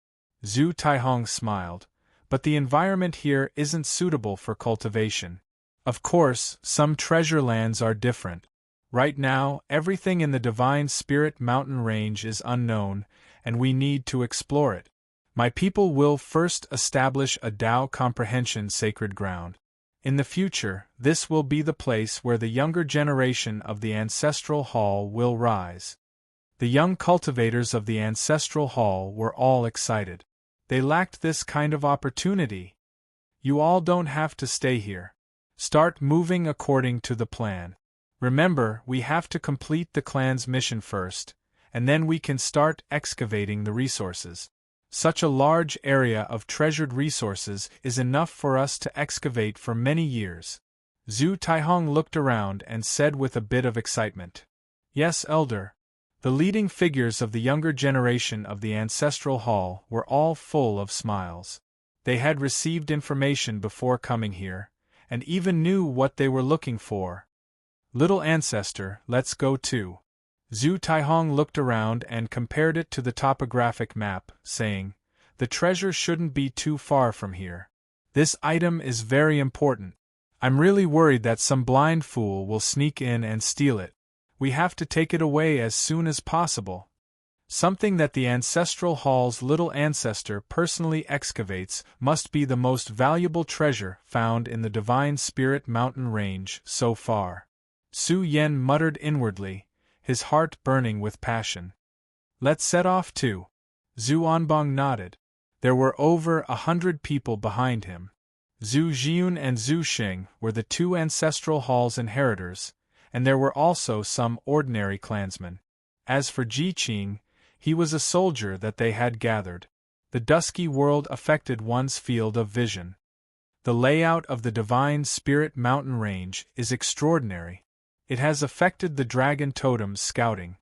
A: Zhu Taihong smiled, "But the environment here isn't suitable for cultivation. Of course, some treasure lands are different. Right now, everything in the Divine Spirit Mountain Range is unknown, and we need to explore it. My people will first establish a Tao comprehension sacred ground. In the future, this will be the place where the younger generation of the Ancestral Hall will rise." The young cultivators of the Ancestral Hall were all excited. They lacked this kind of opportunity. "You all don't have to stay here. Start moving according to the plan. Remember, we have to complete the clan's mission first, and then we can start excavating the resources. Such a large area of treasured resources is enough for us to excavate for many years." Zhu Taihong looked around and said with a bit of excitement, "Yes, Elder." The leading figures of the younger generation of the Ancestral Hall were all full of smiles. They had received information before coming here, and even knew what they were looking for. "Little ancestor, let's go too." Zhu Taihong looked around and compared it to the topographic map, saying, "The treasure shouldn't be too far from here. This item is very important. I'm really worried that some blind fool will sneak in and steal it. We have to take it away as soon as possible. Something that the Ancestral Hall's little ancestor personally excavates must be the most valuable treasure found in the Divine Spirit Mountain Range so far." Su Yen muttered inwardly, his heart burning with passion. Let's set off too. Zhu Anbang nodded. There were over 100 people behind him. Zhu Jiun and Zhu Xing were the two ancestral hall's inheritors, and there were also some ordinary clansmen. As for Ji Qing, he was a soldier that they had gathered. The dusky world affected one's field of vision. The layout of the Divine Spirit mountain range is extraordinary. It has affected the dragon totem's scouting.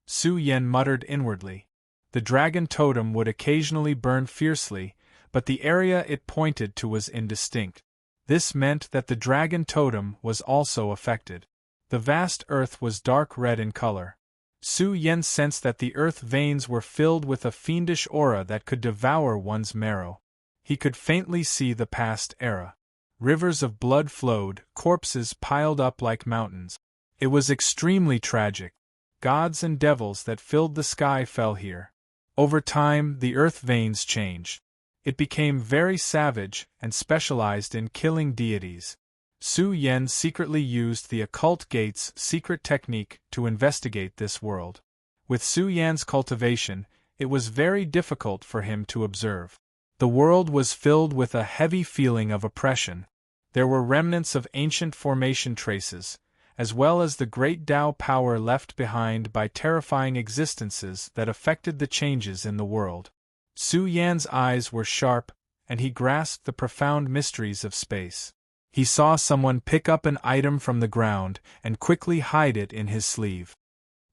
A: Su Yen muttered inwardly. The dragon totem would occasionally burn fiercely, but the area it pointed to was indistinct. This meant that the dragon totem was also affected. The vast earth was dark red in color. Su Yen sensed that the earth veins were filled with a fiendish aura that could devour one's marrow. He could faintly see the past era. Rivers of blood flowed, corpses piled up like mountains. It was extremely tragic. Gods and devils that filled the sky fell here. Over time, the earth veins changed. It became very savage and specialized in killing deities. Su Yen secretly used the occult gate's secret technique to investigate this world. With Su Yan's cultivation, it was very difficult for him to observe. The world was filled with a heavy feeling of oppression. There were remnants of ancient formation traces, as well as the great Tao power left behind by terrifying existences that affected the changes in the world. Su Yan's eyes were sharp, and he grasped the profound mysteries of space. He saw someone pick up an item from the ground and quickly hide it in his sleeve.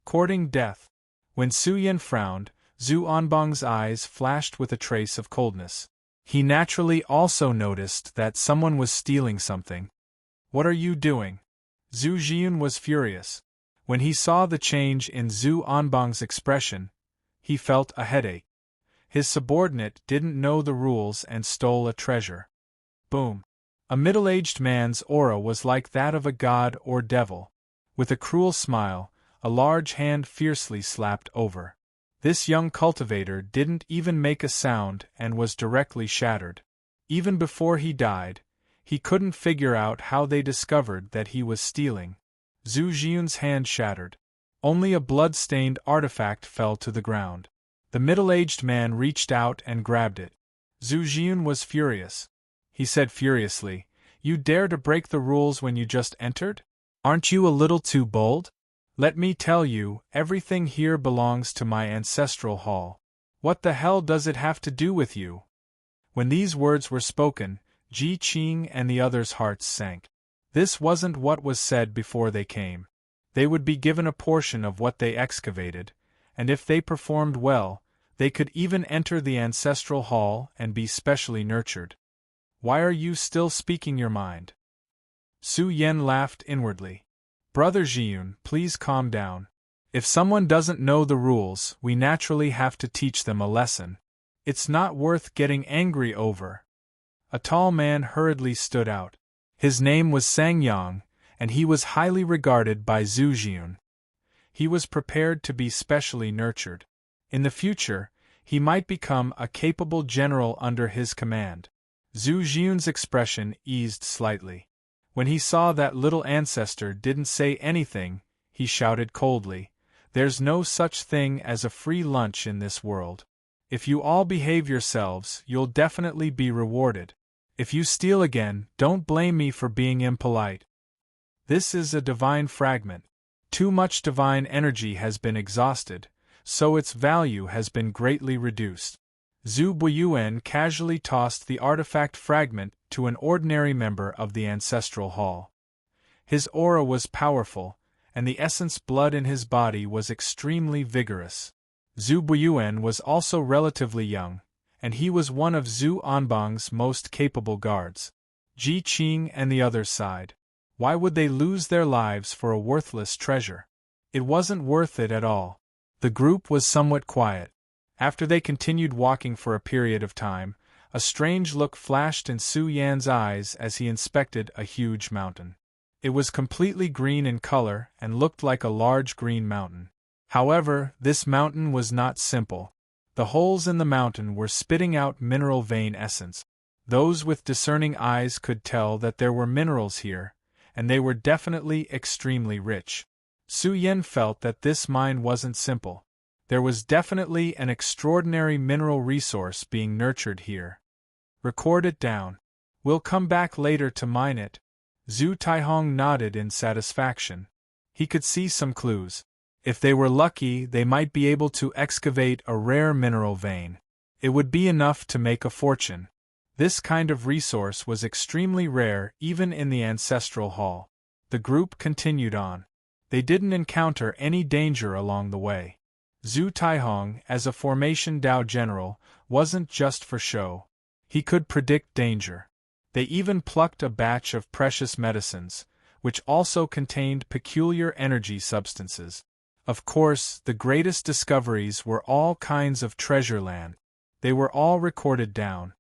A: Courting death. When Su Yen frowned, Zhu Anbang's eyes flashed with a trace of coldness. He naturally also noticed that someone was stealing something. What are you doing? Zhu Jiun was furious. When he saw the change in Zhu Anbang's expression, he felt a headache. His subordinate didn't know the rules and stole a treasure. Boom. A middle-aged man's aura was like that of a god or devil. With a cruel smile, a large hand fiercely slapped over. This young cultivator didn't even make a sound and was directly shattered. Even before he died, he couldn't figure out how they discovered that he was stealing. Zhu Jiun's hand shattered. Only a blood-stained artifact fell to the ground. The middle-aged man reached out and grabbed it. Zhu Jiun was furious. He said furiously, "You dare to break the rules when you just entered? Aren't you a little too bold? Let me tell you, everything here belongs to my ancestral hall. What the hell does it have to do with you?" When these words were spoken, Ji Qing and the others' hearts sank. This wasn't what was said before they came. They would be given a portion of what they excavated, and if they performed well, they could even enter the ancestral hall and be specially nurtured. Why are you still speaking your mind? Su Yen laughed inwardly. Brother Jiun, please calm down. If someone doesn't know the rules, we naturally have to teach them a lesson. It's not worth getting angry over. A tall man hurriedly stood out. His name was Sang Yang, and he was highly regarded by Zhu Jiun. He was prepared to be specially nurtured. In the future, he might become a capable general under his command. Zhu Jiun's expression eased slightly. When he saw that little ancestor didn't say anything, he shouted coldly, "There's no such thing as a free lunch in this world. If you all behave yourselves, you'll definitely be rewarded. If you steal again, don't blame me for being impolite. This is a divine fragment. Too much divine energy has been exhausted, so its value has been greatly reduced." Zhu Buiyuan casually tossed the artifact fragment to an ordinary member of the ancestral hall. His aura was powerful, and the essence blood in his body was extremely vigorous. Zhu Buiyuan was also relatively young, and he was one of Zhu Anbang's most capable guards. Ji Qing and the others sighed. Why would they lose their lives for a worthless treasure? It wasn't worth it at all. The group was somewhat quiet. After they continued walking for a period of time, a strange look flashed in Su Yan's eyes as he inspected a huge mountain. It was completely green in color and looked like a large green mountain. However, this mountain was not simple. The holes in the mountain were spitting out mineral vein essence. Those with discerning eyes could tell that there were minerals here, and they were definitely extremely rich. Su Yen felt that this mine wasn't simple. There was definitely an extraordinary mineral resource being nurtured here. Record it down. We'll come back later to mine it. Zhu Taihong nodded in satisfaction. He could see some clues. If they were lucky, they might be able to excavate a rare mineral vein. It would be enough to make a fortune. This kind of resource was extremely rare even in the ancestral hall. The group continued on. They didn't encounter any danger along the way. Zhu Taihong, as a formation Dao general, wasn't just for show. He could predict danger. They even plucked a batch of precious medicines, which also contained peculiar energy substances. Of course, the greatest discoveries were all kinds of treasure land. They were all recorded down.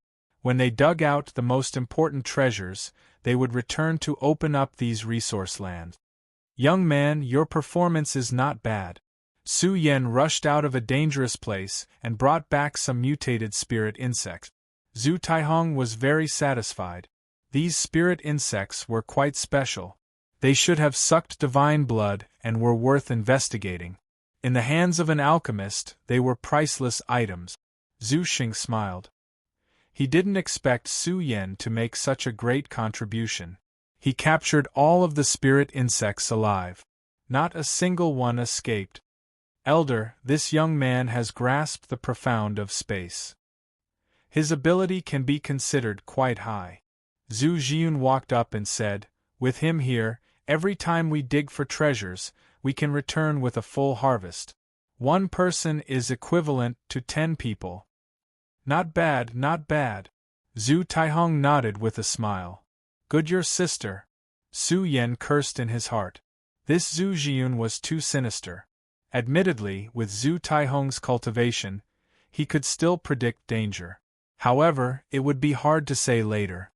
A: When they dug out the most important treasures, they would return to open up these resource lands. Young man, your performance is not bad. Su Yen rushed out of a dangerous place and brought back some mutated spirit insects. Zhu Taihong was very satisfied. These spirit insects were quite special. They should have sucked divine blood and were worth investigating. In the hands of an alchemist, they were priceless items. Zhu Xing smiled. He didn't expect Su Yen to make such a great contribution. He captured all of the spirit insects alive. Not a single one escaped. Elder, this young man has grasped the profound of space. His ability can be considered quite high. Zhu Jiun walked up and said, with him here, every time we dig for treasures, we can return with a full harvest. One person is equivalent to 10 people. Not bad, not bad. Zhu Taihong nodded with a smile. Good your sister. Su Yen cursed in his heart. This Zhu Jiun was too sinister. Admittedly, with Zhu Taihong's cultivation, he could still predict danger. However, it would be hard to say later.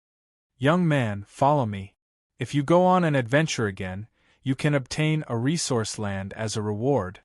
A: Young man, follow me. If you go on an adventure again, you can obtain a resource land as a reward.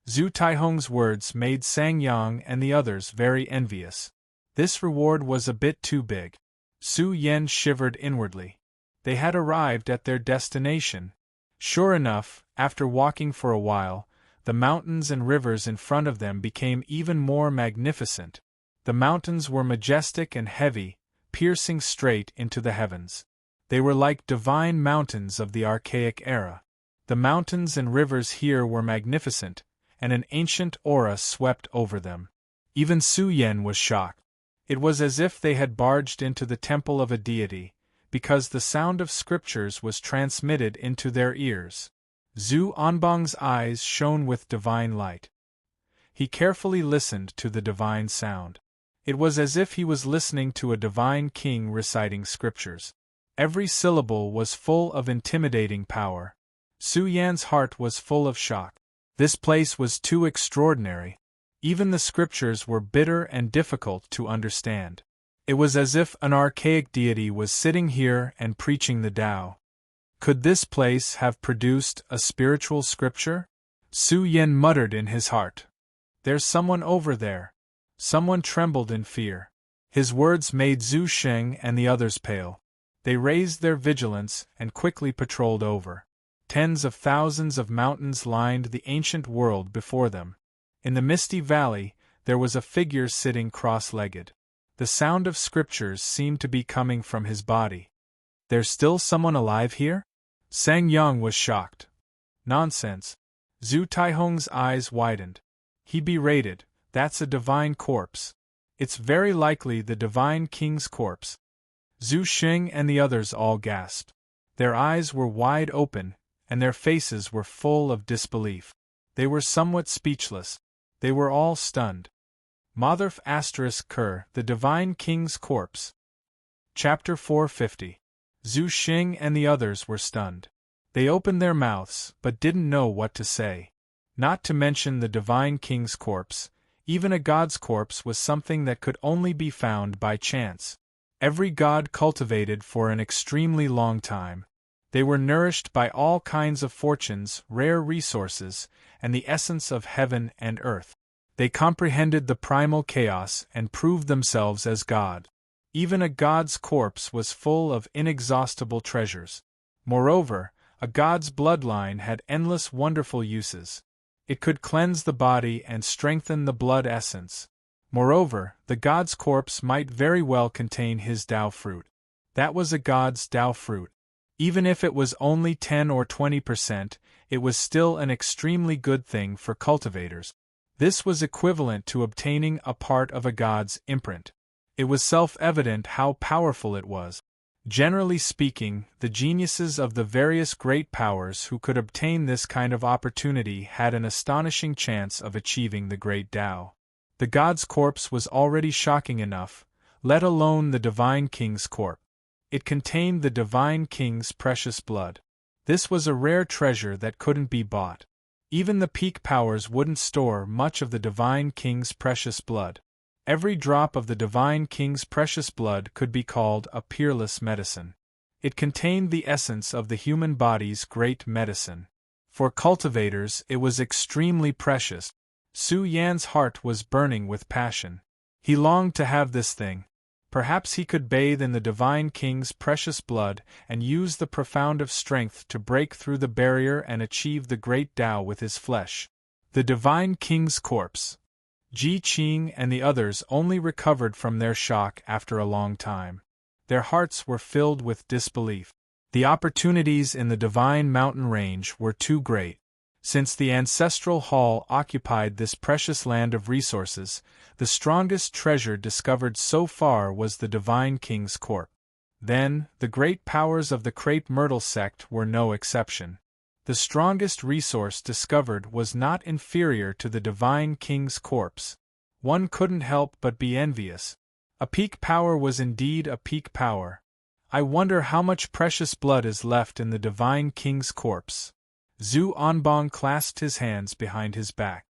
A: Zhu Taihong's words made Sang Yang and the others very envious. This reward was a bit too big. Su Yen shivered inwardly. They had arrived at their destination. Sure enough, after walking for a while, the mountains and rivers in front of them became even more magnificent. The mountains were majestic and heavy, piercing straight into the heavens. They were like divine mountains of the archaic era. The mountains and rivers here were magnificent, and an ancient aura swept over them. Even Su Yen was shocked. It was as if they had barged into the temple of a deity, because the sound of scriptures was transmitted into their ears. Zhu Anbang's eyes shone with divine light. He carefully listened to the divine sound. It was as if he was listening to a divine king reciting scriptures. Every syllable was full of intimidating power. Su Yan's heart was full of shock. This place was too extraordinary. Even the scriptures were bitter and difficult to understand. It was as if an archaic deity was sitting here and preaching the Tao. Could this place have produced a spiritual scripture? Su Yen muttered in his heart. There's someone over there. Someone trembled in fear. His words made Zhu Sheng and the others pale. They raised their vigilance and quickly patrolled over. Tens of thousands of mountains lined the ancient world before them. In the misty valley, there was a figure sitting cross-legged. The sound of scriptures seemed to be coming from his body. There's still someone alive here? Sang Yang was shocked. Nonsense. Zhu Taihong's eyes widened. He berated, that's a divine corpse. It's very likely the divine king's corpse. Zhu Xing and the others all gasped. Their eyes were wide open, and their faces were full of disbelief. They were somewhat speechless. They were all stunned. Motherf ** Ker, the divine king's corpse. Chapter 450. Zhu Xing and the others were stunned. They opened their mouths, but didn't know what to say. Not to mention the divine king's corpse, even a god's corpse was something that could only be found by chance. Every god cultivated for an extremely long time. They were nourished by all kinds of fortunes, rare resources, and the essence of heaven and earth. They comprehended the primal chaos and proved themselves as God. Even a god's corpse was full of inexhaustible treasures. Moreover, a god's bloodline had endless wonderful uses. It could cleanse the body and strengthen the blood essence. Moreover, the god's corpse might very well contain his Tao fruit. That was a god's Tao fruit. Even if it was only 10 or 20%, it was still an extremely good thing for cultivators. This was equivalent to obtaining a part of a god's imprint. It was self-evident how powerful it was. Generally speaking, the geniuses of the various great powers who could obtain this kind of opportunity had an astonishing chance of achieving the great Tao. The god's corpse was already shocking enough, let alone the divine king's corpse. It contained the divine king's precious blood. This was a rare treasure that couldn't be bought. Even the peak powers wouldn't store much of the divine king's precious blood. Every drop of the divine king's precious blood could be called a peerless medicine. It contained the essence of the human body's great medicine. For cultivators, it was extremely precious. Su Yan's heart was burning with passion. He longed to have this thing. Perhaps he could bathe in the divine king's precious blood and use the profound of strength to break through the barrier and achieve the great Tao with his flesh. The divine king's corpse. Ji Qing and the others only recovered from their shock after a long time. Their hearts were filled with disbelief. The opportunities in the divine mountain range were too great. Since the ancestral hall occupied this precious land of resources, the strongest treasure discovered so far was the divine king's corpse. Then, the great powers of the crepe myrtle sect were no exception. The strongest resource discovered was not inferior to the divine king's corpse. One couldn't help but be envious. A peak power was indeed a peak power. I wonder how much precious blood is left in the divine king's corpse. Zhu Anbong clasped his hands behind his back.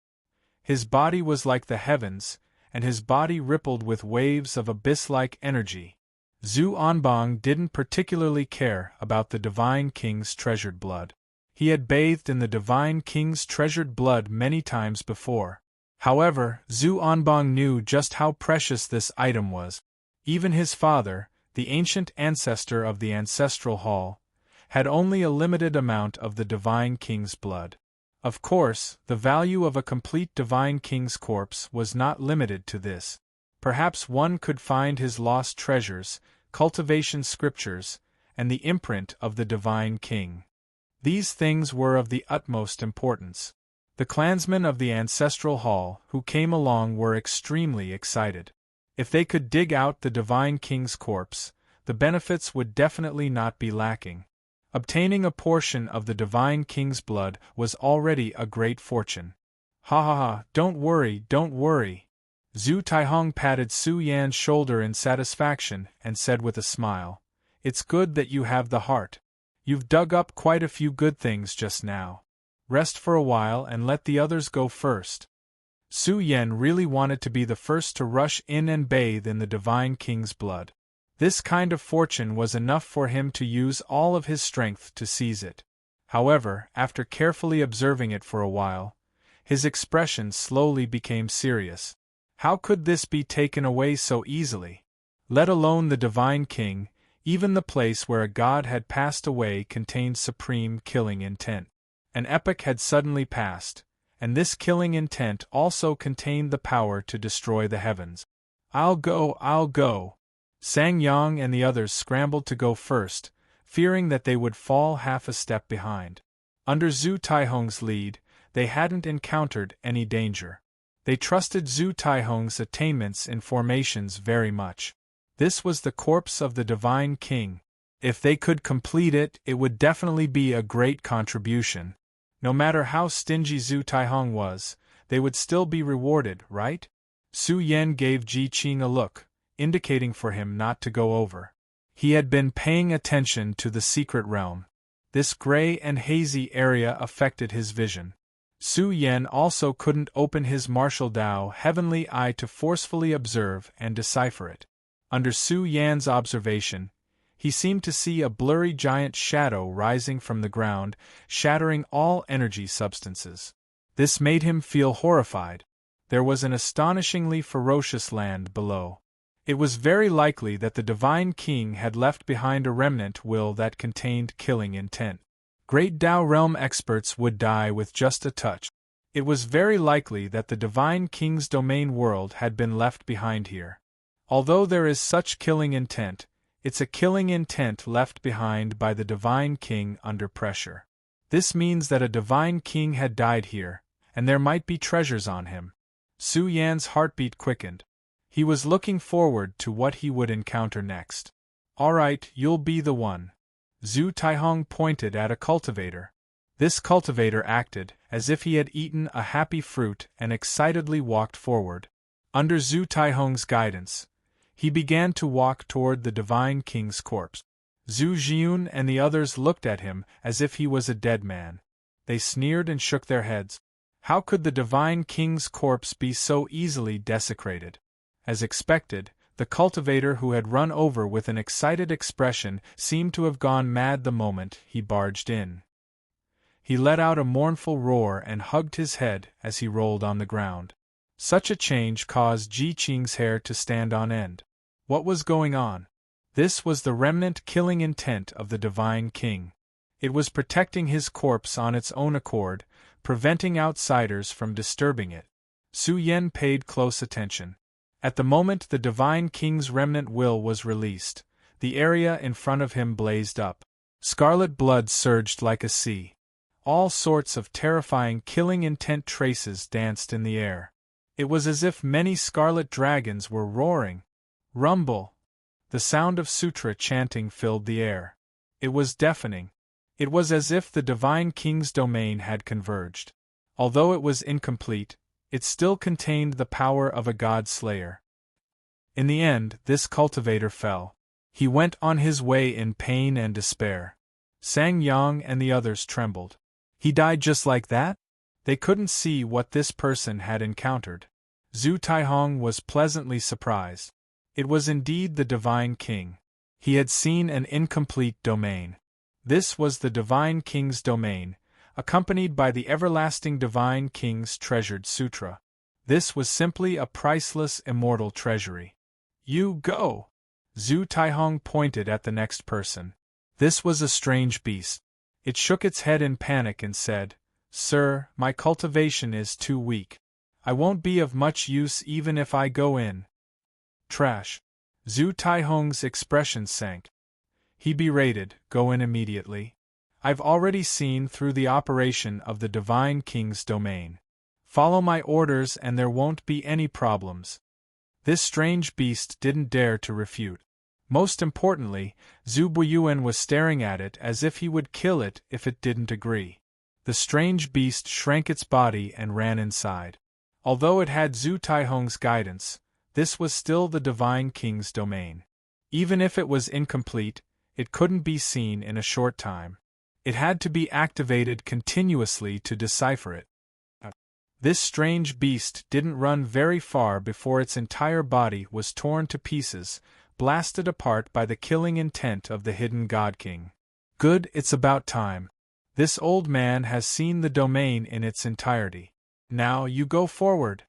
A: His body was like the heavens, and his body rippled with waves of abyss-like energy. Zhu Anbong didn't particularly care about the divine king's treasured blood. He had bathed in the divine king's treasured blood many times before. However, Zhu Anbong knew just how precious this item was. Even his father, the ancient ancestor of the ancestral hall, had only a limited amount of the divine king's blood. Of course, the value of a complete divine king's corpse was not limited to this. Perhaps one could find his lost treasures, cultivation scriptures, and the imprint of the divine king. These things were of the utmost importance. The clansmen of the ancestral hall who came along were extremely excited. If they could dig out the divine king's corpse, the benefits would definitely not be lacking. Obtaining a portion of the divine king's blood was already a great fortune. Ha ha ha, don't worry, don't worry. Zhu Taihong patted Su Yan's shoulder in satisfaction and said with a smile, "It's good that you have the heart. You've dug up quite a few good things just now. Rest for a while and let the others go first." Su Yan really wanted to be the first to rush in and bathe in the divine king's blood. This kind of fortune was enough for him to use all of his strength to seize it. However, after carefully observing it for a while, his expression slowly became serious. How could this be taken away so easily? Let alone the divine king, even the place where a god had passed away contained supreme killing intent. An epoch had suddenly passed, and this killing intent also contained the power to destroy the heavens. I'll go. Sang Yang and the others scrambled to go first, fearing that they would fall half a step behind. Under Zhu Taihong's lead, they hadn't encountered any danger. They trusted Zhu Taihong's attainments in formations very much. This was the corpse of the divine king. If they could complete it, it would definitely be a great contribution. No matter how stingy Zhu Taihong was, they would still be rewarded, right? Su Yan gave Ji Qing a look, indicating for him not to go over. He had been paying attention to the secret realm. This gray and hazy area affected his vision. Su Yan also couldn't open his martial Dao heavenly eye to forcefully observe and decipher it. Under Su Yan's observation, he seemed to see a blurry giant shadow rising from the ground, shattering all energy substances. This made him feel horrified. There was an astonishingly ferocious land below. It was very likely that the Divine King had left behind a remnant will that contained killing intent. Great Tao Realm experts would die with just a touch. It was very likely that the Divine King's domain world had been left behind here. Although there is such killing intent, it's a killing intent left behind by the Divine King under pressure. This means that a Divine King had died here, and there might be treasures on him. Su Yan's heartbeat quickened. He was looking forward to what he would encounter next. All right, you'll be the one. Zhu Taihong pointed at a cultivator. This cultivator acted as if he had eaten a happy fruit and excitedly walked forward. Under Zhu Taihong's guidance, he began to walk toward the Divine King's corpse. Zhu Jiun and the others looked at him as if he was a dead man. They sneered and shook their heads. How could the Divine King's corpse be so easily desecrated? As expected, the cultivator who had run over with an excited expression seemed to have gone mad the moment he barged in. He let out a mournful roar and hugged his head as he rolled on the ground. Such a change caused Ji Qing's hair to stand on end. What was going on? This was the remnant killing intent of the Divine King. It was protecting his corpse on its own accord, preventing outsiders from disturbing it. Su Yan paid close attention. At the moment the Divine King's remnant will was released, the area in front of him blazed up. Scarlet blood surged like a sea. All sorts of terrifying killing intent traces danced in the air. It was as if many scarlet dragons were roaring. Rumble! The sound of sutra chanting filled the air. It was deafening. It was as if the Divine King's domain had converged. Although it was incomplete, it still contained the power of a god slayer. In the end, this cultivator fell. He went on his way in pain and despair. Sang Yang and the others trembled. He died just like that? They couldn't see what this person had encountered. Zhu Taihong was pleasantly surprised. It was indeed the Divine King. He had seen an incomplete domain. This was the Divine King's domain, accompanied by the everlasting Divine King's treasured sutra. This was simply a priceless immortal treasury. You go! Zhu Taihong pointed at the next person. This was a strange beast. It shook its head in panic and said, "Sir, my cultivation is too weak. I won't be of much use even if I go in." Trash. Zhu Taihong's expression sank. He berated, "Go in immediately. I've already seen through the operation of the Divine King's domain. Follow my orders and there won't be any problems." This strange beast didn't dare to refute. Most importantly, Zhu Buiyuan was staring at it as if he would kill it if it didn't agree. The strange beast shrank its body and ran inside. Although it had Zhu Taihong's guidance, this was still the Divine King's domain. Even if it was incomplete, it couldn't be seen in a short time. It had to be activated continuously to decipher it. This strange beast didn't run very far before its entire body was torn to pieces, blasted apart by the killing intent of the hidden God King. Good, it's about time. This old man has seen the domain in its entirety. Now you go forward.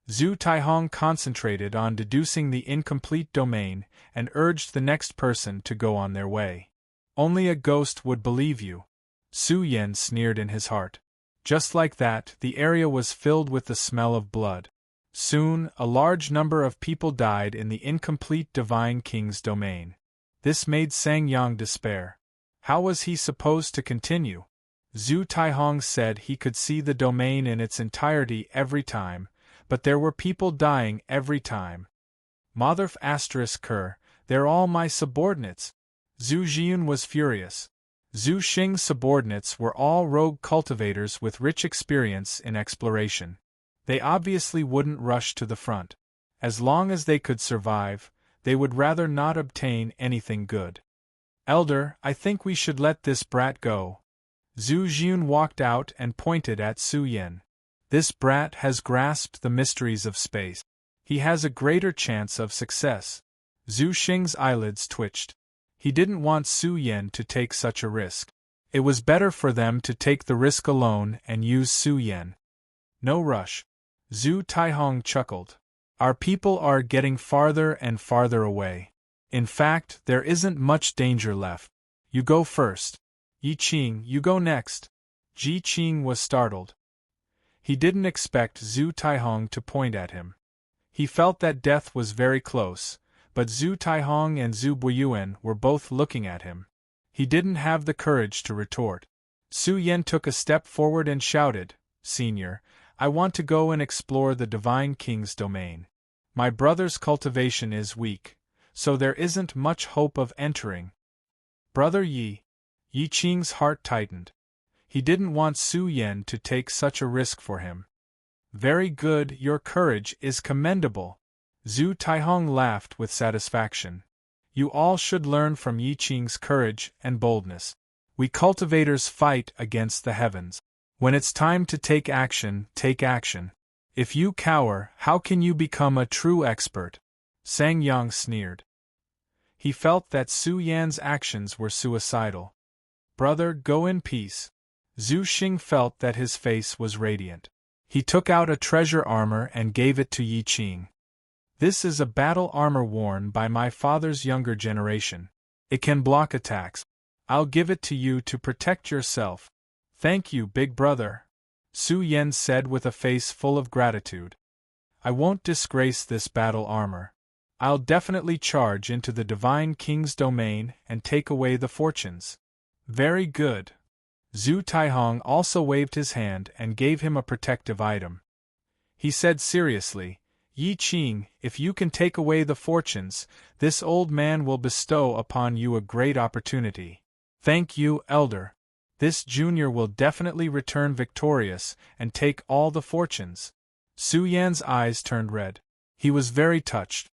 A: Zhu Taihong concentrated on deducing the incomplete domain and urged the next person to go on their way. Only a ghost would believe you. Su Yan sneered in his heart. Just like that, the area was filled with the smell of blood. Soon, a large number of people died in the incomplete Divine King's domain. This made Sang Yang despair. How was he supposed to continue? Zhu Taihong said he could see the domain in its entirety every time, but there were people dying every time. Motherf *Ker, they're all my subordinates. Zhu Jiun was furious. Zhu Xing's subordinates were all rogue cultivators with rich experience in exploration. They obviously wouldn't rush to the front. As long as they could survive, they would rather not obtain anything good. Elder, I think we should let this brat go. Zhu Jiun walked out and pointed at Su Yan. This brat has grasped the mysteries of space. He has a greater chance of success. Zhu Xing's eyelids twitched. He didn't want Su Yan to take such a risk. It was better for them to take the risk alone and use Su Yan. No rush. Zhu Taihong chuckled. Our people are getting farther and farther away. In fact, there isn't much danger left. You go first. Yi Qing, you go next. Ji Qing was startled. He didn't expect Zhu Taihong to point at him. He felt that death was very close, but Zhu Taihong and Zhu Buiyuan were both looking at him. He didn't have the courage to retort. Su Yan took a step forward and shouted, "Senior, I want to go and explore the Divine King's domain. My brother's cultivation is weak, so there isn't much hope of entering." "Brother Yi." Yi Qing's heart tightened. He didn't want Su Yan to take such a risk for him. "Very good, your courage is commendable." Zhu Taihong laughed with satisfaction. "You all should learn from Yi Qing's courage and boldness. We cultivators fight against the heavens. When it's time to take action, take action. If you cower, how can you become a true expert?" Sang Yang sneered. He felt that Su Yan's actions were suicidal. "Brother, go in peace." Zhu Xing felt that his face was radiant. He took out a treasure armor and gave it to Yi Qing. "This is a battle armor worn by my father's younger generation. It can block attacks. I'll give it to you to protect yourself." "Thank you, big brother," Su Yan said with a face full of gratitude. "I won't disgrace this battle armor. I'll definitely charge into the Divine King's domain and take away the fortunes." "Very good." Zhu Taihong also waved his hand and gave him a protective item. He said seriously, "Yi Qing, if you can take away the fortunes, this old man will bestow upon you a great opportunity." "Thank you, Elder. This junior will definitely return victorious and take all the fortunes." Su Yan's eyes turned red. He was very touched.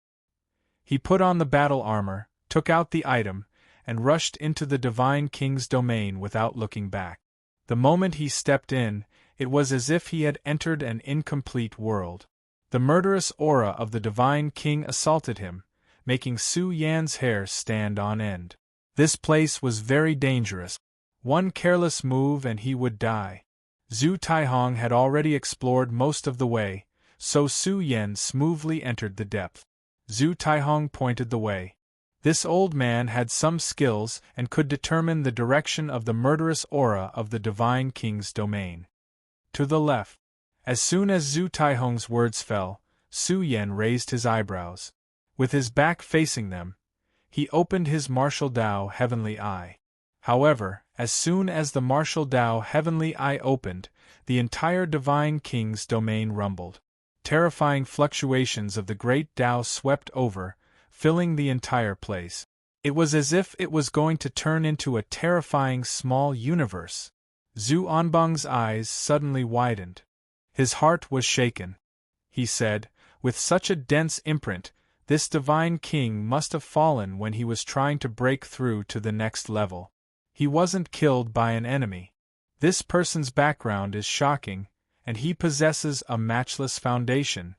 A: He put on the battle armor, took out the item, and rushed into the Divine King's domain without looking back. The moment he stepped in, it was as if he had entered an incomplete world. The murderous aura of the Divine King assaulted him, making Su Yan's hair stand on end. This place was very dangerous. One careless move and he would die. Zhu Taihong had already explored most of the way, so Su Yan smoothly entered the depth. Zhu Taihong pointed the way. This old man had some skills and could determine the direction of the murderous aura of the Divine King's domain. To the left. As soon as Zhu Taihong's words fell, Su Yan raised his eyebrows. With his back facing them, he opened his Martial Dao Heavenly Eye. However, as soon as the Martial Dao Heavenly Eye opened, the entire Divine King's domain rumbled. Terrifying fluctuations of the great Dao swept over, filling the entire place. It was as if it was going to turn into a terrifying small universe. Zhu Onbong's eyes suddenly widened. His heart was shaken. He said, "With such a dense imprint, this Divine King must have fallen when he was trying to break through to the next level. He wasn't killed by an enemy. This person's background is shocking, and he possesses a matchless foundation."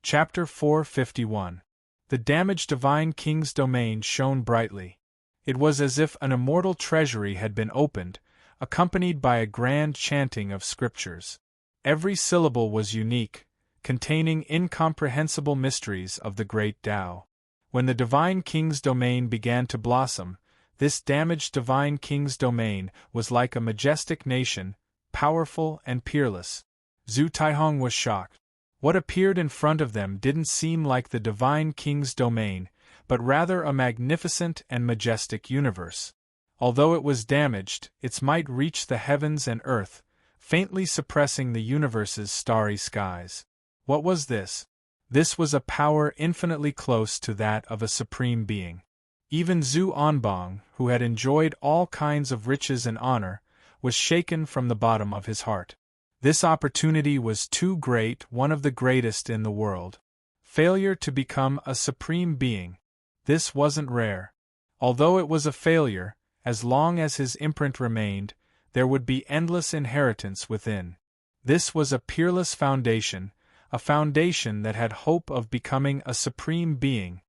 A: Chapter 451. The damaged Divine King's domain shone brightly. It was as if an immortal treasury had been opened, accompanied by a grand chanting of scriptures. Every syllable was unique, containing incomprehensible mysteries of the great Tao. When the Divine King's domain began to blossom, this damaged Divine King's domain was like a majestic nation, powerful and peerless. Zhu Taihong was shocked. What appeared in front of them didn't seem like the Divine King's domain, but rather a magnificent and majestic universe. Although it was damaged, its might reached the heavens and earth, faintly suppressing the universe's starry skies. What was this? This was a power infinitely close to that of a supreme being. Even Zhu Onbong, who had enjoyed all kinds of riches and honor, was shaken from the bottom of his heart. This opportunity was too great, one of the greatest in the world. Failure to become a supreme being. This wasn't rare. Although it was a failure, as long as his imprint remained, there would be endless inheritance within. This was a peerless foundation, a foundation that had hope of becoming a supreme being.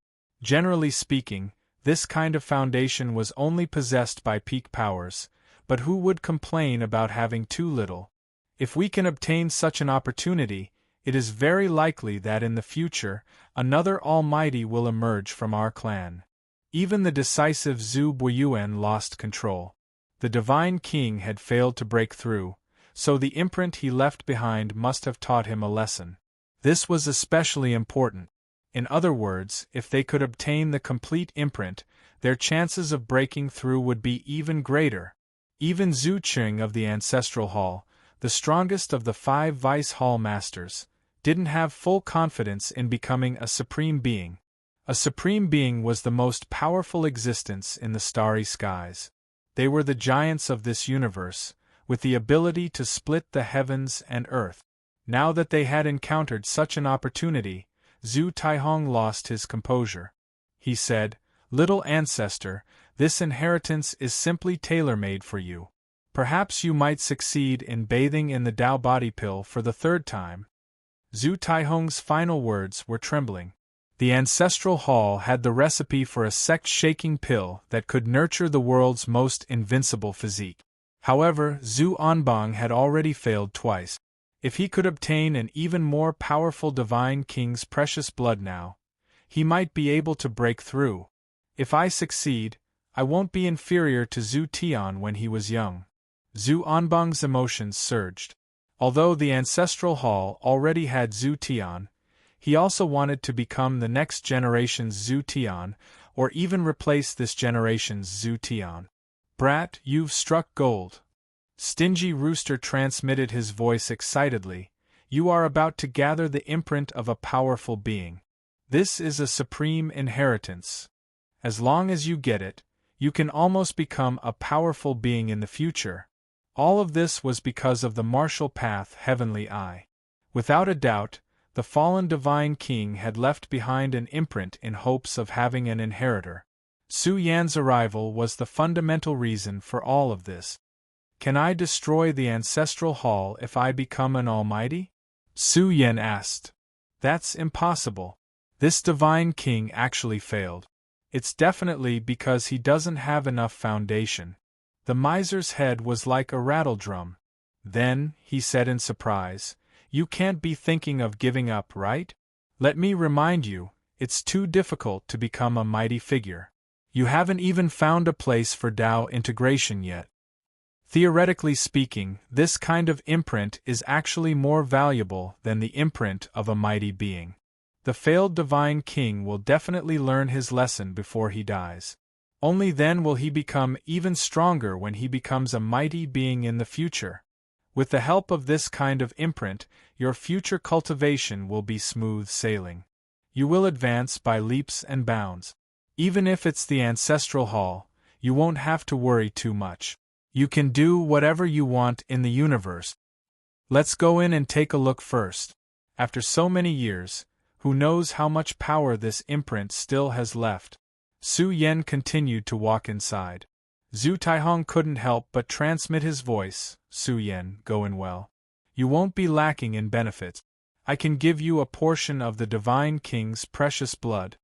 A: Generally speaking, this kind of foundation was only possessed by peak powers, but who would complain about having too little? If we can obtain such an opportunity, It is very likely that in the future, another Almighty will emerge from our clan. Even the decisive Zhu Buiyuan lost control. The Divine King had failed to break through, so the imprint he left behind must have taught him a lesson. This was especially important. In other words, if they could obtain the complete imprint, their chances of breaking through would be even greater. Even Zhu Qing of the Ancestral Hall, the strongest of the 5 Vice Hall Masters, didn't have full confidence in becoming a supreme being. A supreme being was the most powerful existence in the starry skies. They were the giants of this universe, with the ability to split the heavens and earth. Now that they had encountered such an opportunity, Zhu Taihong lost his composure. He said, "Little ancestor, this inheritance is simply tailor-made for you. Perhaps you might succeed in bathing in the Tao body pill for the 3rd time." Zhu Taihong's final words were trembling. The Ancestral Hall had the recipe for a sect-shaking pill that could nurture the world's most invincible physique. However, Zhu Anbang had already failed twice. If he could obtain an even more powerful Divine King's precious blood now, he might be able to break through. If I succeed, I won't be inferior to Zhu Tian when he was young. Zhu Anbang's emotions surged. Although the Ancestral Hall already had Zhu Tian, he also wanted to become the next generation's Zhu Tian, or even replace this generation's Zhu Tian. "Brat, you've struck gold." Stingy Rooster transmitted his voice excitedly. "You are about to gather the imprint of a powerful being. This is a supreme inheritance. As long as you get it, you can almost become a powerful being in the future." All of this was because of the martial path Heavenly Eye. Without a doubt, the fallen Divine King had left behind an imprint in hopes of having an inheritor. Su Yan's arrival was the fundamental reason for all of this. "Can I destroy the Ancestral Hall if I become an Almighty?" Su Yan asked. "That's impossible. This Divine King actually failed. It's definitely because he doesn't have enough foundation." The miser's head was like a rattledrum. "Then," he said in surprise, "you can't be thinking of giving up, right? Let me remind you, it's too difficult to become a mighty figure. You haven't even found a place for Tao integration yet. Theoretically speaking, this kind of imprint is actually more valuable than the imprint of a mighty being. The failed Divine King will definitely learn his lesson before he dies. Only then will he become even stronger when he becomes a mighty being in the future. With the help of this kind of imprint, your future cultivation will be smooth sailing. You will advance by leaps and bounds. Even if it's the Ancestral Hall, you won't have to worry too much. You can do whatever you want in the universe. Let's go in and take a look first. After so many years, who knows how much power this imprint still has left." Su Yan continued to walk inside. Zhu Taihong couldn't help but transmit his voice. "Su Yan, go in well. You won't be lacking in benefits. I can give you a portion of the Divine King's precious blood."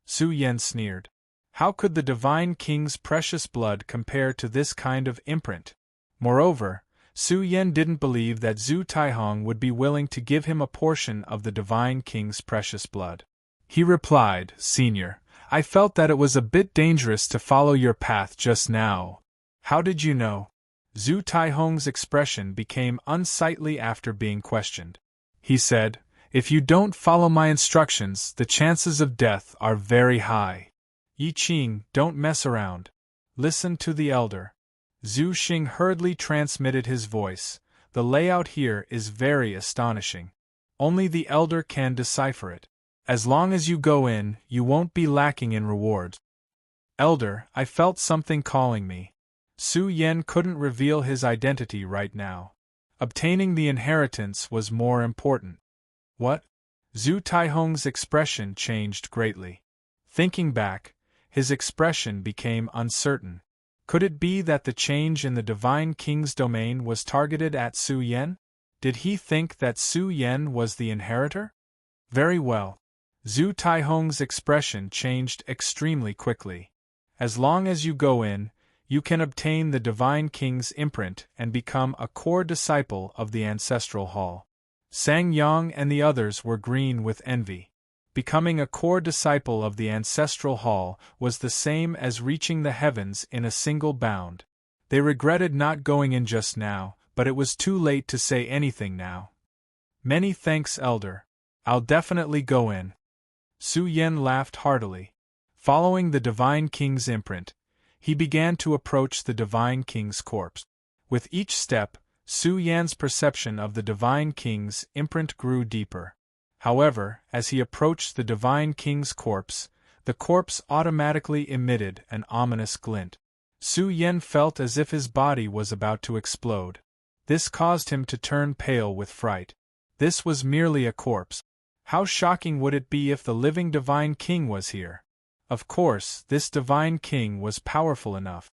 A: Su Yan sneered. How could the Divine King's precious blood compare to this kind of imprint? Moreover, Su Yan didn't believe that Zhu Taihong would be willing to give him a portion of the Divine King's precious blood. He replied, "Senior, I felt that it was a bit dangerous to follow your path just now." "How did you know?" Zhu Taihong's expression became unsightly after being questioned. He said, "If you don't follow my instructions, the chances of death are very high. Yi Qing, don't mess around. Listen to the elder." Zhu Xing hurriedly transmitted his voice. "The layout here is very astonishing. Only the elder can decipher it. As long as you go in, you won't be lacking in rewards." "Elder, I felt something calling me." Su Yan couldn't reveal his identity right now. Obtaining the inheritance was more important. "What?" Zhu Taihong's expression changed greatly. Thinking back, his expression became uncertain. Could it be that the change in the Divine King's domain was targeted at Su Yan? Did he think that Su Yan was the inheritor? Very well. Zhu Taihong's expression changed extremely quickly. "As long as you go in, you can obtain the Divine King's imprint and become a core disciple of the Ancestral Hall." Sang Yang and the others were green with envy. Becoming a core disciple of the ancestral hall was the same as reaching the heavens in a single bound. They regretted not going in just now, but it was too late to say anything now. Many thanks, Elder. I'll definitely go in. Su Yen laughed heartily. Following the Divine King's imprint, he began to approach the Divine King's corpse. With each step, Su Yan's perception of the Divine King's imprint grew deeper. However, as he approached the Divine King's corpse, the corpse automatically emitted an ominous glint. Su Yen felt as if his body was about to explode. This caused him to turn pale with fright. This was merely a corpse. How shocking would it be if the living Divine King was here? Of course, this Divine King was powerful enough.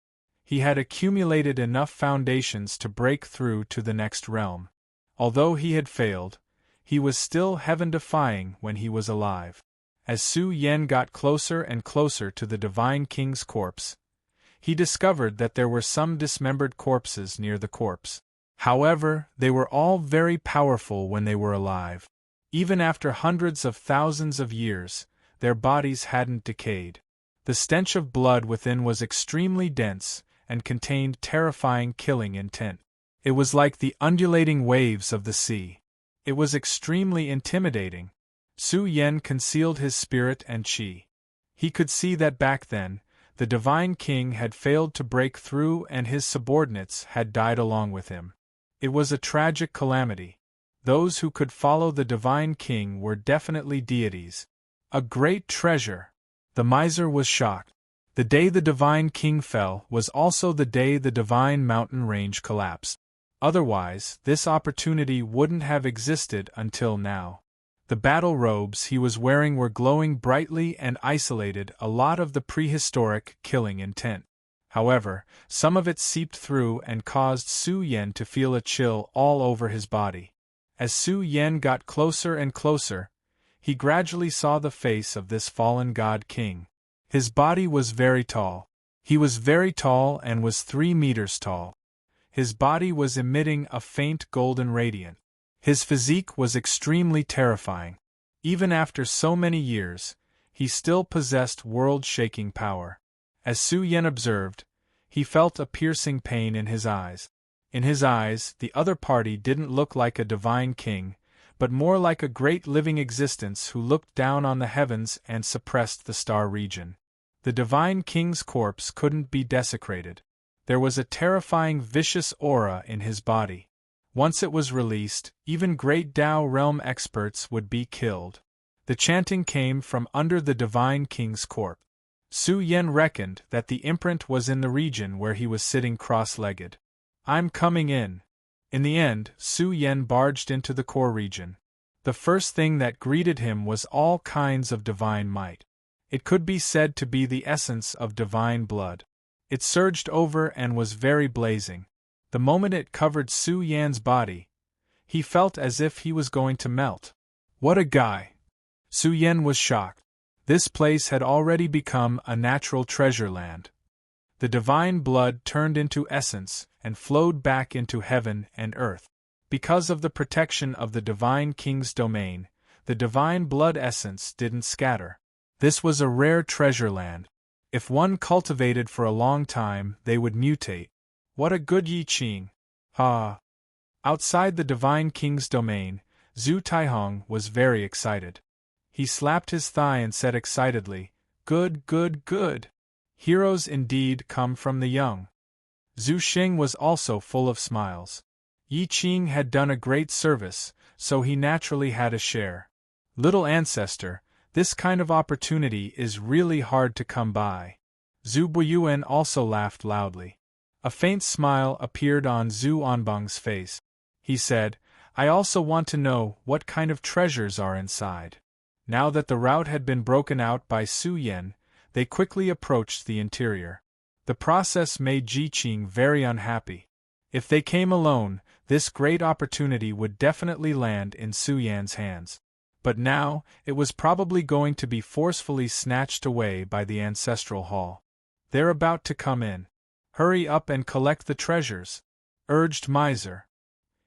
A: He had accumulated enough foundations to break through to the next realm. Although he had failed, he was still heaven-defying when he was alive. As Su Yen got closer and closer to the Divine King's corpse, he discovered that there were some dismembered corpses near the corpse. However, they were all very powerful when they were alive. Even after hundreds of thousands of years, their bodies hadn't decayed. The stench of blood within was extremely dense and contained terrifying killing intent. It was like the undulating waves of the sea. It was extremely intimidating. Su Yen concealed his spirit and qi. He could see that back then, the Divine King had failed to break through and his subordinates had died along with him. It was a tragic calamity. Those who could follow the Divine King were definitely deities. A great treasure. The miser was shocked. The day the Divine King fell was also the day the Divine Mountain Range collapsed. Otherwise, this opportunity wouldn't have existed until now. The battle robes he was wearing were glowing brightly and isolated a lot of the prehistoric killing intent. However, some of it seeped through and caused Su Yen to feel a chill all over his body. As Su Yen got closer and closer, he gradually saw the face of this fallen god king. His body was very tall. He was very tall and was 3 meters tall. His body was emitting a faint golden radiance. His physique was extremely terrifying. Even after so many years, he still possessed world-shaking power. As Su Yen observed, he felt a piercing pain in his eyes. In his eyes, the other party didn't look like a divine king, but more like a great living existence who looked down on the heavens and suppressed the star region. The divine king's corpse couldn't be desecrated. There was a terrifying vicious aura in his body. Once it was released, even great Tao realm experts would be killed. The chanting came from under the divine king's corpse. Su Yen reckoned that the imprint was in the region where he was sitting cross-legged. "I'm coming in." In the end, Su Yen barged into the core region. The first thing that greeted him was all kinds of divine might. It could be said to be the essence of divine blood. It surged over and was very blazing. The moment it covered Su Yan's body, he felt as if he was going to melt. What a guy! Su Yen was shocked. This place had already become a natural treasure land. The divine blood turned into essence and flowed back into heaven and earth. Because of the protection of the divine king's domain, the divine blood essence didn't scatter. This was a rare treasure land. If one cultivated for a long time, they would mutate. What a good Yi Qing! Ha! Outside the divine king's domain, Zhu Taihong was very excited. He slapped his thigh and said excitedly, "Good, good, good! Heroes indeed come from the young." Zhu Xing was also full of smiles. Yi Qing had done a great service, so he naturally had a share. Little ancestor, this kind of opportunity is really hard to come by. Zhu Buiyuan also laughed loudly. A faint smile appeared on Zhu Onbong's face. He said, "I also want to know what kind of treasures are inside." Now that the rout had been broken out by Su Yen, they quickly approached the interior. The process made Ji Qing very unhappy. If they came alone, this great opportunity would definitely land in Su Yan's hands. But now, it was probably going to be forcefully snatched away by the ancestral hall. "They're about to come in. Hurry up and collect the treasures," urged Miser.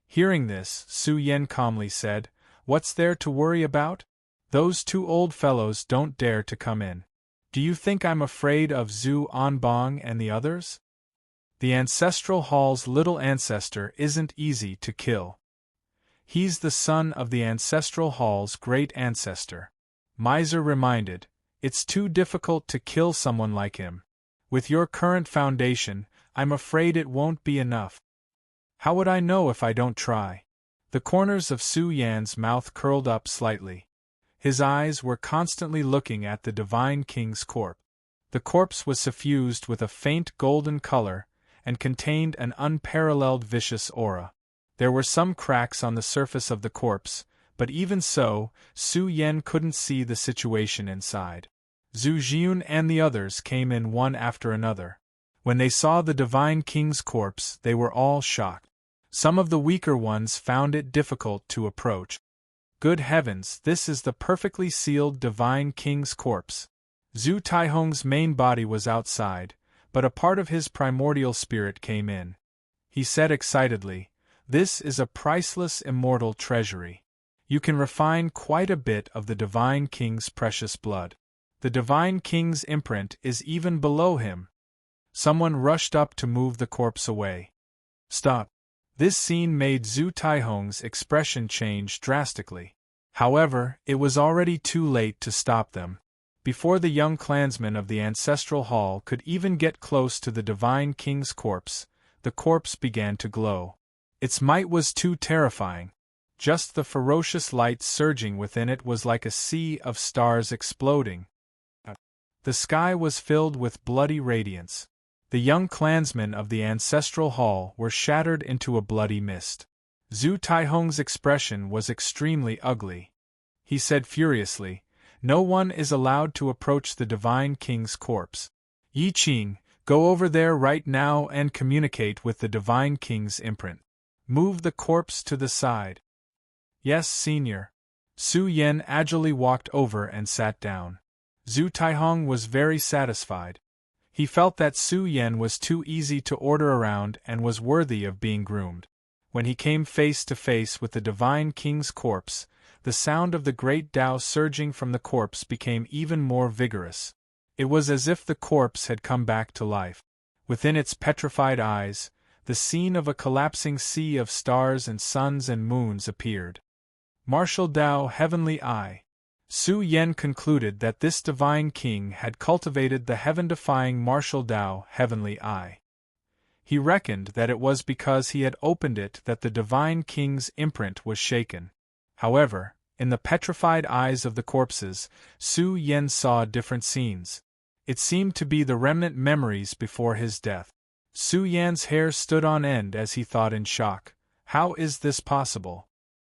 A: Hearing this, Su Yen calmly said, "What's there to worry about? Those two old fellows don't dare to come in. Do you think I'm afraid of Zhu Anbong and the others? The Ancestral Hall's little ancestor isn't easy to kill. He's the son of the Ancestral Hall's great ancestor," Miser reminded. "It's too difficult to kill someone like him. With your current foundation, I'm afraid it won't be enough." "How would I know if I don't try?" The corners of Su Yan's mouth curled up slightly. His eyes were constantly looking at the Divine King's corpse. The corpse was suffused with a faint golden color and contained an unparalleled vicious aura. There were some cracks on the surface of the corpse, but even so, Su Yen couldn't see the situation inside. Zhu Jiun and the others came in one after another. When they saw the Divine King's corpse, they were all shocked. Some of the weaker ones found it difficult to approach. "Good heavens, this is the perfectly sealed Divine King's corpse." Zhu Taihong's main body was outside, but a part of his primordial spirit came in. He said excitedly, "This is a priceless immortal treasury. You can refine quite a bit of the Divine King's precious blood. The Divine King's imprint is even below him." Someone rushed up to move the corpse away. "Stop!" This scene made Zhu Taihong's expression change drastically. However, it was already too late to stop them. Before the young clansmen of the Ancestral Hall could even get close to the Divine King's corpse, the corpse began to glow. Its might was too terrifying. Just the ferocious light surging within it was like a sea of stars exploding. The sky was filled with bloody radiance. The young clansmen of the Ancestral Hall were shattered into a bloody mist. Zhu Taihong's expression was extremely ugly. He said furiously, "No one is allowed to approach the Divine King's corpse. Yi Qing, go over there right now and communicate with the Divine King's imprint. Move the corpse to the side." "Yes, Senior." Su Yen agilely walked over and sat down. Zhu Taihong was very satisfied. He felt that Su Yen was too easy to order around and was worthy of being groomed. When he came face to face with the Divine King's corpse, the sound of the great Tao surging from the corpse became even more vigorous. It was as if the corpse had come back to life. Within its petrified eyes, the scene of a collapsing sea of stars and suns and moons appeared. Martial Tao Heavenly Eye. Su Yen concluded that this Divine King had cultivated the heaven-defying Martial Tao Heavenly Eye. He reckoned that it was because he had opened it that the Divine King's imprint was shaken. However, in the petrified eyes of the corpses, Su Yen saw different scenes. It seemed to be the remnant memories before his death. Su Yan's hair stood on end as he thought in shock. How is this possible?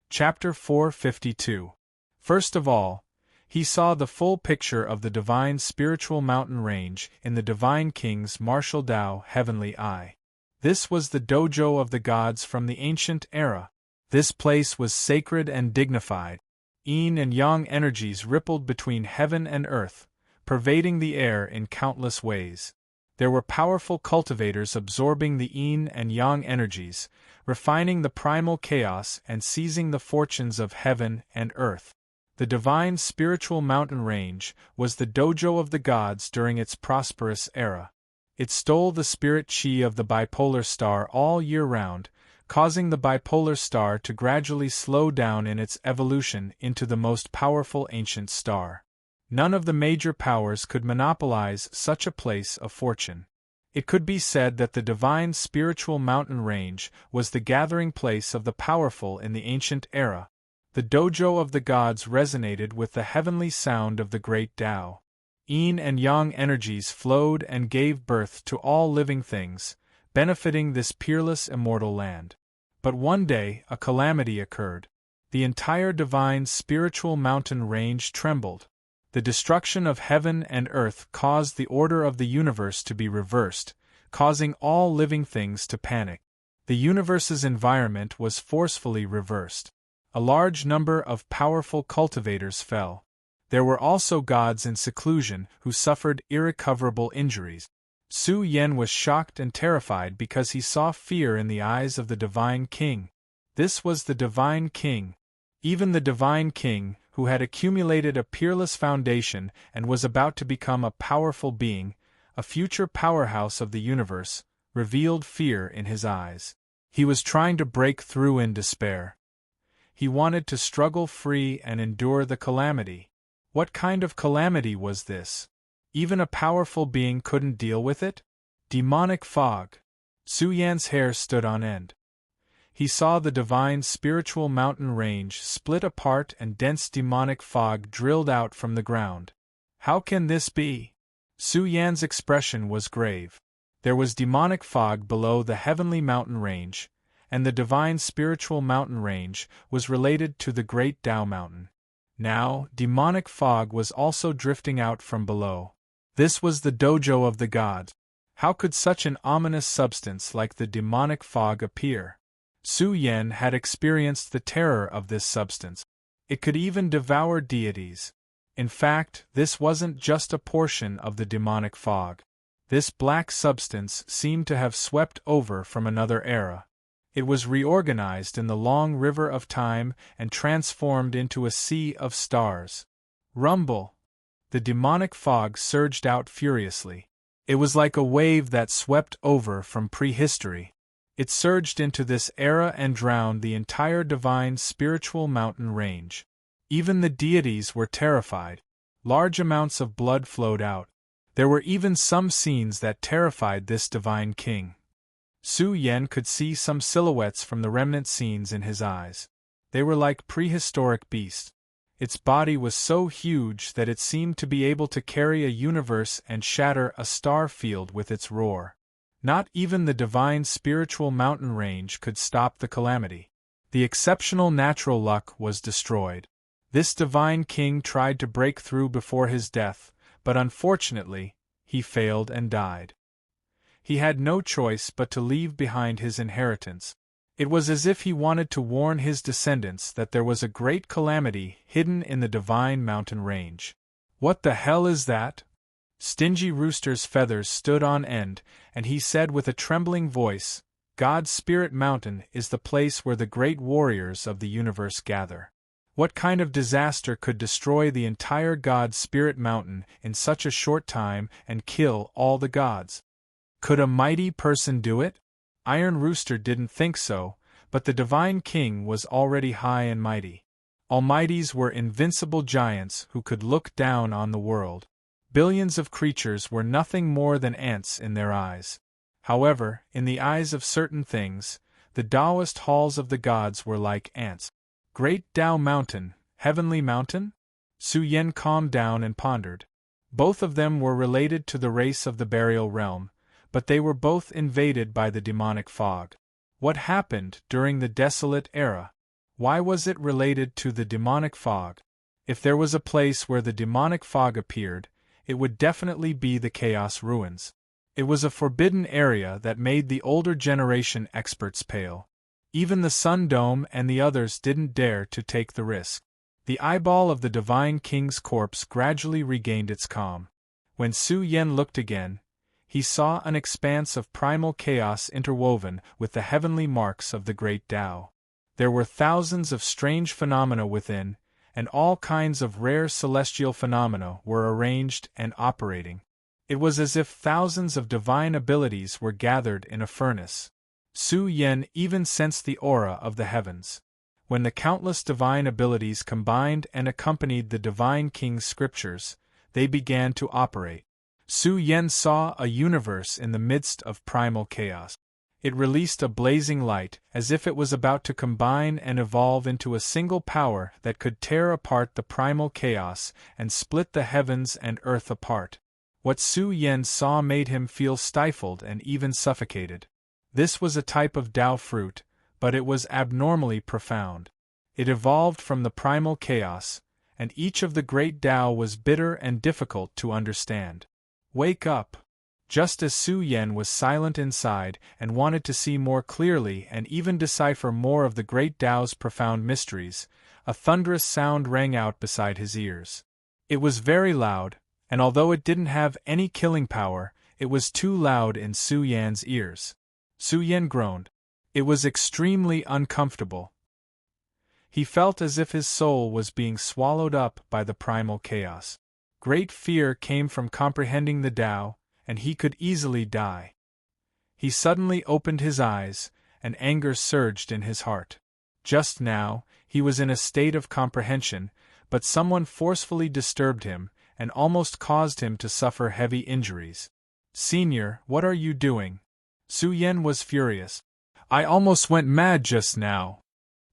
A: Chapter 452. First of all, he saw the full picture of the divine spiritual mountain range in the Divine King's Martial Tao Heavenly Eye. This was the dojo of the gods from the ancient era. This place was sacred and dignified. Yin and yang energies rippled between heaven and earth, pervading the air in countless ways. There were powerful cultivators absorbing the yin and yang energies, refining the primal chaos and seizing the fortunes of heaven and earth. The divine spiritual mountain range was the dojo of the gods during its prosperous era. It stole the spirit chi of the bipolar star all year round, causing the bipolar star to gradually slow down in its evolution into the most powerful ancient star. None of the major powers could monopolize such a place of fortune. It could be said that the divine spiritual mountain range was the gathering place of the powerful in the ancient era. The dojo of the gods resonated with the heavenly sound of the great Tao. Yin and yang energies flowed and gave birth to all living things, benefiting this peerless immortal land. But one day, a calamity occurred. The entire divine spiritual mountain range trembled. The destruction of heaven and earth caused the order of the universe to be reversed, causing all living things to panic. The universe's environment was forcefully reversed. A large number of powerful cultivators fell. There were also gods in seclusion who suffered irrecoverable injuries. Su Yen was shocked and terrified because he saw fear in the eyes of the Divine King. This was the Divine King. Even the Divine King, who had accumulated a peerless foundation and was about to become a powerful being, a future powerhouse of the universe, revealed fear in his eyes. He was trying to break through in despair. He wanted to struggle free and endure the calamity. What kind of calamity was this? Even a powerful being couldn't deal with it? Demonic fog. Su Yan's hair stood on end. He saw the divine spiritual mountain range split apart and dense demonic fog drilled out from the ground. How can this be? Su Yan's expression was grave. There was demonic fog below the heavenly mountain range, and the divine spiritual mountain range was related to the great Tao mountain. Now, demonic fog was also drifting out from below. This was the dojo of the gods. How could such an ominous substance like the demonic fog appear? Su Yan had experienced the terror of this substance. It could even devour deities. In fact, this wasn't just a portion of the demonic fog. This black substance seemed to have swept over from another era. It was reorganized in the long river of time and transformed into a sea of stars. Rumble! The demonic fog surged out furiously. It was like a wave that swept over from prehistory. It surged into this era and drowned the entire divine spiritual mountain range. Even the deities were terrified. Large amounts of blood flowed out. There were even some scenes that terrified this divine king. Su Yan could see some silhouettes from the remnant scenes in his eyes. They were like prehistoric beasts. Its body was so huge that it seemed to be able to carry a universe and shatter a star field with its roar. Not even the divine spiritual mountain range could stop the calamity. The exceptional natural luck was destroyed. This divine king tried to break through before his death, but unfortunately, he failed and died. He had no choice but to leave behind his inheritance. It was as if he wanted to warn his descendants that there was a great calamity hidden in the divine mountain range. What the hell is that? Stingy Rooster's feathers stood on end, and he said with a trembling voice, God's Spirit Mountain is the place where the great warriors of the universe gather. What kind of disaster could destroy the entire God's Spirit Mountain in such a short time and kill all the gods? Could a mighty person do it? Iron Rooster didn't think so, but the Divine King was already high and mighty. Almighties were invincible giants who could look down on the world. Billions of creatures were nothing more than ants in their eyes. However, in the eyes of certain things, the Taoist halls of the gods were like ants. Great Tao Mountain, Heavenly Mountain? Su Yan calmed down and pondered. Both of them were related to the race of the burial realm, but they were both invaded by the demonic fog. What happened during the desolate era? Why was it related to the demonic fog? If there was a place where the demonic fog appeared, it would definitely be the Chaos Ruins. It was a forbidden area that made the older generation experts pale. Even the Sun Dome and the others didn't dare to take the risk. The eyeball of the Divine King's corpse gradually regained its calm. When Su Yan looked again, he saw an expanse of primal chaos interwoven with the heavenly marks of the great Tao. There were thousands of strange phenomena within, and all kinds of rare celestial phenomena were arranged and operating. It was as if thousands of divine abilities were gathered in a furnace. Su Yan even sensed the aura of the heavens. When the countless divine abilities combined and accompanied the Divine King's scriptures, they began to operate. Su Yan saw a universe in the midst of primal chaos. It released a blazing light, as if it was about to combine and evolve into a single power that could tear apart the primal chaos and split the heavens and earth apart. What Su Yan saw made him feel stifled and even suffocated. This was a type of Tao fruit, but it was abnormally profound. It evolved from the primal chaos, and each of the great Tao was bitter and difficult to understand. Wake up! Just as Su Yan was silent inside and wanted to see more clearly and even decipher more of the great Tao's profound mysteries, a thunderous sound rang out beside his ears. It was very loud, and although it didn't have any killing power, it was too loud in Su Yan's ears. Su Yan groaned. It was extremely uncomfortable. He felt as if his soul was being swallowed up by the primal chaos. Great fear came from comprehending the Tao, and he could easily die. He suddenly opened his eyes, and anger surged in his heart. Just now, he was in a state of comprehension, but someone forcefully disturbed him, and almost caused him to suffer heavy injuries. "Senior, what are you doing?" Su Yen was furious. "I almost went mad just now."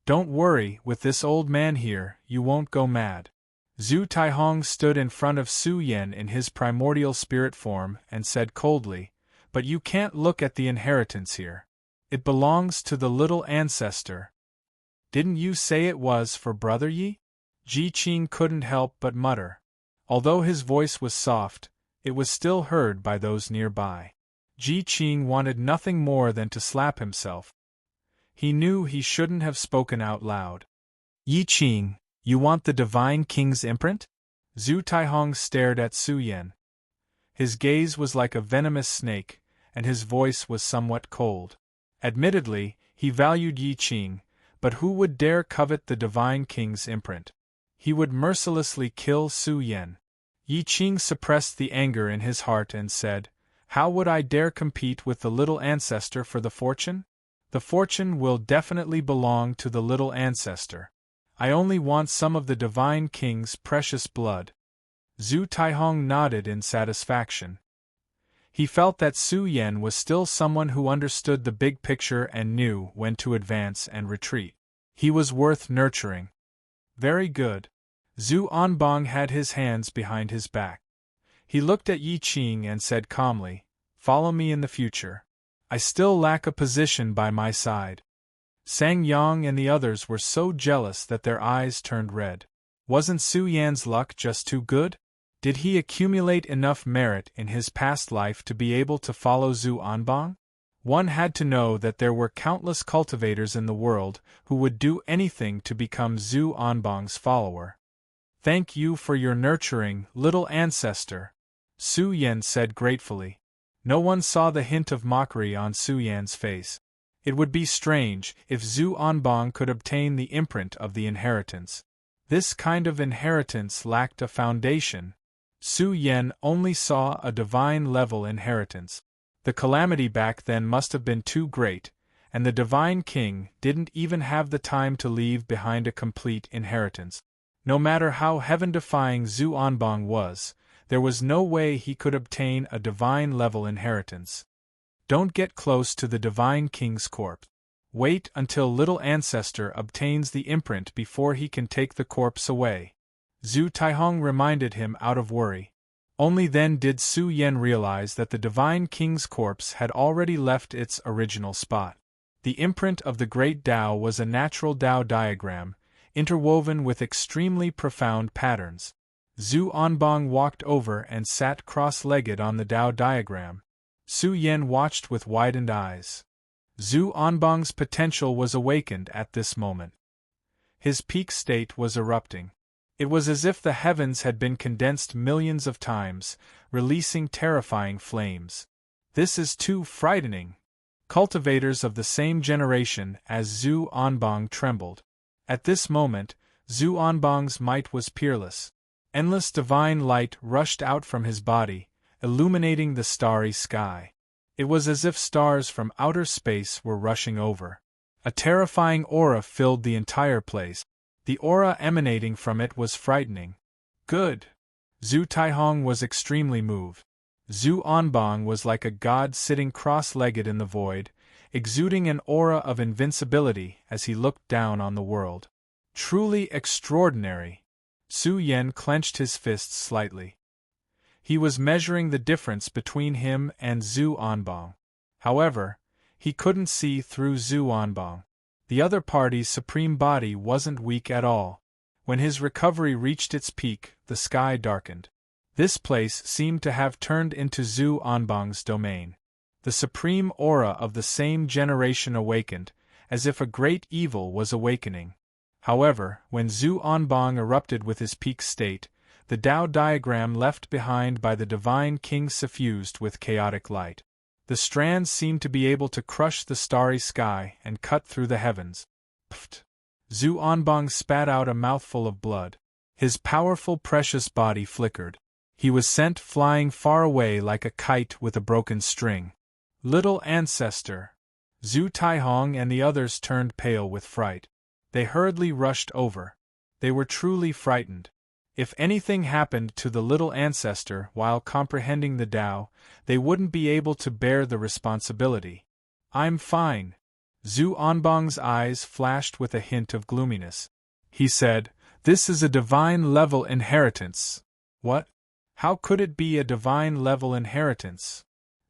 A: "Don't worry, with this old man here, you won't go mad." Zhu Taihong stood in front of Su Yen in his primordial spirit form and said coldly, "But you can't look at the inheritance here. It belongs to the little ancestor." "Didn't you say it was for Brother Yi?" Ji Qing couldn't help but mutter. Although his voice was soft, it was still heard by those nearby. Ji Qing wanted nothing more than to slap himself. He knew he shouldn't have spoken out loud. "Yi Qing, you want the Divine King's imprint?" Zhu Taihong stared at Su Yen. His gaze was like a venomous snake, and his voice was somewhat cold. Admittedly, he valued Yi Qing, but who would dare covet the Divine King's imprint? He would mercilessly kill Su Yen. Yi Qing suppressed the anger in his heart and said, "How would I dare compete with the little ancestor for the fortune? The fortune will definitely belong to the little ancestor. I only want some of the Divine King's precious blood." Zhu Taihong nodded in satisfaction. He felt that Su Yen was still someone who understood the big picture and knew when to advance and retreat. He was worth nurturing. "Very good." Zhu Anbang had his hands behind his back. He looked at Yi Qing and said calmly, "Follow me in the future. I still lack a position by my side." Sang Yang and the others were so jealous that their eyes turned red. Wasn't Su Yan's luck just too good? Did he accumulate enough merit in his past life to be able to follow Zhu Anbang? One had to know that there were countless cultivators in the world who would do anything to become Zhu Anbang's follower. "Thank you for your nurturing, little ancestor," Su Yen said gratefully. No one saw the hint of mockery on Su Yan's face. It would be strange if Zhu Anbang could obtain the imprint of the inheritance. This kind of inheritance lacked a foundation. Su Yen only saw a divine-level inheritance. The calamity back then must have been too great, and the Divine King didn't even have the time to leave behind a complete inheritance. No matter how heaven-defying Zhu Anbang was, there was no way he could obtain a divine-level inheritance. Don't get close to the Divine King's corpse. Wait until little ancestor obtains the imprint before he can take the corpse away. Zhu Taihong reminded him out of worry. Only then did Su Yen realize that the Divine King's corpse had already left its original spot. The imprint of the Great Tao was a natural Tao diagram, interwoven with extremely profound patterns. Zhu Anbang walked over and sat cross-legged on the Tao diagram. Su Yen watched with widened eyes. Zhu Anbang's potential was awakened at this moment. His peak state was erupting. It was as if the heavens had been condensed millions of times, releasing terrifying flames. "This is too frightening." Cultivators of the same generation as Zhu Anbang trembled. At this moment, Zhu Anbang's might was peerless. Endless divine light rushed out from his body, illuminating the starry sky. It was as if stars from outer space were rushing over. A terrifying aura filled the entire place. The aura emanating from it was frightening. "Good." Zhu Taihong was extremely moved. Zhu Anbang was like a god sitting cross-legged in the void, exuding an aura of invincibility as he looked down on the world. Truly extraordinary. Su Yen clenched his fists slightly. He was measuring the difference between him and Zhu Anbang. However, he couldn't see through Zhu Anbang. The other party's supreme body wasn't weak at all. When his recovery reached its peak, the sky darkened. This place seemed to have turned into Zhu Anbang's domain. The supreme aura of the same generation awakened, as if a great evil was awakening. However, when Zhu Anbang erupted with his peak state, the Tao diagram left behind by the Divine King suffused with chaotic light. The strands seemed to be able to crush the starry sky and cut through the heavens. Pft! Zhu Anbang spat out a mouthful of blood. His powerful precious body flickered. He was sent flying far away like a kite with a broken string. Little ancestor! Zhu Taihong and the others turned pale with fright. They hurriedly rushed over. They were truly frightened. If anything happened to the little ancestor while comprehending the Tao, they wouldn't be able to bear the responsibility. I'm fine. Zhu Anbang's eyes flashed with a hint of gloominess. He said, "This is a divine-level inheritance." What? How could it be a divine-level inheritance?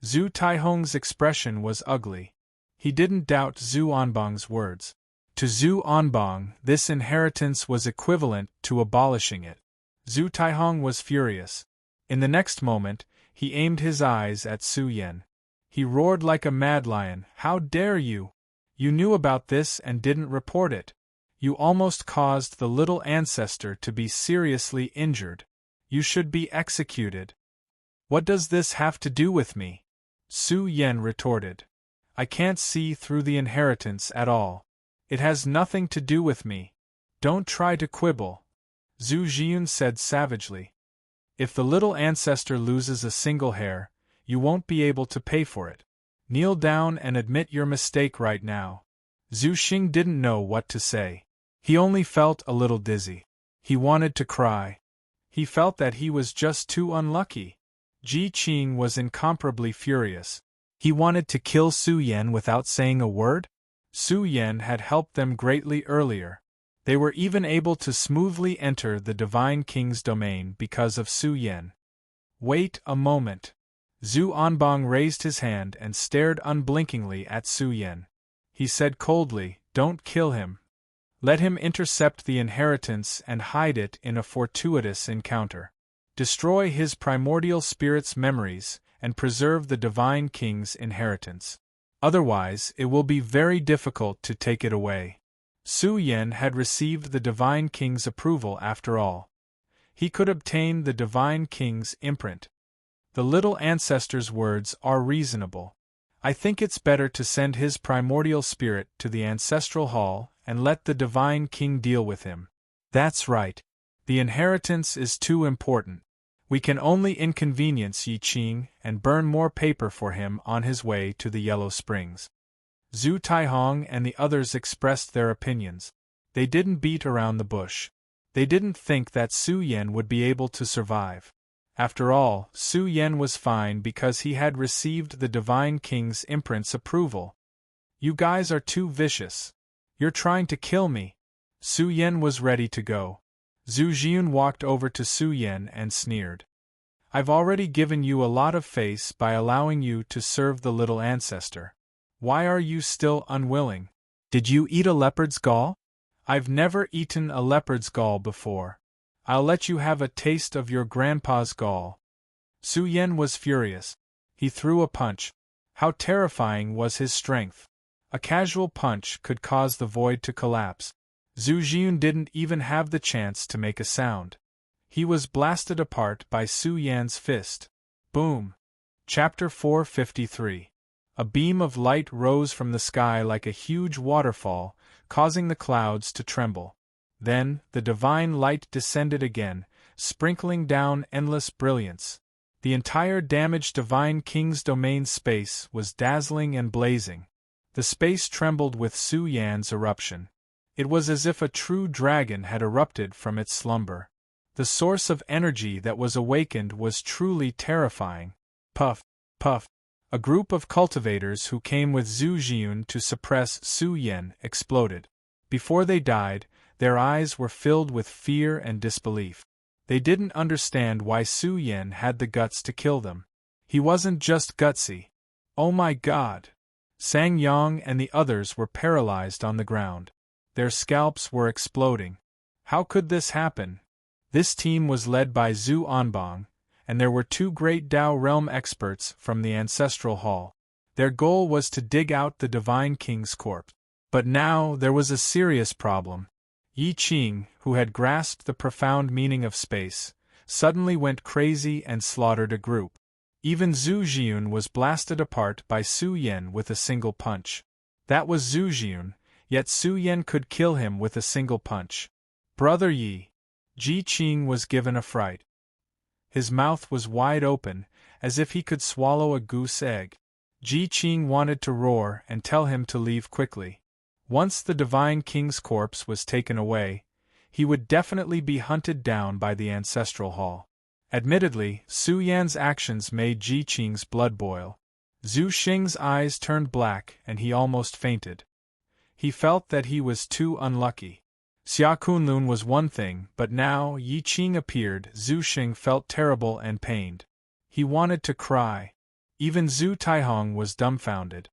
A: Zhu Taihong's expression was ugly. He didn't doubt Zhu Anbang's words. To Zhu Anbang, this inheritance was equivalent to abolishing it. Zhu Taihong was furious. In the next moment, he aimed his eyes at Su Yan. He roared like a mad lion, "How dare you! You knew about this and didn't report it. You almost caused the little ancestor to be seriously injured. You should be executed." "What does this have to do with me?" Su Yan retorted. "I can't see through the inheritance at all. It has nothing to do with me. Don't try to quibble," Zhu Jiun said savagely. "If the little ancestor loses a single hair, you won't be able to pay for it. Kneel down and admit your mistake right now." Zhu Xing didn't know what to say. He only felt a little dizzy. He wanted to cry. He felt that he was just too unlucky. Ji Qing was incomparably furious. He wanted to kill Su Yan without saying a word? Su Yan had helped them greatly earlier. They were even able to smoothly enter the Divine King's domain because of Su Yan. "Wait a moment." Zhu Anbang raised his hand and stared unblinkingly at Su Yan. He said coldly, "Don't kill him. Let him intercept the inheritance and hide it in a fortuitous encounter. Destroy his primordial spirit's memories and preserve the Divine King's inheritance. Otherwise, it will be very difficult to take it away." Su Yan had received the Divine King's approval after all. He could obtain the Divine King's imprint. The little ancestor's words are reasonable. I think it's better to send his primordial spirit to the ancestral hall and let the Divine King deal with him. That's right. The inheritance is too important. We can only inconvenience Yi Qing and burn more paper for him on his way to the Yellow Springs. Zhu Taihong and the others expressed their opinions. They didn't beat around the bush. They didn't think that Su Yan would be able to survive. After all, Su Yan was fine because he had received the Divine King's imprint's approval. "You guys are too vicious. You're trying to kill me." Su Yan was ready to go. Zhu Jiun walked over to Su Yan and sneered. "I've already given you a lot of face by allowing you to serve the little ancestor. Why are you still unwilling? Did you eat a leopard's gall? I've never eaten a leopard's gall before. I'll let you have a taste of your grandpa's gall." Su Yan was furious. He threw a punch. How terrifying was his strength! A casual punch could cause the void to collapse. Zhu Jiun didn't even have the chance to make a sound. He was blasted apart by Su Yan's fist. Boom! Chapter 453. A beam of light rose from the sky like a huge waterfall, causing the clouds to tremble. Then, the divine light descended again, sprinkling down endless brilliance. The entire damaged Divine King's domain space was dazzling and blazing. The space trembled with Su Yan's eruption. It was as if a true dragon had erupted from its slumber. The source of energy that was awakened was truly terrifying. Puff, puff. A group of cultivators who came with Zhu Jiun to suppress Su Yan exploded. Before they died, their eyes were filled with fear and disbelief. They didn't understand why Su Yan had the guts to kill them. He wasn't just gutsy. Oh my God! Sang Yang and the others were paralyzed on the ground. Their scalps were exploding. How could this happen? This team was led by Zhu Anbang, and there were two great Dao realm experts from the Ancestral Hall. Their goal was to dig out the Divine King's corpse. But now there was a serious problem. Yi Qing, who had grasped the profound meaning of space, suddenly went crazy and slaughtered a group. Even Zhu Jiun was blasted apart by Su Yan with a single punch. That was Zhu Jiun, yet Su Yan could kill him with a single punch. Brother Yi. Ji Qing was given a fright. His mouth was wide open, as if he could swallow a goose egg. Ji Qing wanted to roar and tell him to leave quickly. Once the divine king's corpse was taken away, he would definitely be hunted down by the ancestral hall. Admittedly, Su Yan's actions made Ji Qing's blood boil. Zhu Xing's eyes turned black and he almost fainted. He felt that he was too unlucky. Xia Kunlun was one thing, but now Yi Qing appeared, Zhu Xing felt terrible and pained. He wanted to cry. Even Zhu Taihong was dumbfounded.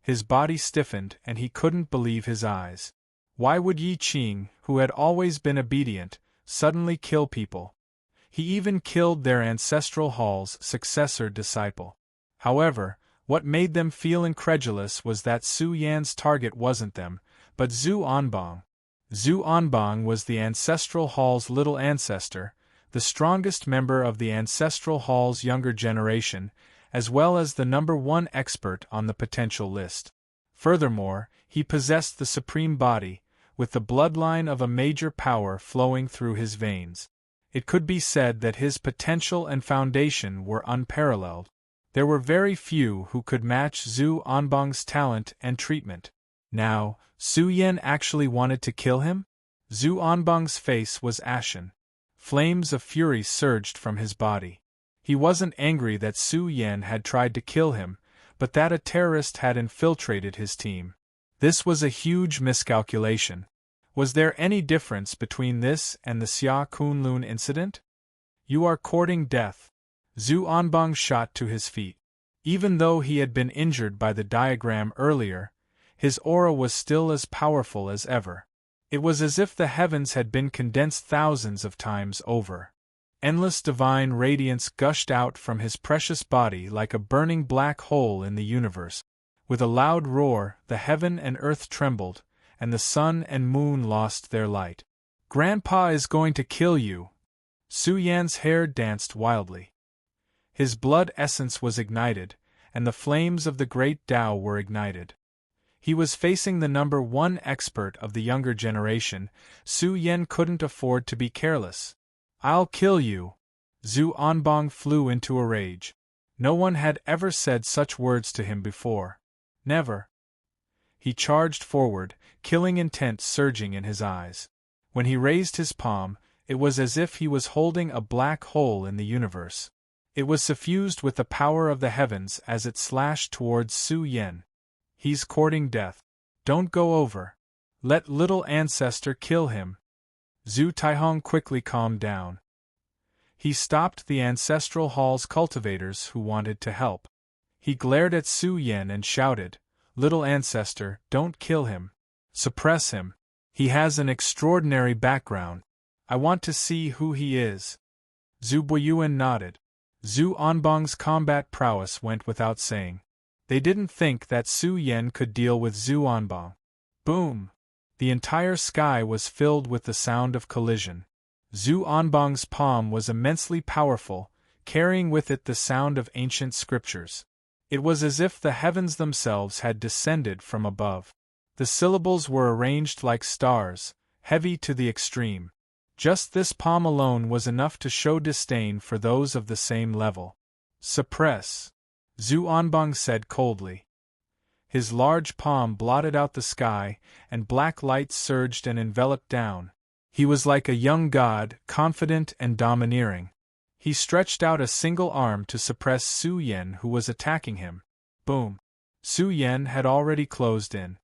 A: His body stiffened and he couldn't believe his eyes. Why would Yi Qing, who had always been obedient, suddenly kill people? He even killed their ancestral hall's successor disciple. However, what made them feel incredulous was that Su Yan's target wasn't them, but Zhu Anbang. Zhu Anbang was the ancestral hall's little ancestor, the strongest member of the ancestral hall's younger generation, as well as the #1 expert on the potential list. Furthermore, he possessed the supreme body, with the bloodline of a major power flowing through his veins. It could be said that his potential and foundation were unparalleled. There were very few who could match Zhu Anbang's talent and treatment. Now, Su Yan actually wanted to kill him? Zhu Anbang's face was ashen. Flames of fury surged from his body. He wasn't angry that Su Yan had tried to kill him, but that a terrorist had infiltrated his team. This was a huge miscalculation. Was there any difference between this and the Xia Kunlun incident? You are courting death. Zhu Anbang shot to his feet. Even though he had been injured by the diagram earlier, his aura was still as powerful as ever. It was as if the heavens had been condensed thousands of times over. Endless divine radiance gushed out from his precious body like a burning black hole in the universe. With a loud roar, the heaven and earth trembled, and the sun and moon lost their light. Grandpa is going to kill you. Su Yan's hair danced wildly. His blood essence was ignited, and the flames of the great Tao were ignited. He was facing the #1 expert of the younger generation. Su Yan couldn't afford to be careless. I'll kill you. Zhu Anbang flew into a rage. No one had ever said such words to him before. Never. He charged forward, killing intent surging in his eyes. When he raised his palm, it was as if he was holding a black hole in the universe. It was suffused with the power of the heavens as it slashed towards Su Yan. He's courting death. Don't go over. Let little ancestor kill him. Zhu Taihong quickly calmed down. He stopped the ancestral hall's cultivators who wanted to help. He glared at Su Yan and shouted, "Little ancestor, don't kill him. Suppress him. He has an extraordinary background. I want to see who he is." Zhu Buiyuan nodded. Zhu Anbang's combat prowess went without saying. They didn't think that Su Yan could deal with Zhu Anbang. Boom! The entire sky was filled with the sound of collision. Zhu Anbang's palm was immensely powerful, carrying with it the sound of ancient scriptures. It was as if the heavens themselves had descended from above. The syllables were arranged like stars, heavy to the extreme. Just this palm alone was enough to show disdain for those of the same level. Suppress, Zhu Anbang said coldly. His large palm blotted out the sky, and black light surged and enveloped down. He was like a young god, confident and domineering. He stretched out a single arm to suppress Su Yan, who was attacking him. Boom! Su Yan had already closed in.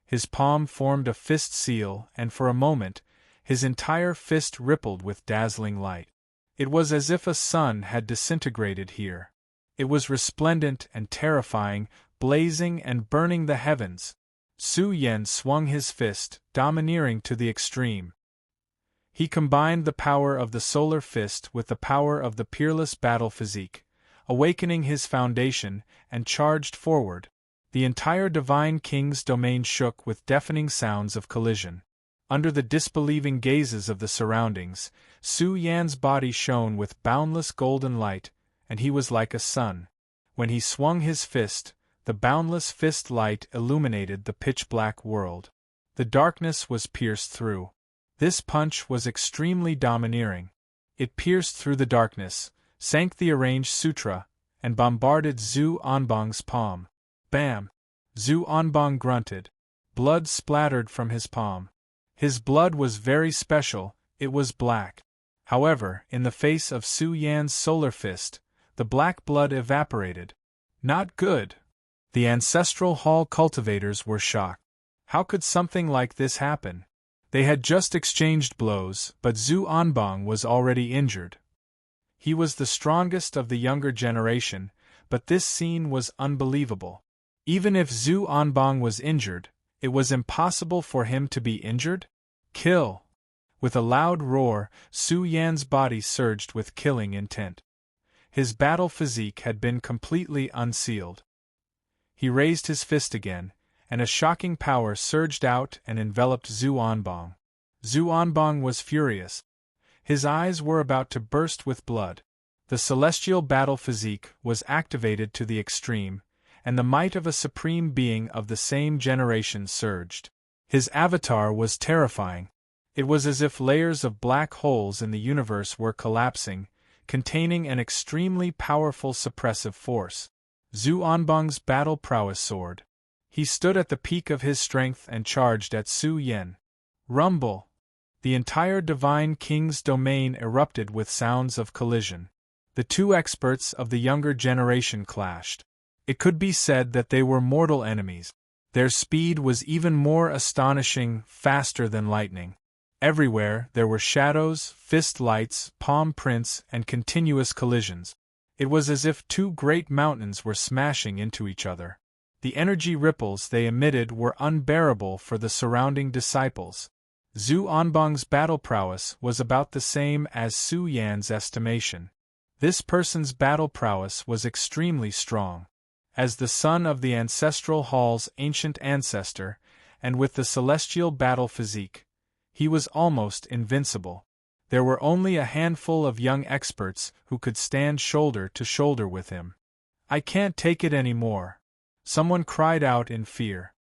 A: His palm formed a fist seal, and for a moment, his entire fist rippled with dazzling light. It was as if a sun had disintegrated here. It was resplendent and terrifying, blazing and burning the heavens. Su Yan swung his fist, domineering to the extreme. He combined the power of the solar fist with the power of the peerless battle physique, awakening his foundation, and charged forward. The entire Divine King's domain shook with deafening sounds of collision. Under the disbelieving gazes of the surroundings, Su Yan's body shone with boundless golden light, and he was like a sun. When he swung his fist, the boundless fist light illuminated the pitch-black world. The darkness was pierced through. This punch was extremely domineering. It pierced through the darkness, sank the arranged sutra, and bombarded Zhu Anbang's palm. Bam! Zhu Anbang grunted. Blood splattered from his palm. His blood was very special, it was black. However, in the face of Su Yan's solar fist, the black blood evaporated. Not good! The ancestral hall cultivators were shocked. How could something like this happen? They had just exchanged blows, but Zhu Anbang was already injured. He was the strongest of the younger generation, but this scene was unbelievable. Even if Zhu Anbang was injured, it was impossible for him to be injured? Kill! With a loud roar, Su Yan's body surged with killing intent. His battle physique had been completely unsealed. He raised his fist again, and a shocking power surged out and enveloped Zhu Anbang. Zhu Anbang was furious. His eyes were about to burst with blood. The celestial battle physique was activated to the extreme, and the might of a supreme being of the same generation surged. His avatar was terrifying. It was as if layers of black holes in the universe were collapsing, containing an extremely powerful suppressive force. Zhu Anbang's battle prowess soared. He stood at the peak of his strength and charged at Su Yan. Rumble! The entire Divine King's domain erupted with sounds of collision. The two experts of the younger generation clashed. It could be said that they were mortal enemies. Their speed was even more astonishing, faster than lightning. Everywhere there were shadows, fist lights, palm prints, and continuous collisions. It was as if two great mountains were smashing into each other. The energy ripples they emitted were unbearable for the surrounding disciples. Zhu Anbang's battle prowess was about the same as Su Yan's estimation. This person's battle prowess was extremely strong. As the son of the ancestral hall's ancient ancestor, and with the celestial battle physique, he was almost invincible. There were only a handful of young experts who could stand shoulder to shoulder with him. "I can't take it anymore," someone cried out in fear.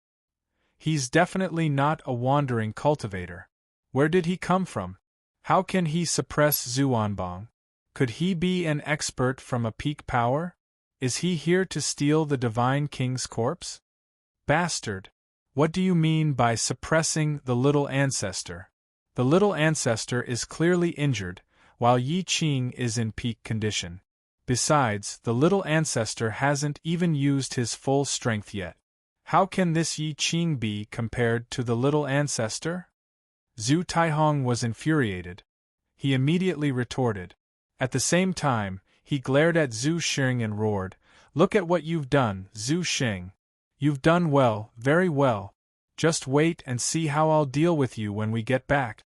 A: "He's definitely not a wandering cultivator. Where did he come from? How can he suppress Zhu Anbang? Could he be an expert from a peak power? Is he here to steal the Divine King's corpse? Bastard! What do you mean by suppressing the little ancestor? The little ancestor is clearly injured, while Yi Qing is in peak condition. Besides, the little ancestor hasn't even used his full strength yet. How can this Yi Qing be compared to the little ancestor?" Zhu Taihong was infuriated. He immediately retorted. At the same time, he glared at Zhu Xing and roared, "Look at what you've done, Zhu Xing. You've done well, very well. Just wait and see how I'll deal with you when we get back."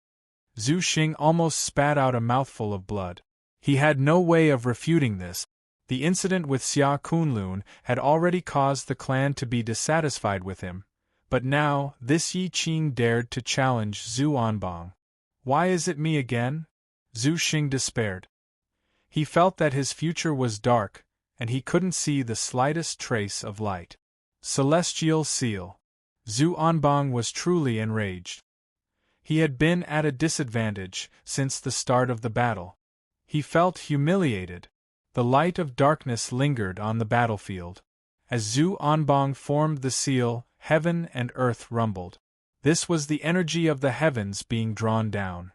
A: Zhu Xing almost spat out a mouthful of blood. He had no way of refuting this. The incident with Xia Kunlun had already caused the clan to be dissatisfied with him, but now this Yi Qing dared to challenge Zhu Anbang. "Why is it me again?" Zhu Xing despaired. He felt that his future was dark, and he couldn't see the slightest trace of light. Celestial Seal. Zhu Anbang was truly enraged. He had been at a disadvantage since the start of the battle. He felt humiliated. The light of darkness lingered on the battlefield. As Zhu Anbang formed the seal, heaven and earth rumbled. This was the energy of the heavens being drawn down.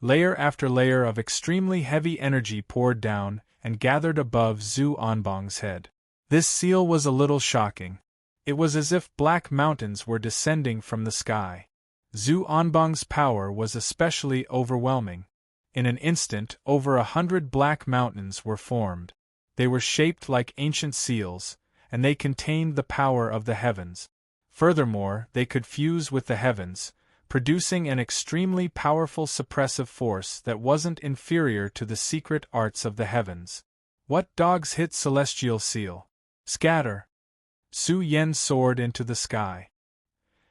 A: Layer after layer of extremely heavy energy poured down and gathered above Zhu Anbang's head. This seal was a little shocking. It was as if black mountains were descending from the sky. Zhu Anbang's power was especially overwhelming. In an instant, over 100 black mountains were formed. They were shaped like ancient seals, and they contained the power of the heavens. Furthermore, they could fuse with the heavens, producing an extremely powerful suppressive force that wasn't inferior to the secret arts of the heavens. What dogs hit Celestial Seal? Scatter! Su Yan soared into the sky.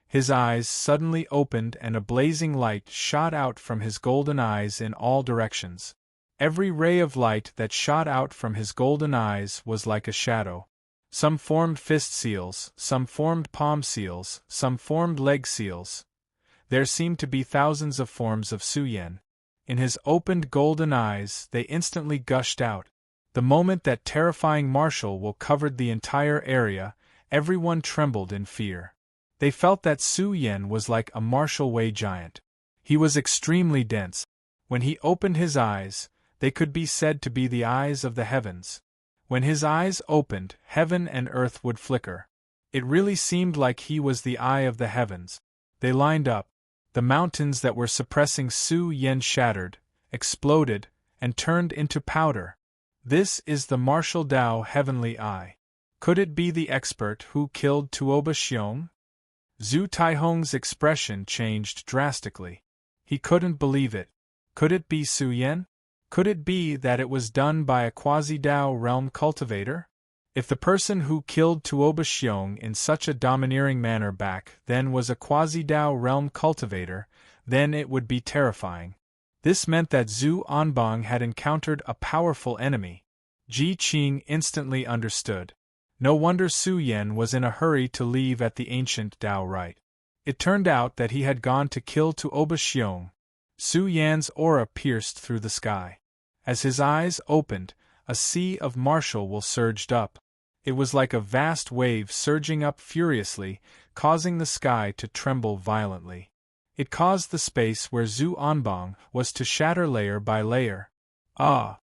A: His eyes suddenly opened and a blazing light shot out from his golden eyes in all directions. Every ray of light that shot out from his golden eyes was like a shadow. Some formed fist seals, some formed palm seals, some formed leg seals. There seemed to be thousands of forms of Su Yan. In his opened golden eyes, they instantly gushed out. The moment that terrifying martial will covered the entire area, everyone trembled in fear. They felt that Su Yan was like a martial way giant. He was extremely dense. When he opened his eyes, they could be said to be the eyes of the heavens. When his eyes opened, heaven and earth would flicker. It really seemed like he was the eye of the heavens. They lined up. The mountains that were suppressing Su Yan shattered, exploded, and turned into powder. This is the martial Tao heavenly eye. Could it be the expert who killed Tuoba Xiong? Zhu Taihong's expression changed drastically. He couldn't believe it. Could it be Su Yan? Could it be that it was done by a quasi-Tao realm cultivator? If the person who killed Tuoba Xiong in such a domineering manner back then was a quasi-Tao realm cultivator, then it would be terrifying. This meant that Zhu Anbang had encountered a powerful enemy. Ji Qing instantly understood. No wonder Su Yan was in a hurry to leave at the ancient Tao rite. It turned out that he had gone to kill Tuoba Xiong. Su Yan's aura pierced through the sky. As his eyes opened, a sea of martial will surged up. It was like a vast wave surging up furiously, causing the sky to tremble violently. It caused the space where Zhu Anbang was to shatter layer by layer. Ah!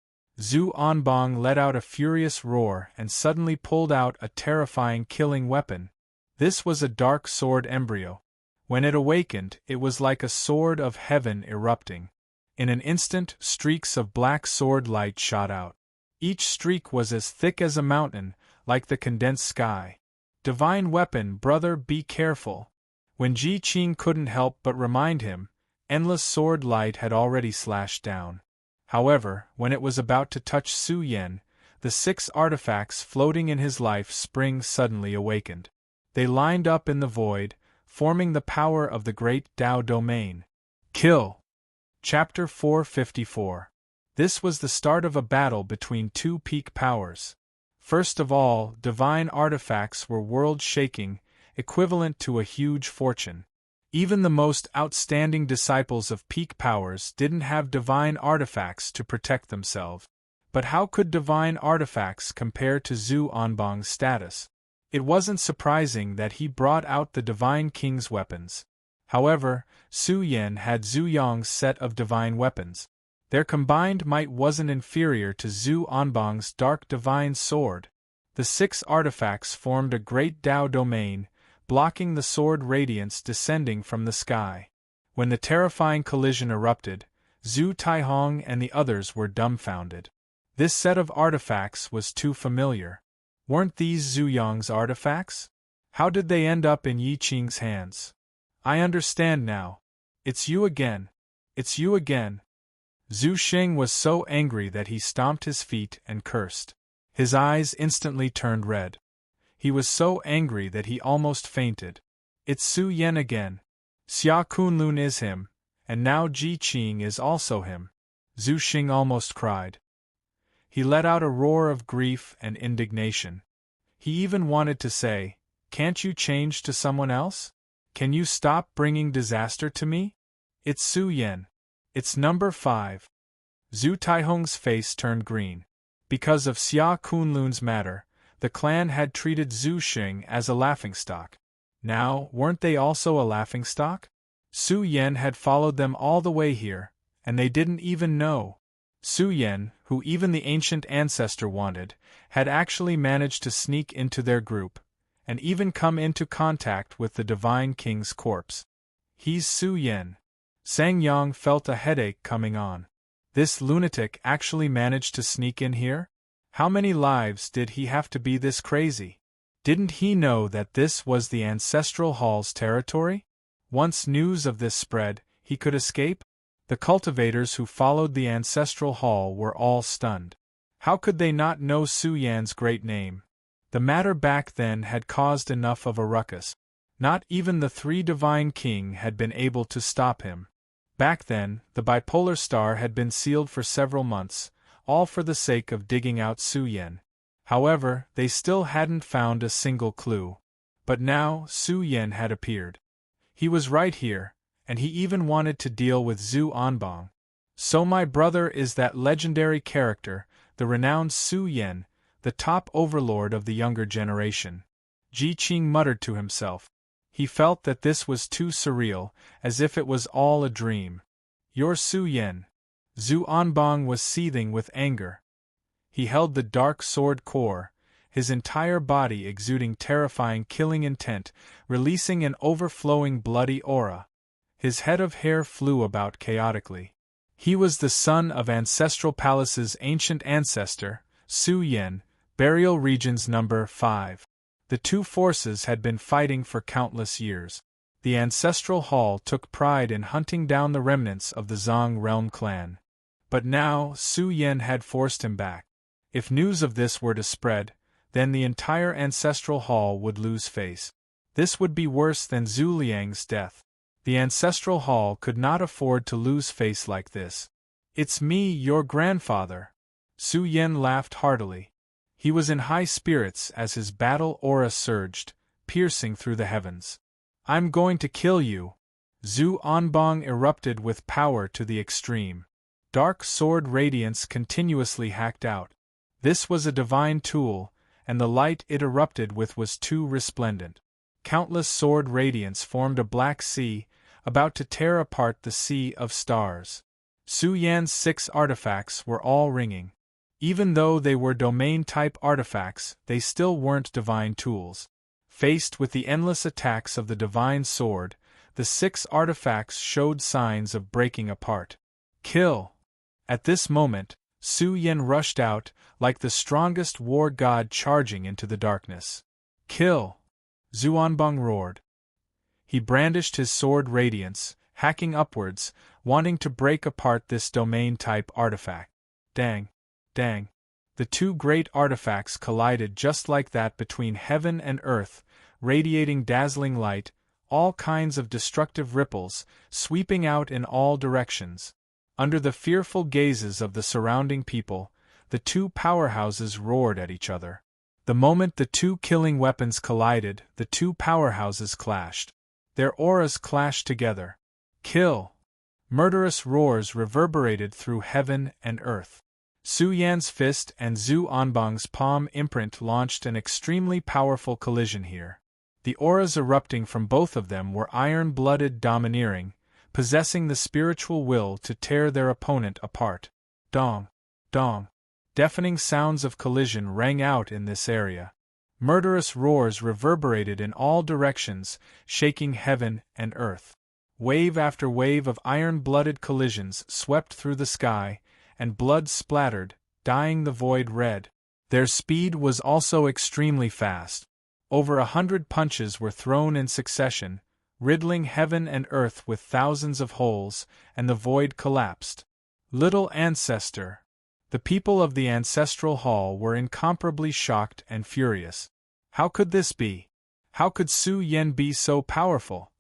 A: Zhu Anbang let out a furious roar and suddenly pulled out a terrifying killing weapon. This was a dark sword embryo. When it awakened, it was like a sword of heaven erupting. In an instant, streaks of black sword light shot out. Each streak was as thick as a mountain, like the condensed sky. Divine weapon, brother, be careful. When Ji Qing couldn't help but remind him, endless sword light had already slashed down. However, when it was about to touch Su Yan, the 6 artifacts floating in his life spring suddenly awakened. They lined up in the void, forming the power of the great Tao domain. Kill! Chapter 454. This was the start of a battle between 2 peak powers. First of all, divine artifacts were world-shaking, equivalent to a huge fortune. Even the most outstanding disciples of peak powers didn't have divine artifacts to protect themselves. But how could divine artifacts compare to Zhu Anbang's status? It wasn't surprising that he brought out the Divine King's weapons. However, Su Yan had Zhu Yong's set of divine weapons. Their combined might wasn't inferior to Zhu Anbang's dark divine sword. The 6 artifacts formed a great Tao domain, blocking the sword radiance descending from the sky. When the terrifying collision erupted, Zhu Taihong and the others were dumbfounded. This set of artifacts was too familiar. Weren't these Zhu Yong's artifacts? How did they end up in Yi Qing's hands? I understand now. It's you again. It's you again. Zhu Xing was so angry that he stomped his feet and cursed. His eyes instantly turned red. He was so angry that he almost fainted. It's Su Yan again. Xia Kunlun is him, and now Ji Qing is also him. Zhu Xing almost cried. He let out a roar of grief and indignation. He even wanted to say, "Can't you change to someone else? Can you stop bringing disaster to me? It's Su Yan. It's number 5. Zhu Taihong's face turned green. Because of Xia Kunlun's matter, the clan had treated Zhu Xing as a laughingstock. Now, weren't they also a laughingstock? Su Yan had followed them all the way here, and they didn't even know. Su Yan, who even the ancient ancestor wanted, had actually managed to sneak into their group, and even come into contact with the Divine King's corpse. He's Su Yan. Sang Yang felt a headache coming on. This lunatic actually managed to sneak in here? How many lives did he have to be this crazy? Didn't he know that this was the Ancestral Hall's territory? Once news of this spread, he could escape? The cultivators who followed the Ancestral Hall were all stunned. How could they not know Su Yan's great name? The matter back then had caused enough of a ruckus. Not even the 3 Divine King had been able to stop him. Back then, the bipolar star had been sealed for several months, all for the sake of digging out Su Yan. However, they still hadn't found a single clue. But now, Su Yan had appeared. He was right here, and he even wanted to deal with Zhu Anbang. So my brother is that legendary character, the renowned Su Yan, the top overlord of the younger generation. Ji Qing muttered to himself. He felt that this was too surreal, as if it was all a dream. You're Su Yan. Zhu Anbang was seething with anger. He held the dark sword core, his entire body exuding terrifying killing intent, releasing an overflowing bloody aura. His head of hair flew about chaotically. He was the son of Ancestral Palace's ancient ancestor, Su Yan, Burial Regions number 5. The two forces had been fighting for countless years. The Ancestral Hall took pride in hunting down the remnants of the Zhang realm clan. But now, Su Yan had forced him back. If news of this were to spread, then the entire Ancestral Hall would lose face. This would be worse than Zhu Liang's death. The Ancestral Hall could not afford to lose face like this. It's me, your grandfather. Su Yan laughed heartily. He was in high spirits as his battle aura surged, piercing through the heavens. I'm going to kill you. Zhu Anbang erupted with power to the extreme. Dark sword radiance continuously hacked out. This was a divine tool, and the light it erupted with was too resplendent. Countless sword radiance formed a black sea, about to tear apart the sea of stars. Su Yan's 6 artifacts were all ringing. Even though they were domain-type artifacts, they still weren't divine tools. Faced with the endless attacks of the divine sword, the 6 artifacts showed signs of breaking apart. Kill! At this moment, Su Yan rushed out, like the strongest war god charging into the darkness. Kill! Zhu Anbang roared. He brandished his sword radiance, hacking upwards, wanting to break apart this domain-type artifact. Dang! Dang! The two great artifacts collided just like that between heaven and earth, radiating dazzling light, all kinds of destructive ripples, sweeping out in all directions. Under the fearful gazes of the surrounding people, the two powerhouses roared at each other. The moment the two killing weapons collided, the two powerhouses clashed. Their auras clashed together. Kill! Murderous roars reverberated through heaven and earth. Su Yan's fist and Zhu Anbang's palm imprint launched an extremely powerful collision here. The auras erupting from both of them were iron-blooded, domineering, possessing the spiritual will to tear their opponent apart. Dong! Dong! Deafening sounds of collision rang out in this area. Murderous roars reverberated in all directions, shaking heaven and earth. Wave after wave of iron-blooded collisions swept through the sky, and blood splattered, dyeing the void red. Their speed was also extremely fast. Over 100 punches were thrown in succession, riddling heaven and earth with thousands of holes, and the void collapsed. Little ancestor! The people of the Ancestral Hall were incomparably shocked and furious. How could this be? How could Su Yan be so powerful?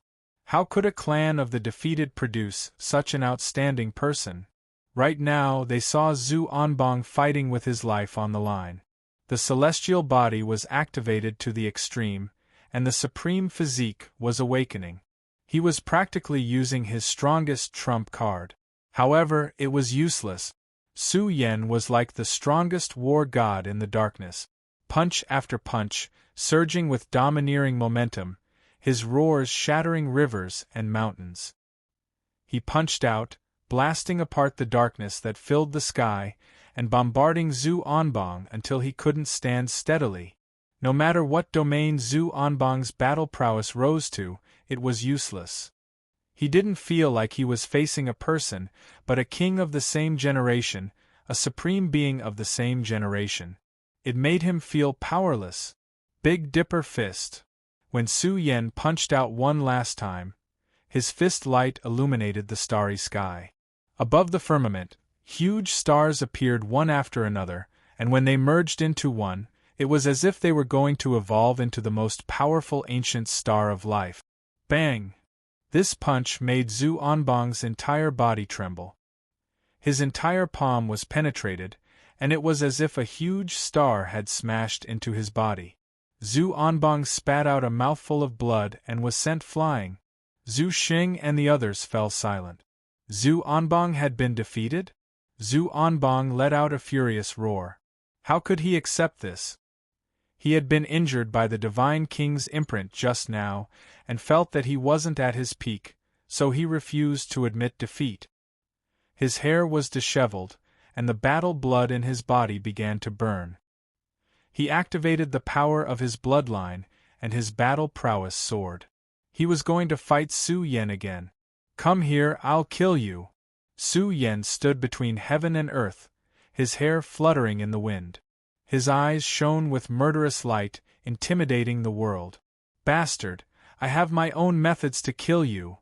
A: How could a clan of the defeated produce such an outstanding person? Right now they saw Zhu Anbang fighting with his life on the line. The celestial body was activated to the extreme, and the supreme physique was awakening. He was practically using his strongest trump card. However, it was useless. Su Yan was like the strongest war god in the darkness. Punch after punch, surging with domineering momentum, his roars shattering rivers and mountains. He punched out, blasting apart the darkness that filled the sky, and bombarding Zhu Anbang until he couldn't stand steadily. No matter what domain Zhu Anbang's battle prowess rose to, it was useless. He didn't feel like he was facing a person, but a king of the same generation, a supreme being of the same generation. It made him feel powerless. Big Dipper Fist. When Su Yan punched out one last time, his fist light illuminated the starry sky. Above the firmament, huge stars appeared one after another, and when they merged into one, it was as if they were going to evolve into the most powerful ancient star of life. Bang! This punch made Zhu Anbang's entire body tremble. His entire palm was penetrated, and it was as if a huge star had smashed into his body. Zhu Anbang spat out a mouthful of blood and was sent flying. Zhu Xing and the others fell silent. Zhu Anbang had been defeated? Zhu Anbang let out a furious roar. How could he accept this? He had been injured by the Divine King's imprint just now, and felt that he wasn't at his peak, so he refused to admit defeat. His hair was disheveled, and the battle blood in his body began to burn. He activated the power of his bloodline, and his battle prowess soared. He was going to fight Su Yan again. Come here, I'll kill you. Su Yan stood between heaven and earth, his hair fluttering in the wind. His eyes shone with murderous light, intimidating the world. Bastard, I have my own methods to kill you.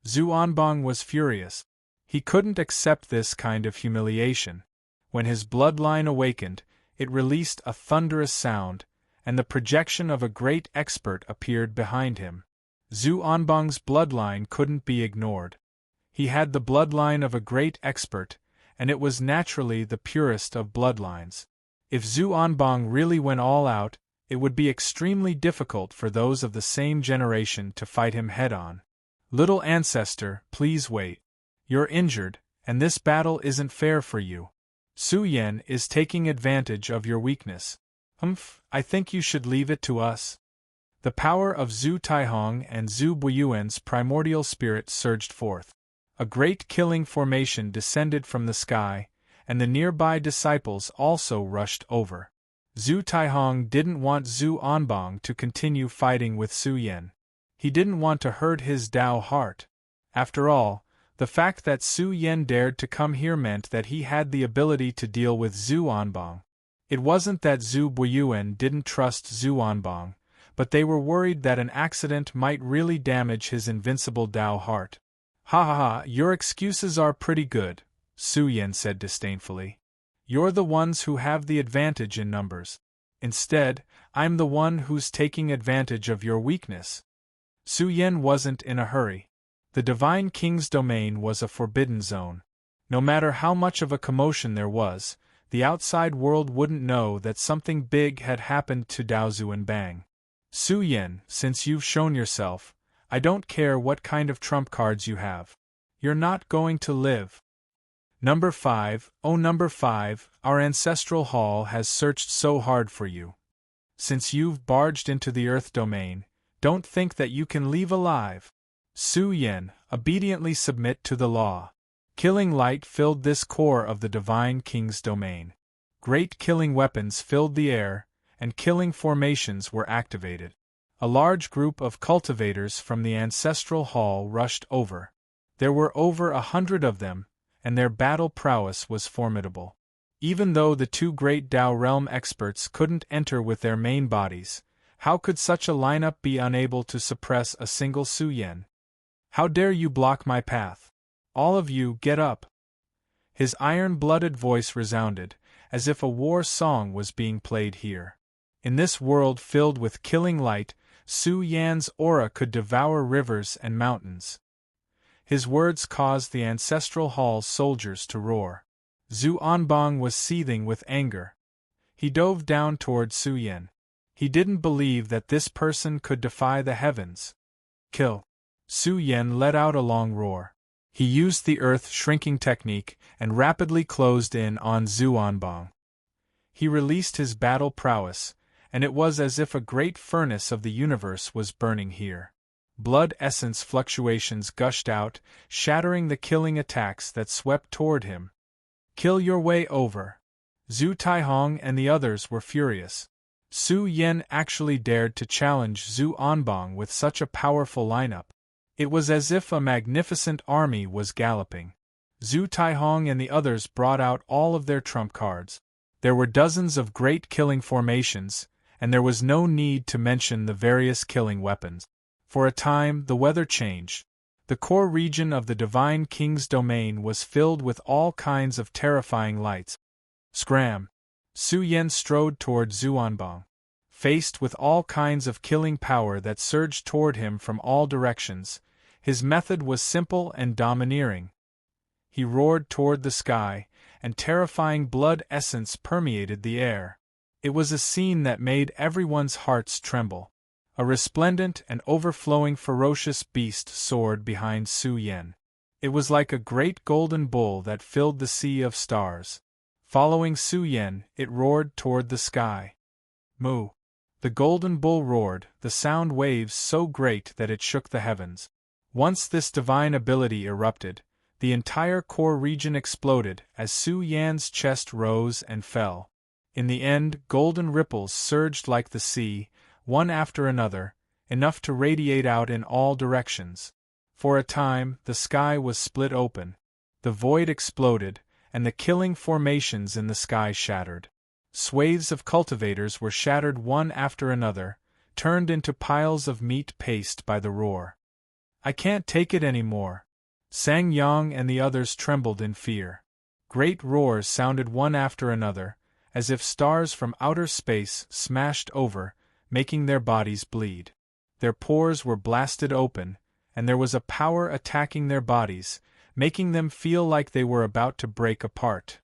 A: Zhu Anbang was furious. He couldn't accept this kind of humiliation. When his bloodline awakened, it released a thunderous sound, and the projection of a great expert appeared behind him. Zhu Anbang's bloodline couldn't be ignored. He had the bloodline of a great expert, and it was naturally the purest of bloodlines. If Zhu Anbang really went all out, it would be extremely difficult for those of the same generation to fight him head-on. Little ancestor, please wait. You're injured, and this battle isn't fair for you. Su Yan is taking advantage of your weakness. I think you should leave it to us. The power of Zhu Taihong and Zhu Buyuan's primordial spirit surged forth. A great killing formation descended from the sky, and the nearby disciples also rushed over. Zhu Taihong didn't want Zhu Anbang to continue fighting with Su Yan. He didn't want to hurt his Dao heart. After all, the fact that Su Yan dared to come here meant that he had the ability to deal with Zhu Anbang. It wasn't that Zhu Buyuan didn't trust Zhu Anbang, but they were worried that an accident might really damage his invincible Dao heart. Ha ha ha, your excuses are pretty good, Su Yan said disdainfully. You're the ones who have the advantage in numbers. Instead, I'm the one who's taking advantage of your weakness. Su Yan wasn't in a hurry. The Divine King's domain was a forbidden zone. No matter how much of a commotion there was, the outside world wouldn't know that something big had happened to Daozu and Bang. Su Yan, since you've shown yourself, I don't care what kind of trump cards you have. You're not going to live. Number 5, oh number 5, our ancestral hall has searched so hard for you. Since you've barged into the Earth domain, don't think that you can leave alive. Su Yan, obediently submit to the law. Killing light filled this core of the Divine King's domain. Great killing weapons filled the air, and killing formations were activated. A large group of cultivators from the ancestral hall rushed over. There were over 100 of them, and their battle prowess was formidable. Even though the two great Dao realm experts couldn't enter with their main bodies, how could such a lineup be unable to suppress a single Su Yan? How dare you block my path? All of you, get up! His iron-blooded voice resounded, as if a war song was being played here. In this world filled with killing light, Su Yan's aura could devour rivers and mountains. His words caused the ancestral hall's soldiers to roar. Zhu Anbang was seething with anger. He dove down toward Su Yan. He didn't believe that this person could defy the heavens. Kill! Su Yan let out a long roar. He used the earth-shrinking technique and rapidly closed in on Zhu Anbang. He released his battle prowess, and it was as if a great furnace of the universe was burning here. Blood essence fluctuations gushed out, shattering the killing attacks that swept toward him. Kill your way over. Zhu Taihong and the others were furious. Su Yan actually dared to challenge Zhu Anbang with such a powerful lineup. It was as if a magnificent army was galloping. Zhu Taihong and the others brought out all of their trump cards. There were dozens of great killing formations, and there was no need to mention the various killing weapons. For a time, the weather changed. The core region of the Divine King's domain was filled with all kinds of terrifying lights. Scram! Su Yan strode toward Zhu Anbang. Faced with all kinds of killing power that surged toward him from all directions, His method was simple and domineering. He roared toward the sky, and terrifying blood essence permeated the air. It was a scene that made everyone's hearts tremble. A resplendent and overflowing ferocious beast soared behind Su Yen. It was like a great golden bull that filled the sea of stars. Following Su Yen, it roared toward the sky. Moo! The golden bull roared, the sound waves so great that it shook the heavens. Once this divine ability erupted, the entire core region exploded as Su Yan's chest rose and fell. In the end, golden ripples surged like the sea, one after another, enough to radiate out in all directions. For a time, the sky was split open. The void exploded, and the killing formations in the sky shattered. Swathes of cultivators were shattered one after another, turned into piles of meat paste by the roar. "I can't take it anymore." Sang Yang and the others trembled in fear. Great roars sounded one after another, as if stars from outer space smashed over, making their bodies bleed. Their pores were blasted open, and there was a power attacking their bodies, making them feel like they were about to break apart.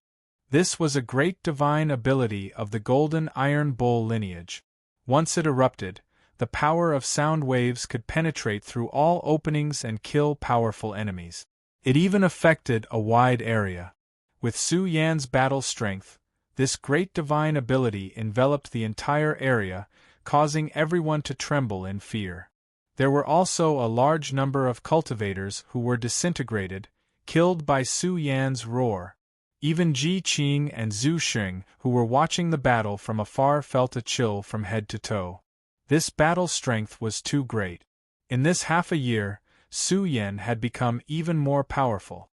A: This was a great divine ability of the Golden Iron Bull lineage. Once it erupted, the power of sound waves could penetrate through all openings and kill powerful enemies. It even affected a wide area. With Su Yan's battle strength, this great divine ability enveloped the entire area, causing everyone to tremble in fear. There were also a large number of cultivators who were disintegrated, killed by Su Yan's roar. Even Ji Qing and Zhu Xing, who were watching the battle from afar, felt a chill from head to toe. This battle strength was too great. In this half a year, Su Yan had become even more powerful.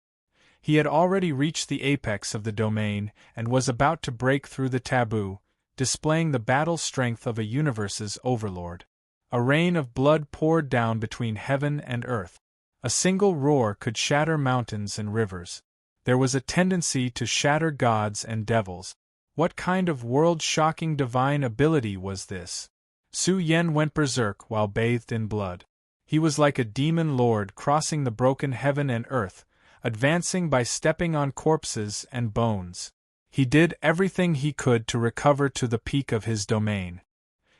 A: He had already reached the apex of the domain and was about to break through the taboo, displaying the battle strength of a universe's overlord. A rain of blood poured down between heaven and earth. A single roar could shatter mountains and rivers. There was a tendency to shatter gods and devils. What kind of world-shocking divine ability was this? Su Yen went berserk while bathed in blood. He was like a demon lord crossing the broken heaven and earth, advancing by stepping on corpses and bones. He did everything he could to recover to the peak of his domain.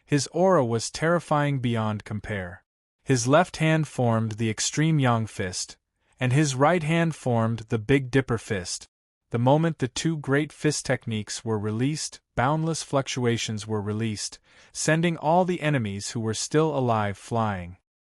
A: His aura was terrifying beyond compare. His left hand formed the extreme Yang fist, and his right hand formed the Big Dipper fist. The moment the two great fist techniques were released, boundless fluctuations were released, sending all the enemies who were still alive flying.